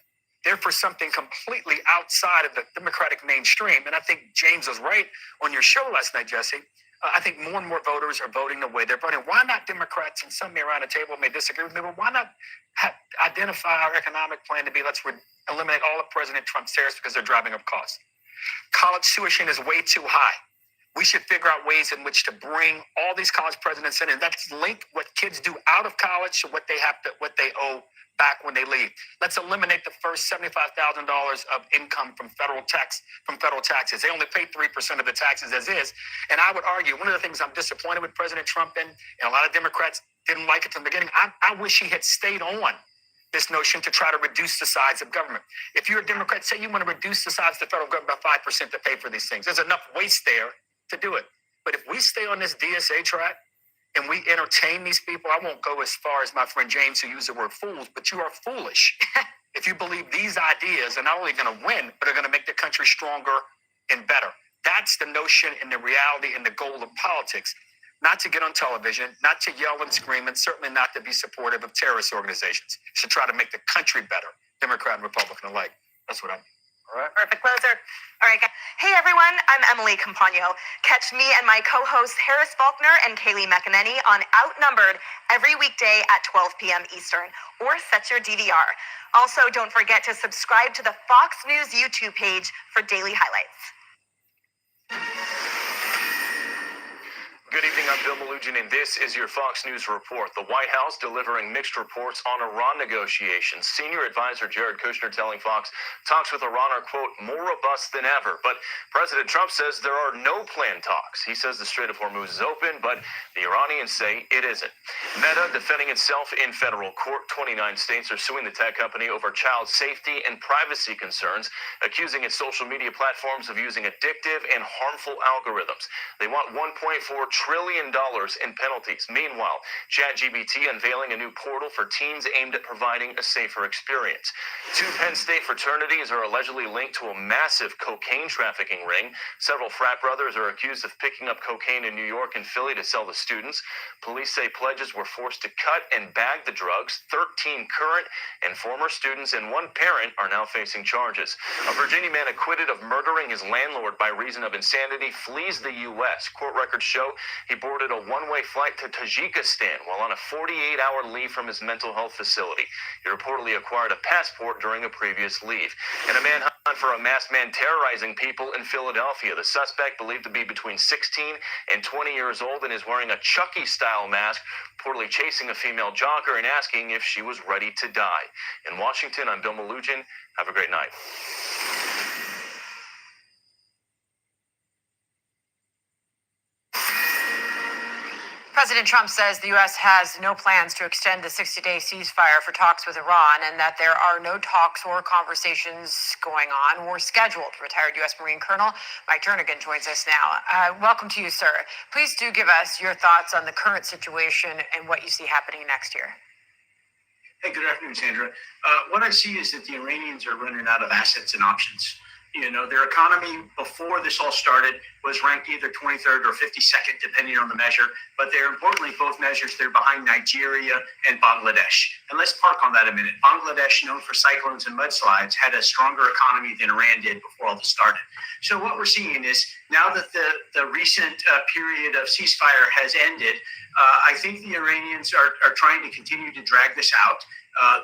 They're for something completely outside of the Democratic mainstream. And I think James was right on your show last night, Jesse. I think more and more voters are voting the way they're voting. Why not Democrats, and some around the table may disagree with me, but why not identify our economic plan to be, let's eliminate all of President Trump's tariffs because they're driving up costs. College tuition is way too high. We should figure out ways in which to bring all these college presidents in, and that's link what kids do out of college to what they owe back when they leave. Let's eliminate the first $75,000 of income from federal taxes. They only pay 3% of the taxes as is. And I would argue one of the things I'm disappointed with President Trump in, and a lot of Democrats didn't like it from the beginning, I wish he had stayed on this notion to try to reduce the size of government. If you're a Democrat, say you want to reduce the size of the federal government by 5% to pay for these things. There's enough waste there to do it. But if we stay on this DSA track, and we entertain these people, I won't go as far as my friend James, who used the word fools, but you are foolish if you believe these ideas are not only going to win, but are going to make the country stronger and better. That's the notion and the reality and the goal of politics. Not to get on television, not to yell and scream, and certainly not to be supportive of terrorist organizations. It's to try to make the country better, Democrat and Republican alike. That's what I mean. All right. Perfect closer. All right, guys. Hey, everyone. I'm Emily Campagno. Catch me and my co-hosts Harris Faulkner and Kaylee McEnany on Outnumbered every weekday at 12 p.m. Eastern, or set your DVR. Also, don't forget to subscribe to the Fox News YouTube page for daily highlights. Good evening, I'm Bill Malugin, and this is your Fox News Report. The White House delivering mixed reports on Iran negotiations. Senior advisor Jared Kushner telling Fox talks with Iran are, quote, more robust than ever. But President Trump says there are no planned talks. He says the Strait of Hormuz is open, but the Iranians say it isn't. Meta defending itself in federal court. 29 states are suing the tech company over child safety and privacy concerns, accusing its social media platforms of using addictive and harmful algorithms. They want $1.4 trillion in penalties. Meanwhile, ChatGPT unveiling a new portal for teens aimed at providing a safer experience. Two Penn State fraternities are allegedly linked to a massive cocaine trafficking ring. Several frat brothers are accused of picking up cocaine in New York and Philly to sell to students. Police say pledges were forced to cut and bag the drugs. 13 current and former students and one parent are now facing charges. A Virginia man acquitted of murdering his landlord by reason of insanity flees the U.S. Court records show he boarded a one-way flight to Tajikistan while on a 48-hour leave from his mental health facility. He reportedly acquired a passport during a previous leave. And a manhunt for a masked man terrorizing people in Philadelphia. The suspect, believed to be between 16 and 20 years old, and is wearing a Chucky-style mask, reportedly chasing a female jogger and asking if she was ready to die. In Washington, I'm Bill Malugin. Have a great night. President Trump says the U.S. has no plans to extend the 60-day ceasefire for talks with Iran, and that there are no talks or conversations going on or scheduled. Retired U.S. Marine Colonel Mike Jernigan joins us now. Welcome to you, sir. Please do give us your thoughts on the current situation and what you see happening next year. Hey, good afternoon, Sandra. What I see is that the Iranians are running out of assets and options. You know, their economy before this all started was ranked either 23rd or 52nd, depending on the measure. But they're importantly, both measures, they're behind Nigeria and Bangladesh. And let's park on that a minute. Bangladesh, known for cyclones and mudslides, had a stronger economy than Iran did before all this started. So what we're seeing is now that the recent period of ceasefire has ended, I think the Iranians are trying to continue to drag this out.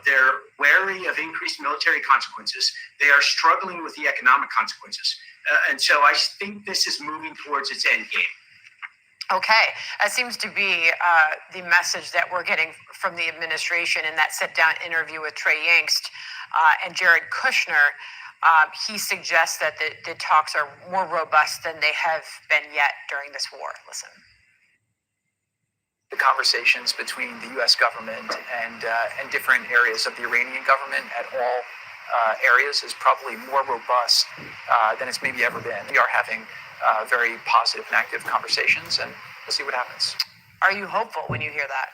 They're wary of increased military consequences. They are struggling with the economic consequences. And so I think this is moving towards its end game. Okay, that seems to be the message that we're getting from the administration in that sit-down interview with Trey Yingst and Jared Kushner. He suggests that the talks are more robust than they have been yet during this war. Listen. The conversations between the U.S. government and different areas of the Iranian government at all areas is probably more robust than it's maybe ever been. We are having very positive and active conversations, and we'll see what happens. Are you hopeful when you hear that?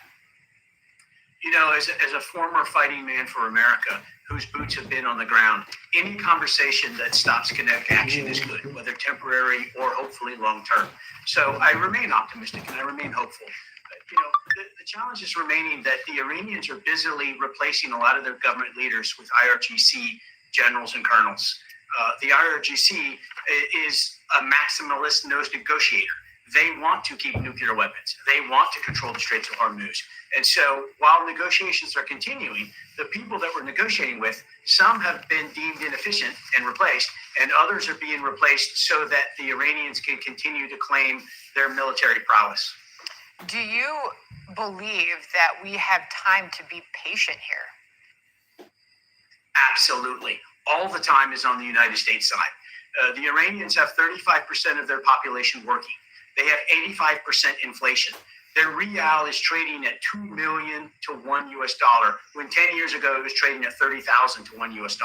You know, as a former fighting man for America, whose boots have been on the ground, any conversation that stops kinetic action is good, whether temporary or hopefully long-term. So I remain optimistic and I remain hopeful. You know, the challenge is remaining that the Iranians are busily replacing a lot of their government leaders with IRGC generals and colonels. The IRGC is a maximalist nose negotiator. They want to keep nuclear weapons. They want to control the Straits of Hormuz. And so while negotiations are continuing, the people that we're negotiating with, some have been deemed inefficient and replaced, and others are being replaced so that the Iranians can continue to claim their military prowess. Do you believe that we have time to be patient here? Absolutely. All the time is on the United States side. The Iranians have 35% of their population working. They have 85% inflation. Their rial is trading at 2 million to $1 US, when 10 years ago it was trading at 30,000 to $1 US.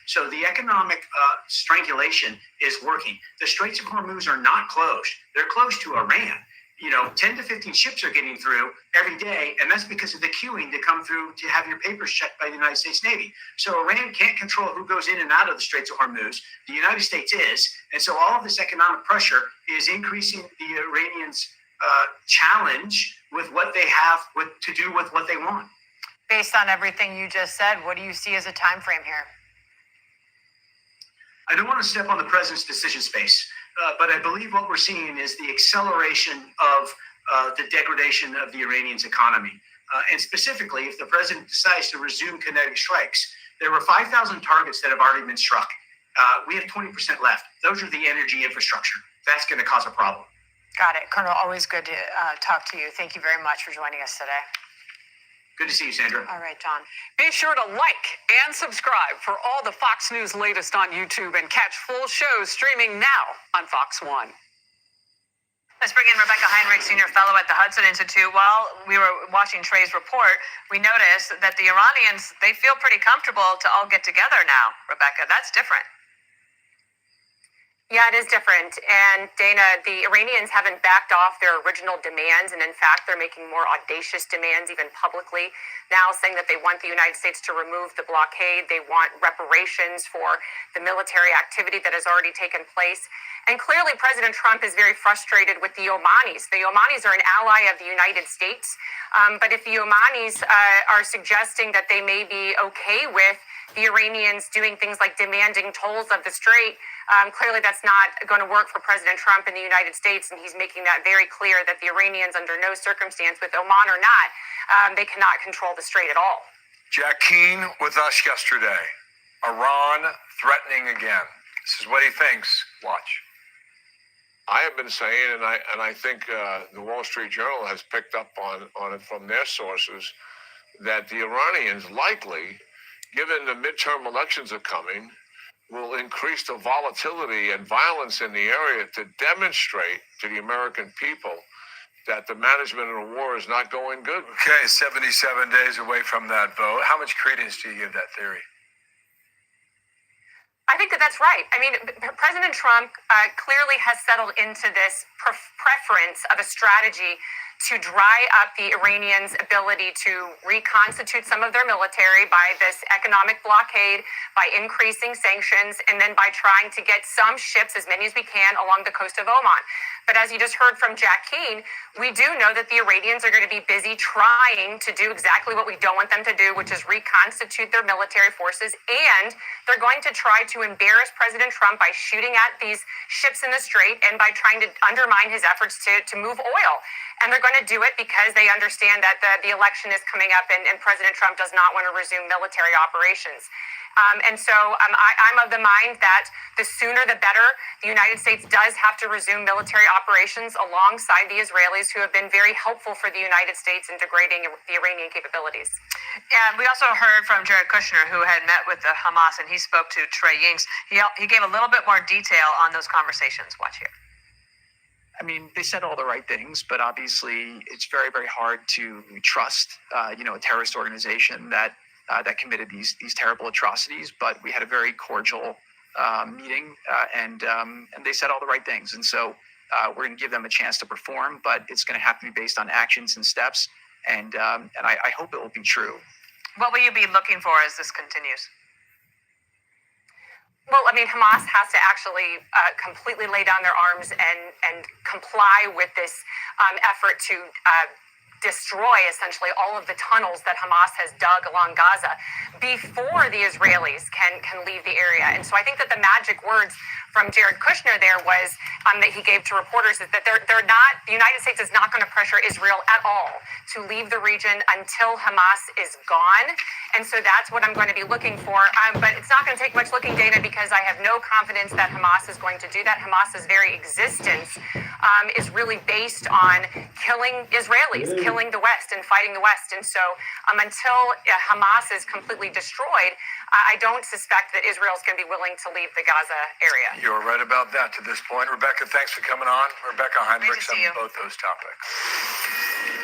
So the economic strangulation is working. The Straits of Hormuz are not closed. They're close to Iran. You know, 10 to 15 ships are getting through every day, and that's because of the queuing to come through to have your papers checked by the United States Navy. So Iran can't control who goes in and out of the Straits of Hormuz. The United States is, and so all of this economic pressure is increasing the Iranians' challenge with what they have to do with what they want. Based on everything you just said, what do you see as a time frame here? I don't want to step on the president's decision space, but I believe what we're seeing is the acceleration of the degradation of the Iranians' economy. And specifically, if the president decides to resume kinetic strikes, there were 5,000 targets that have already been struck. We have 20% left. Those are the energy infrastructure. That's going to cause a problem. Got it. Colonel, always good to talk to you. Thank you very much for joining us today. Good to see you, Sandra. All right, John. Be sure to like and subscribe for all the Fox News latest on YouTube and catch full shows streaming now on Fox One. Let's bring in Rebecca Heinrich, Senior Fellow at the Hudson Institute. While we were watching Trey's report, we noticed that the Iranians, they feel pretty comfortable to all get together now, Rebecca. That's different. Yeah, it is different. And Dana, the Iranians haven't backed off their original demands. And in fact, they're making more audacious demands, even publicly, now saying that they want the United States to remove the blockade. They want reparations for the military activity that has already taken place. And clearly, President Trump is very frustrated with the Omanis. The Omanis are an ally of the United States. But if the Omanis are suggesting that they may be okay with the Iranians doing things like demanding tolls of the Strait, clearly that's not going to work for President Trump in the United States, and he's making that very clear that the Iranians, under no circumstance, with Oman or not, they cannot control the Strait at all. Jack Keane with us yesterday. Iran threatening again. This is what he thinks. Watch. I have been saying, and I think the Wall Street Journal has picked up on it from their sources, that the Iranians likely, given the midterm elections are coming, will increase the volatility and violence in the area to demonstrate to the American people that the management of the war is not going good. Okay, 77 days away from that vote. How much credence do you give that theory? I think that that's right. I mean, President Trump clearly has settled into this preference of a strategy to dry up the Iranians' ability to reconstitute some of their military by this economic blockade, by increasing sanctions, and then by trying to get some ships, as many as we can, along the coast of Oman. But as you just heard from Jack Keane, we do know that the Iranians are going to be busy trying to do exactly what we don't want them to do, which is reconstitute their military forces. And they're going to try to embarrass President Trump by shooting at these ships in the Strait and by trying to undermine his efforts to move oil. And they're going going to do it because they understand that the election is coming up and President Trump does not want to resume military operations. And so I'm of the mind that the sooner the better. The United States does have to resume military operations alongside the Israelis, who have been very helpful for the United States in degrading the Iranian capabilities. And we also heard from Jared Kushner, who had met with the Hamas, and he spoke to Trey Yingst. He gave a little bit more detail on those conversations. Watch here. I mean, they said all the right things, but obviously it's very, very hard to trust, a terrorist organization that committed these terrible atrocities. But we had a very cordial meeting, and they said all the right things. And so we're going to give them a chance to perform, but it's going to have to be based on actions and steps. And I hope it will be true. What will you be looking for as this continues? Well, I mean, Hamas has to actually completely lay down their arms and comply with this effort to destroy essentially all of the tunnels that Hamas has dug along Gaza before the Israelis can leave the area. And so I think that the magic words from Jared Kushner there was that he gave to reporters is that the United States is not going to pressure Israel at all to leave the region until Hamas is gone. And so that's what I'm going to be looking for. But it's not going to take much looking, Dana, because I have no confidence that Hamas is going to do that. Hamas's very existence is really based on killing Israelis, killing the West and fighting the West. And so until Hamas is completely destroyed, I don't suspect that Israel is going to be willing to leave the Gaza area. You're right about that to this point. Rebecca, thanks for coming on. Rebecca Heinrichs on both those topics.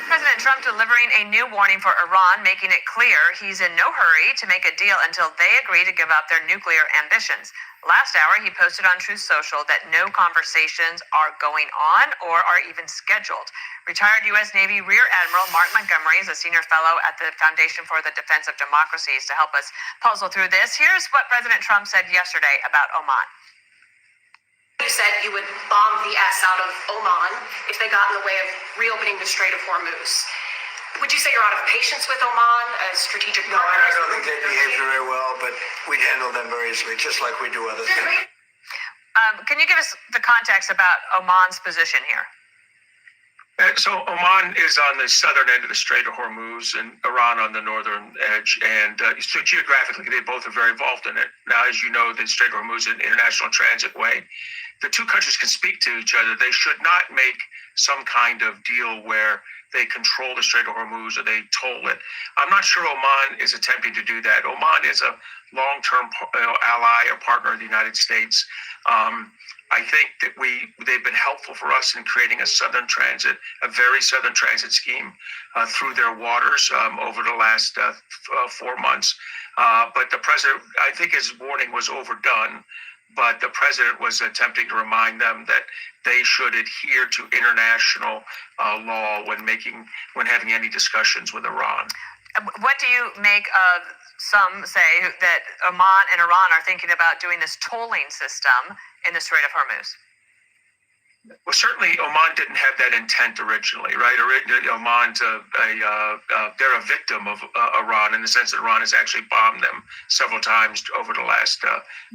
President Trump delivering a new warning for Iran, making it clear he's in no hurry to make a deal until they agree to give up their nuclear ambitions. Last hour, he posted on Truth Social that no conversations are going on or are even scheduled. Retired U.S. Navy Rear Admiral Mark Montgomery is a senior fellow at the Foundation for the Defense of Democracies to help us puzzle through this. Here's what President Trump said yesterday about Oman. You said you would bomb the S out of Oman if they got in the way of reopening the Strait of Hormuz. Would you say you're out of patience with Oman as strategic partners? No, I don't think they behave very well, but we'd handle them very easily, just like we do other things. Can you give us the context about Oman's position here? So Oman is on the southern end of the Strait of Hormuz and Iran on the northern edge. And so geographically, they both are very involved in it. Now, as you know, the Strait of Hormuz is an international transit way. The two countries can speak to each other. They should not make some kind of deal where they control the Strait of Hormuz or they toll it. I'm not sure Oman is attempting to do that. Oman is a long-term ally or partner of the United States. I think that they've been helpful for us in creating a southern transit, a very southern transit scheme through their waters over the last 4 months. But the president, I think his warning was overdone. But the president was attempting to remind them that they should adhere to international law when having any discussions with Iran. What do you make of some say that Oman and Iran are thinking about doing this tolling system in the Strait of Hormuz? Well, certainly Oman didn't have that intent originally, right? Oman's they're a victim of Iran in the sense that Iran has actually bombed them several times over the last 6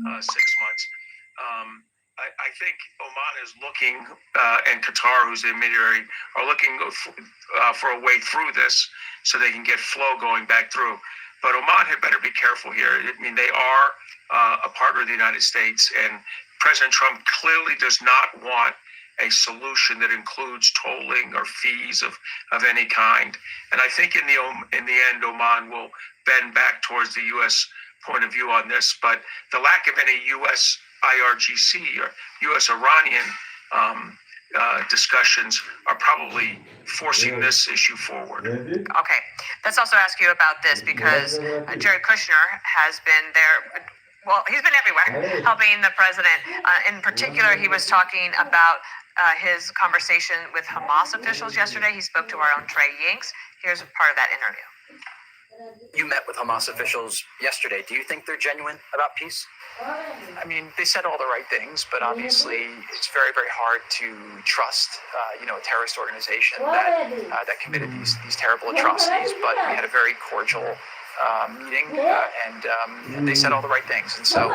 months. I think Oman is looking, and Qatar, who's the intermediary, are looking for a way through this so they can get flow going back through. But Oman had better be careful here. I mean, they are a partner of the United States, and President Trump clearly does not want a solution that includes tolling or fees of any kind. And I think in the end, Oman will bend back towards the U.S. point of view on this. But the lack of any U.S. IRGC or U.S.-Iranian discussions are probably forcing this issue forward. Okay, let's also ask you about this because Jared Kushner has been there. Well, he's been everywhere helping the president. In particular, he was talking about his conversation with Hamas officials yesterday. He spoke to our own Trey Yingst. Here's part of that interview. You met with Hamas officials yesterday. Do you think they're genuine about peace? I mean, they said all the right things, but obviously it's very, very hard to trust, a terrorist organization that committed these terrible atrocities. But we had a very cordial meeting, and they said all the right things. And so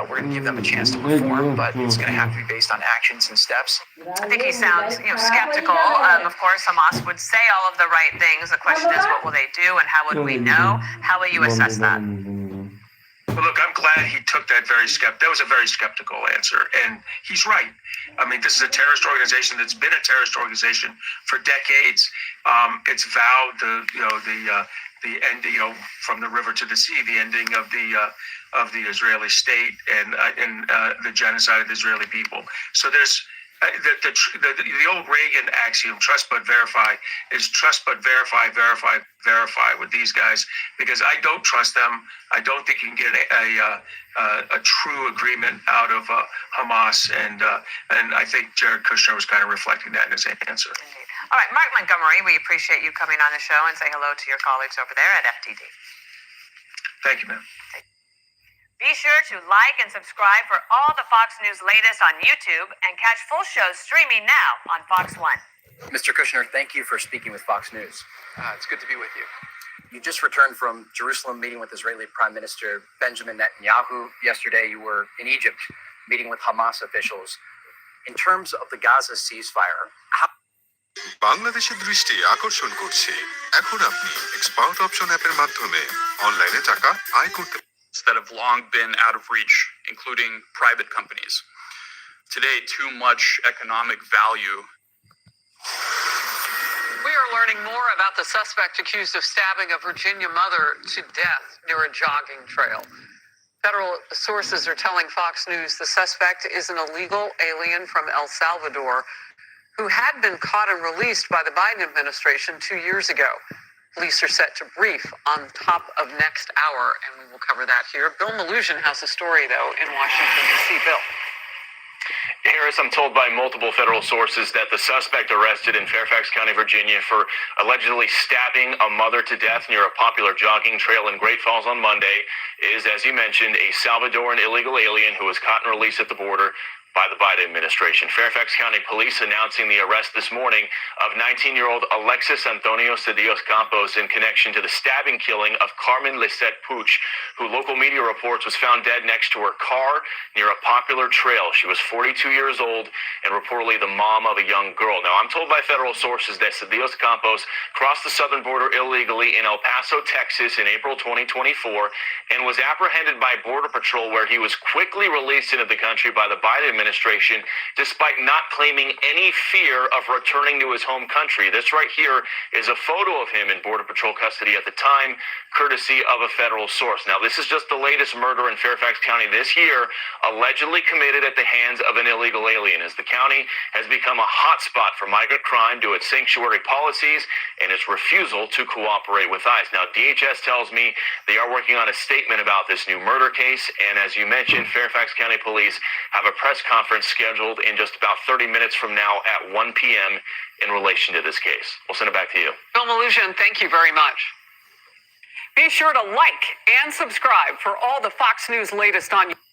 we're going to give them a chance to perform, but it's going to have to be based on actions and steps. I think he sounds, skeptical. Of course, Hamas would say all of the right things. The question is, what will they do, and how would we know? How will you assess that? Well, look, I'm glad he took that that was a very skeptical answer, and he's right. I mean, this is a terrorist organization that's been a terrorist organization for decades. It's vowed the end, from the river to the sea, the ending of the Israeli state and the genocide of the Israeli people. So there's the old Reagan axiom, trust but verify, is trust but verify with these guys, because I don't trust them. I don't think you can get a true agreement out of Hamas, and I think Jared Kushner was kind of reflecting that in his answer. All right, Mark Montgomery, we appreciate you coming on the show, and say hello to your colleagues over there at FTD. Thank you, ma'am. Be sure to like and subscribe for all the Fox News latest on YouTube, and catch full shows streaming now on Fox One. Mr. Kushner, thank you for speaking with Fox News. It's good to be with you. You just returned from Jerusalem meeting with Israeli Prime Minister Benjamin Netanyahu. Yesterday, you were in Egypt meeting with Hamas officials. In terms of the Gaza ceasefire, বাংলাদেশের দৃষ্টি আকর্ষণ করছে এখন আপনি expert option অ্যাপের মাধ্যমে অনলাইনে টাকা আয় করতে that have long been out of reach, including private companies. Today, too much economic value. We are learning more about the suspect accused of stabbing a Virginia mother to death near a jogging trail. Federal sources are telling Fox News the suspect is an illegal alien from El Salvador who had been caught and released by the Biden administration 2 years ago. Police are set to brief on top of next hour, and we will cover that here. Bill Maluzhin has a story, though, in Washington, D.C. Bill. Harris, I'm told by multiple federal sources that the suspect arrested in Fairfax County, Virginia, for allegedly stabbing a mother to death near a popular jogging trail in Great Falls on Monday is, as you mentioned, a Salvadoran illegal alien who was caught and released at the border by the Biden administration. Fairfax County Police announcing the arrest this morning of 19-year-old Alexis Antonio Cedillos Campos in connection to the stabbing killing of Carmen Lisette Puch, who local media reports was found dead next to her car near a popular trail. She was 42 years old and reportedly the mom of a young girl. Now, I'm told by federal sources that Cedillos Campos crossed the southern border illegally in El Paso, Texas in April 2024 and was apprehended by Border Patrol, where he was quickly released into the country by the Biden administration despite not claiming any fear of returning to his home country. This right here is a photo of him in Border Patrol custody at the time, courtesy of a federal source. Now, this is just the latest murder in Fairfax County this year, allegedly committed at the hands of an illegal alien, as the county has become a hotspot for migrant crime due to its sanctuary policies and its refusal to cooperate with ICE. Now, DHS tells me they are working on a statement about this new murder case, and as you mentioned, Fairfax County Police have a press conference scheduled in just about 30 minutes from now at 1 p.m. in relation to this case. We'll send it back to you. Bill Maluzhin, thank you very much. Be sure to like and subscribe for all the Fox News latest on YouTube.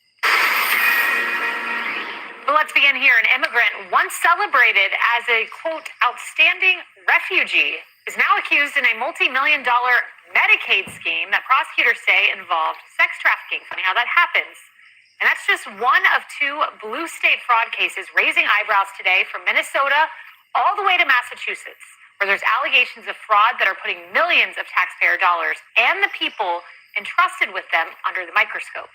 Well, let's begin here. An immigrant once celebrated as a, quote, outstanding refugee is now accused in a multi-million-dollar Medicaid scheme that prosecutors say involved sex trafficking. Funny how that happens. And that's just one of two blue state fraud cases raising eyebrows today from Minnesota all the way to Massachusetts, where there's allegations of fraud that are putting millions of taxpayer dollars and the people entrusted with them under the microscope.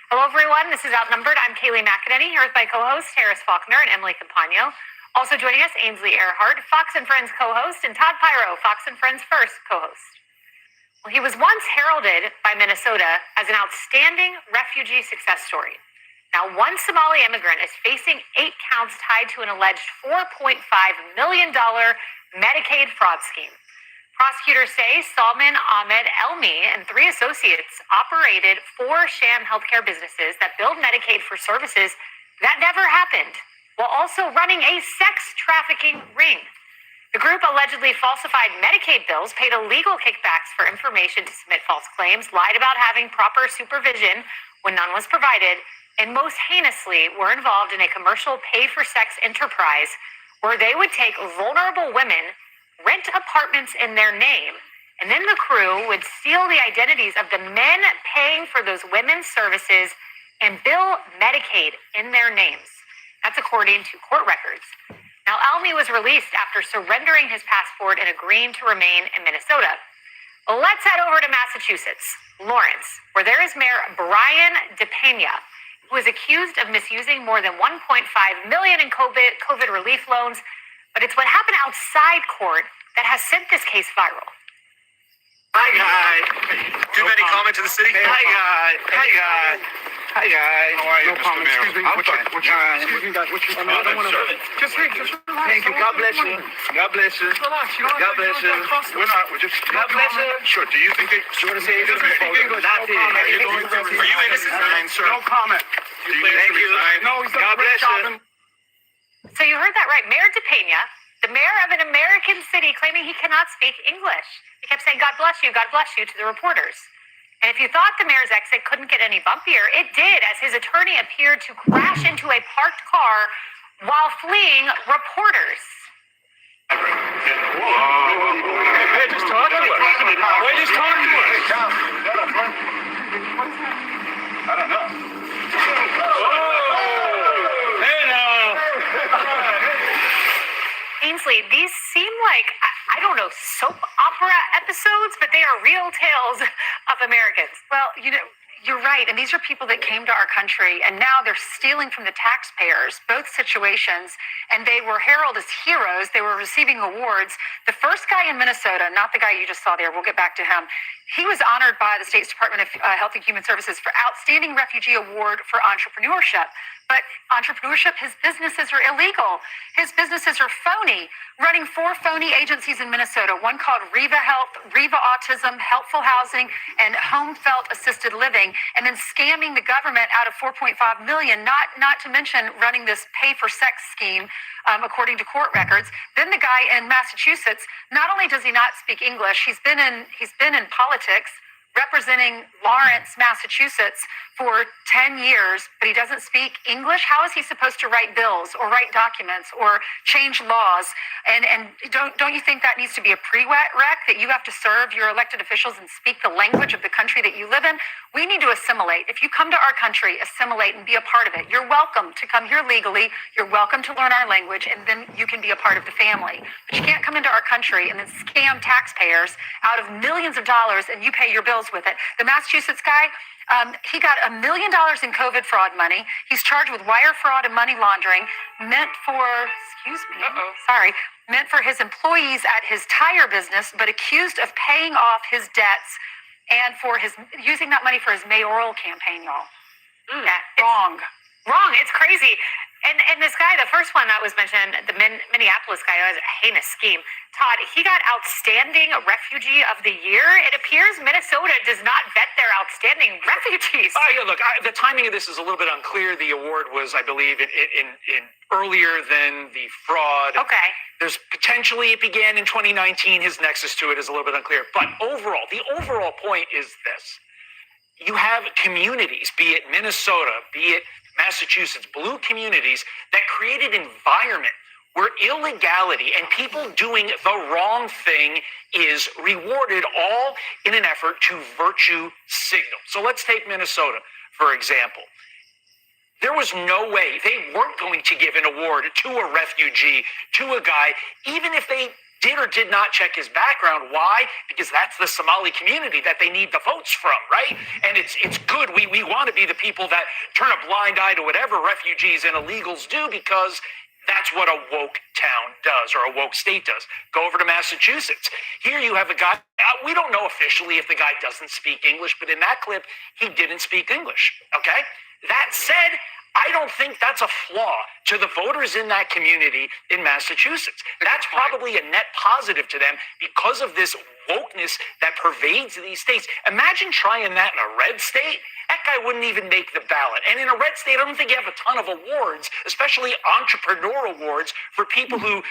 Hello, everyone. This is Outnumbered. I'm Kaylee McEnany, here with my co-hosts Harris Faulkner and Emily Campagno. Also joining us, Ainsley Earhart, Fox and Friends co-host, and Todd Pyro, Fox and Friends First co-host. Well, he was once heralded by Minnesota as an outstanding refugee success story. Now, one Somali immigrant is facing 8 counts tied to an alleged $4.5 million Medicaid fraud scheme. Prosecutors say Salman Ahmed Elmi and 3 associates operated 4 sham healthcare businesses that billed Medicaid for services that never happened, while also running a sex trafficking ring. The group allegedly falsified Medicaid bills, paid illegal kickbacks for information to submit false claims, lied about having proper supervision when none was provided, and most heinously were involved in a commercial pay-for-sex enterprise where they would take vulnerable women, rent apartments in their name, and then the crew would steal the identities of the men paying for those women's services and bill Medicaid in their names. That's according to court records. Now, Almy was released after surrendering his passport and agreeing to remain in Minnesota. Let's head over to Massachusetts, Lawrence, where there is Mayor Brian DePena, who is accused of misusing more than $1.5 million in COVID relief loans. But it's what happened outside court that has sent this case viral. Hi, guys. Do you have any comment to the city? Hi, guys. Hi, guys. Hi, guys. How are you, Mr. Mayor? Excuse me. What's your Just relax. Thank you. God bless you. God bless you. God bless you. We're just. God bless you. Sure. Do you think they? You want to say anything? Not it. Are you innocent, sir? No comment. Thank you. No, he's God bless you. So you heard that right. Mayor DePena, the mayor of an American city, claiming he cannot speak English. He kept saying, God bless you, to the reporters. And if you thought the mayor's exit couldn't get any bumpier, it did, as his attorney appeared to crash into a parked car while fleeing reporters. Hey, just talk to us. Wait, just talk to us. I don't know. Hey, now. Ainsley, these seem like, I don't know, soap opera episodes, but they are real tales of Americans. Well, you're right. And these are people that came to our country, and now they're stealing from the taxpayers, both situations. And they were heralded as heroes. They were receiving awards. The first guy in Minnesota, not the guy you just saw there, we'll get back to him, he was honored by the State's Department of Health and Human Services for Outstanding Refugee Award for Entrepreneurship. But entrepreneurship, his businesses are illegal. His businesses are phony, running 4 phony agencies in Minnesota, one called Riva Health, Riva Autism, Helpful Housing, and Home Felt Assisted Living, and then scamming the government out of $4.5 million, not to mention running this pay-for-sex scheme, according to court records. Then the guy in Massachusetts, not only does he not speak English, he's been in politics, representing Lawrence, Massachusetts for 10 years, but he doesn't speak English. How is he supposed to write bills or write documents or change laws? And don't you think that needs to be a prereq, that you have to serve your elected officials and speak the language of the country that you live in? We need to assimilate. If you come to our country, assimilate and be a part of it. You're welcome to come here legally. You're welcome to learn our language, and then you can be a part of the family. But you can't come into our country and then scam taxpayers out of millions of dollars and you pay your bills with it. The Massachusetts guy, he got $1 million in COVID fraud money. He's charged with wire fraud and money laundering, meant for his employees at his tire business, but accused of paying off his debts and for using that money for his mayoral campaign, y'all. Wrong. It's crazy. And this guy, the first one that was mentioned, the Minneapolis guy, was a heinous scheme. Todd, he got Outstanding Refugee of the Year. It appears Minnesota does not vet their outstanding refugees. Look, the timing of this is a little bit unclear. The award was, I believe, in earlier than the fraud. Okay. There's potentially it began in 2019. His nexus to it is a little bit unclear. But overall, the overall point is this. You have communities, be it Minnesota, be it Massachusetts, blue communities that created an environment where illegality and people doing the wrong thing is rewarded, all in an effort to virtue signal. So let's take Minnesota, for example. There was no way they weren't going to give an award to a refugee, to a guy, even if they did or did not check his background. Why? Because that's the Somali community that they need the votes from, right? And it's good. We want to be the people that turn a blind eye to whatever refugees and illegals do, because that's what a woke town does, or a woke state does. Go over to Massachusetts. Here you have a guy, we don't know officially if the guy doesn't speak English, but in that clip, he didn't speak English, okay? That said, I don't think that's a flaw to the voters in that community in Massachusetts. That's probably a net positive to them because of this wokeness that pervades these states. Imagine trying that in a red state. That guy wouldn't even make the ballot. And in a red state, I don't think you have a ton of awards, especially entrepreneur awards for people who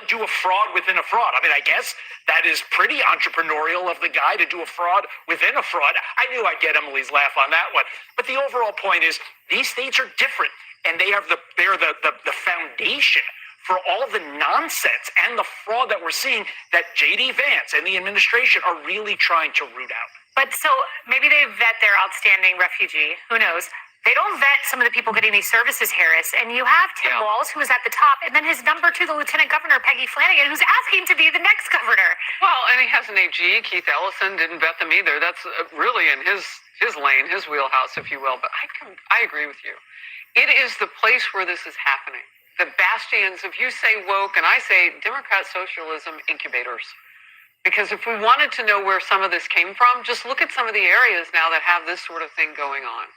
do a fraud within a fraud. I mean, I guess that is pretty entrepreneurial of the guy to do a fraud within a fraud. I knew I'd get Emily's laugh on that one. But the overall point is these states are different, and they're the foundation for all the nonsense and the fraud that we're seeing that J.D. Vance and the administration are really trying to root out. But so maybe they vet their outstanding refugee. Who knows? They don't vet some of the people getting these services, Harris. And you have Tim Walz, who is at the top, and then his number two, the Lieutenant Governor, Peggy Flanagan, who's asking to be the next governor. Well, and he has an AG, Keith Ellison, didn't vet them either. That's really in his lane, his wheelhouse, if you will. But I agree with you. It is the place where this is happening. The bastions of, you say woke, and I say Democrat socialism incubators. Because if we wanted to know where some of this came from, just look at some of the areas now that have this sort of thing going on.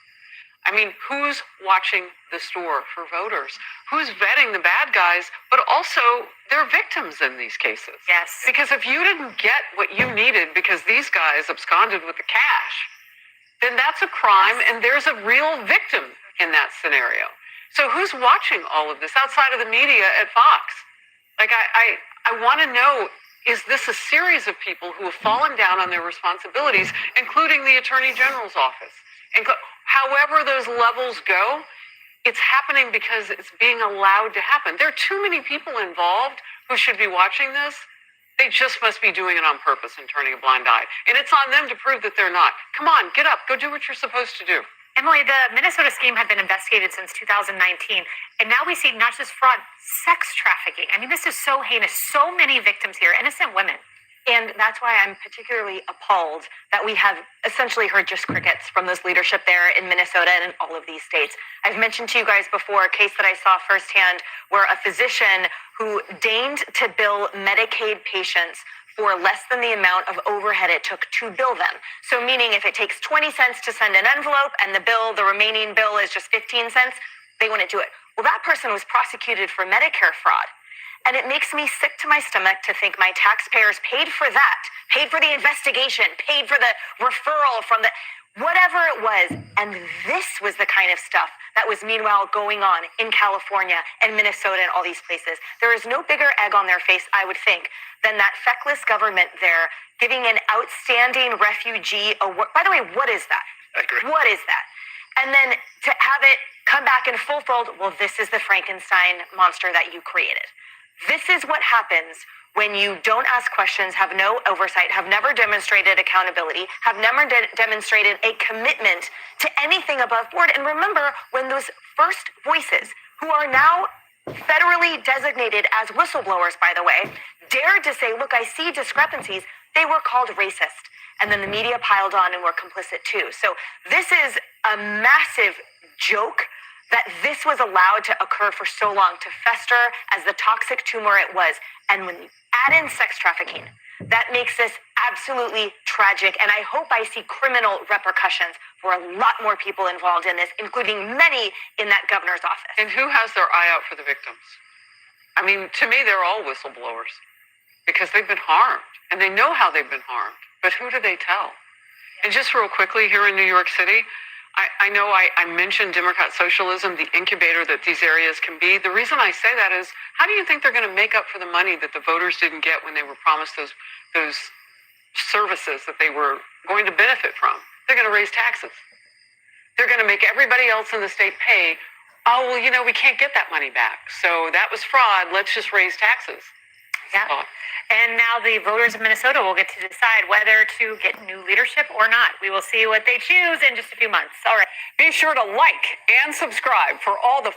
I mean, who's watching the store for voters? Who's vetting the bad guys, but also they're victims in these cases? Yes. Because if you didn't get what you needed because these guys absconded with the cash, then that's a crime, and there's a real victim in that scenario. So who's watching all of this outside of the media at Fox? Like, I want to know, is this a series of people who have fallen down on their responsibilities, including the Attorney General's office? And however those levels go, it's happening because it's being allowed to happen. There are too many people involved who should be watching this. They just must be doing it on purpose and turning a blind eye. And it's on them to prove that they're not. Come on, get up, go do what you're supposed to do. Emily, the Minnesota scheme had been investigated since 2019, and now we see not just fraud, sex trafficking. I mean, this is so heinous. So many victims here, innocent women. And that's why I'm particularly appalled that we have essentially heard just crickets from this leadership there in Minnesota and in all of these states. I've mentioned to you guys before a case that I saw firsthand where a physician who deigned to bill Medicaid patients for less than the amount of overhead it took to bill them. So meaning if it takes 20 cents to send an envelope and the remaining bill is just 15 cents, they wouldn't do it. Well, that person was prosecuted for Medicare fraud. And it makes me sick to my stomach to think my taxpayers paid for that, paid for the investigation, paid for the referral from the, whatever it was. And this was the kind of stuff that was meanwhile going on in California and Minnesota and all these places. There is no bigger egg on their face, I would think, than that feckless government there giving an outstanding refugee award. By the way, what is that? I agree. What is that? And then to have it come back in full fold, well, this is the Frankenstein monster that you created. This is what happens when you don't ask questions, have no oversight, have never demonstrated accountability, have never demonstrated a commitment to anything above board. And remember, when those first voices, who are now federally designated as whistleblowers, by the way, dared to say, look, I see discrepancies, they were called racist. And then the media piled on and were complicit too. So this is a massive joke that this was allowed to occur for so long, to fester as the toxic tumor it was. And when you add in sex trafficking, that makes this absolutely tragic. And I hope I see criminal repercussions for a lot more people involved in this, including many in that governor's office. And who has their eye out for the victims? I mean, to me, they're all whistleblowers because they've been harmed and they know how they've been harmed. But who do they tell? And just real quickly, here in New York City, I know I mentioned Democrat socialism, the incubator that these areas can be. The reason I say that is, how do you think they're going to make up for the money that the voters didn't get when they were promised those services that they were going to benefit from? They're going to raise taxes. They're going to make everybody else in the state pay. Oh, well, we can't get that money back. So that was fraud. Let's just raise taxes. Yeah. And now the voters of Minnesota will get to decide whether to get new leadership or not. We will see what they choose in just a few months. All right. Be sure to like and subscribe for all the